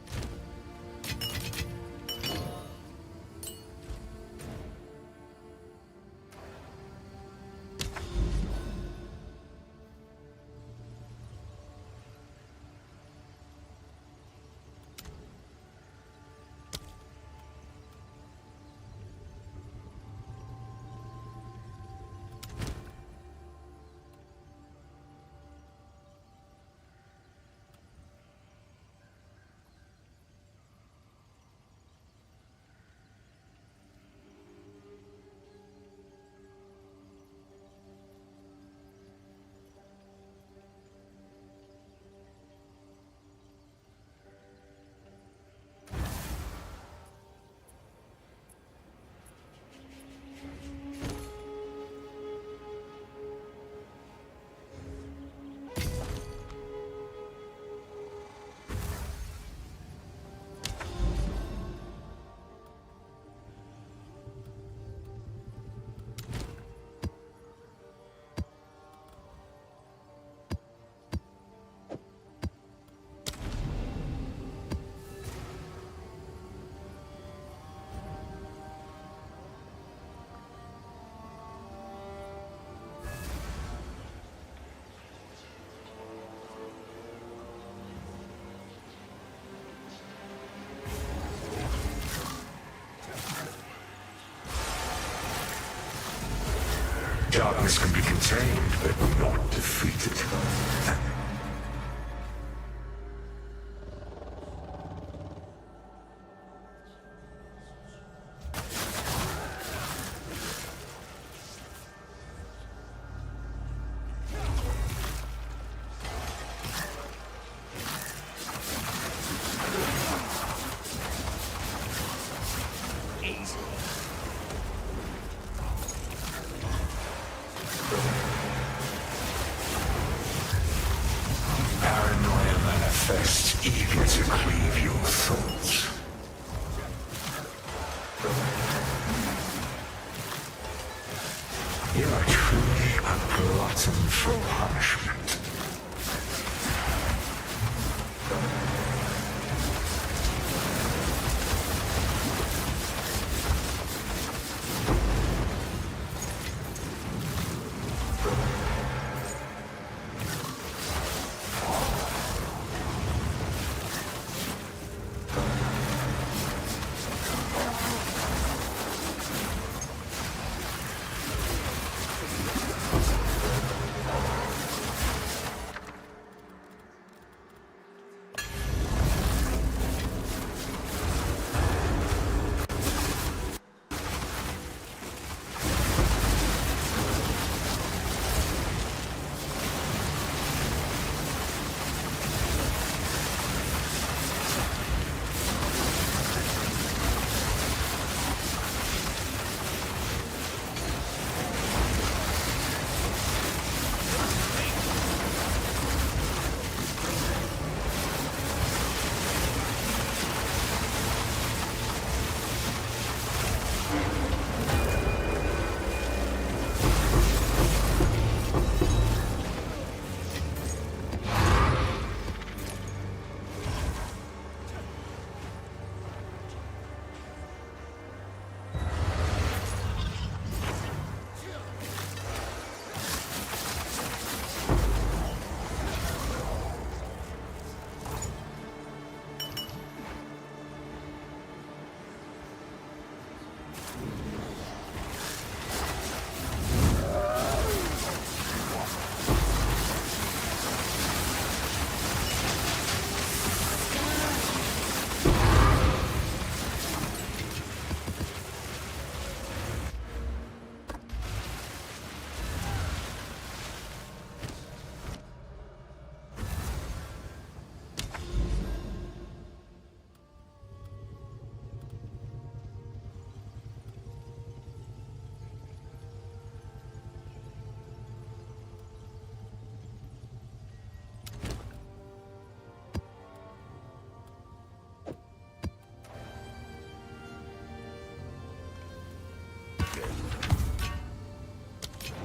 Darkness can be contained, but not defeated. Paranoia manifests, eager to cleave your thoughts. You are truly a glutton for punishment.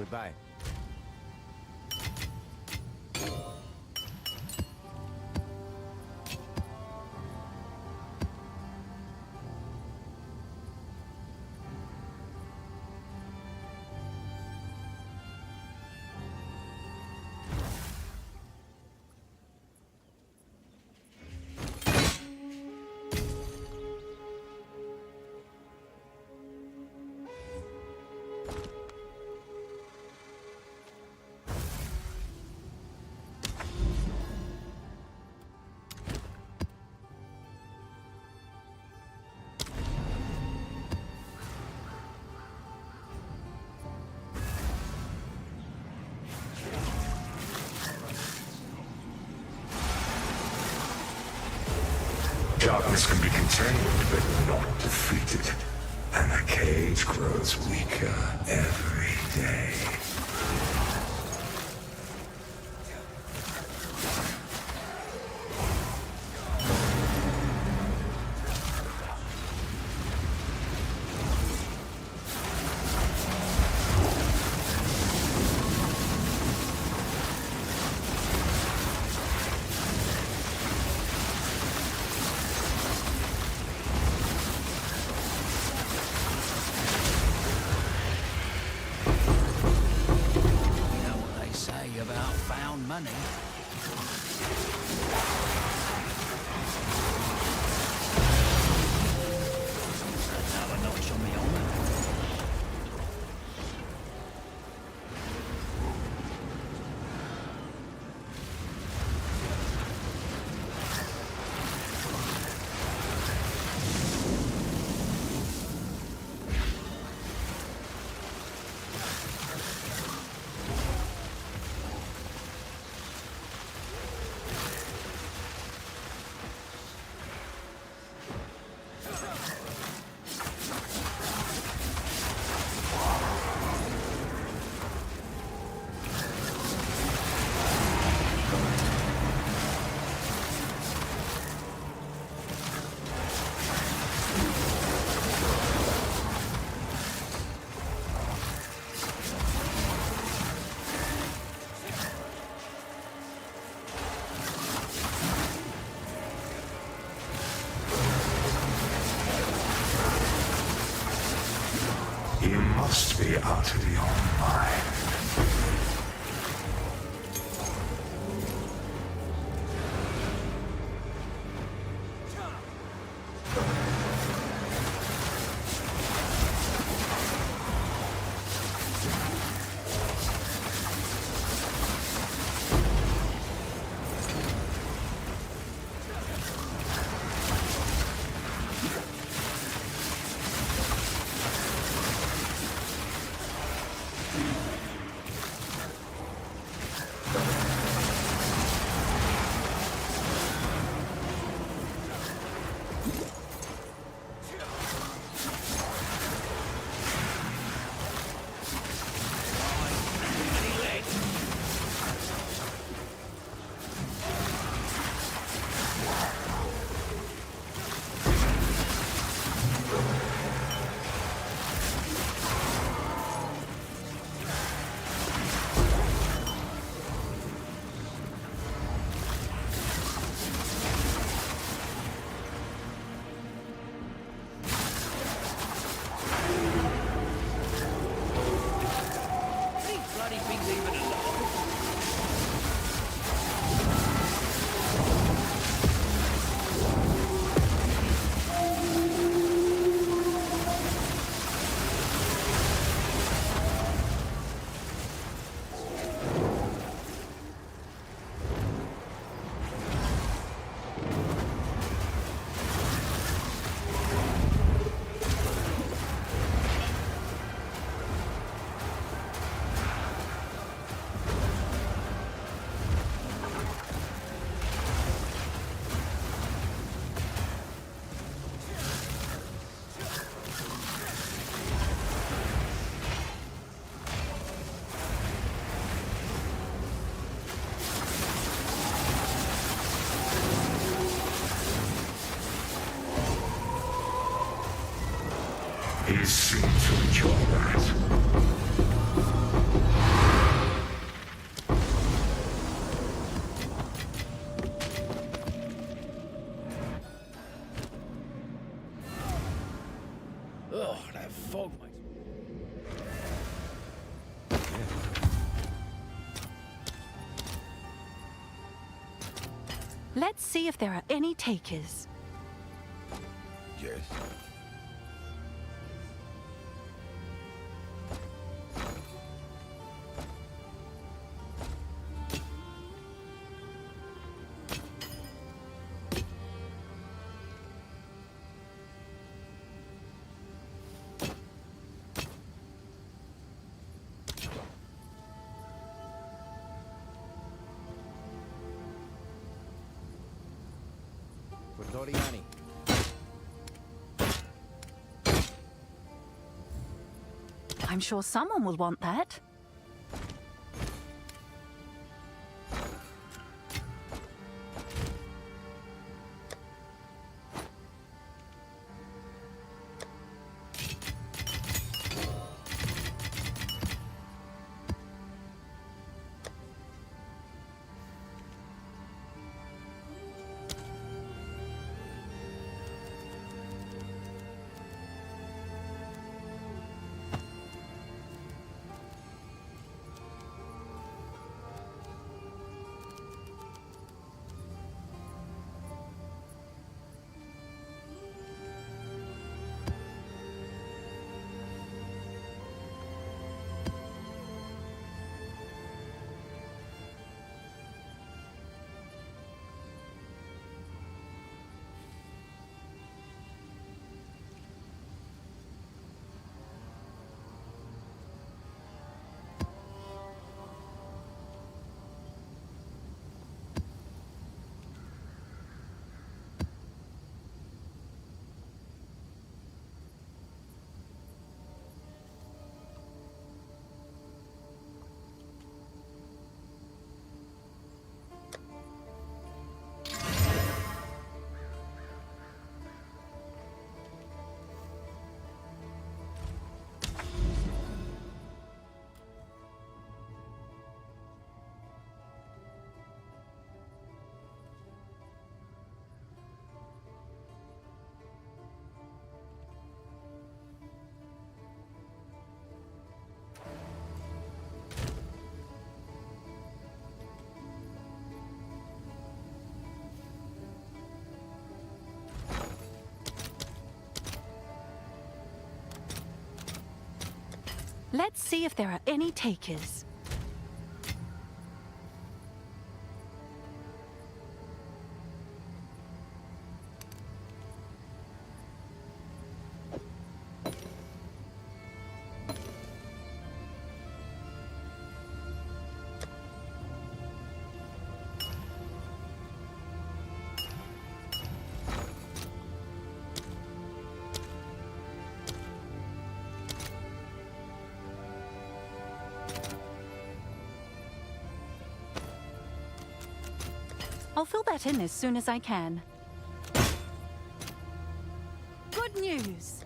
Goodbye. Darkness can be contained, but not defeated. And the cage grows weaker every day. You know what they say about found money? Another notch on the armor. You must be out of your mind. These bloody things even alive. He seemed to enjoy that. Let's see if there are any takers. Yes. Pretoriani. I'm sure someone will want that. Let's see if there are any takers. I'll fill that in as soon as I can. Good news!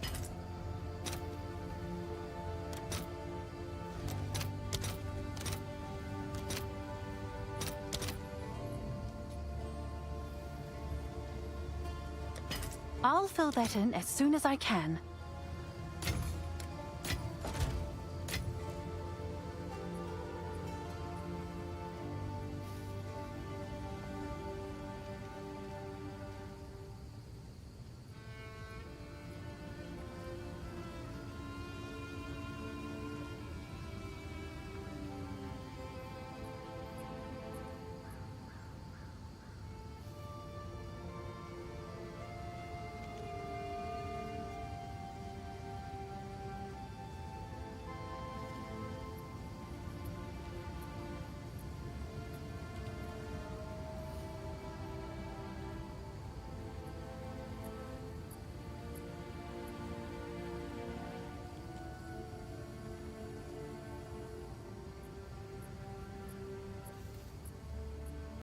I'll fill that in as soon as I can.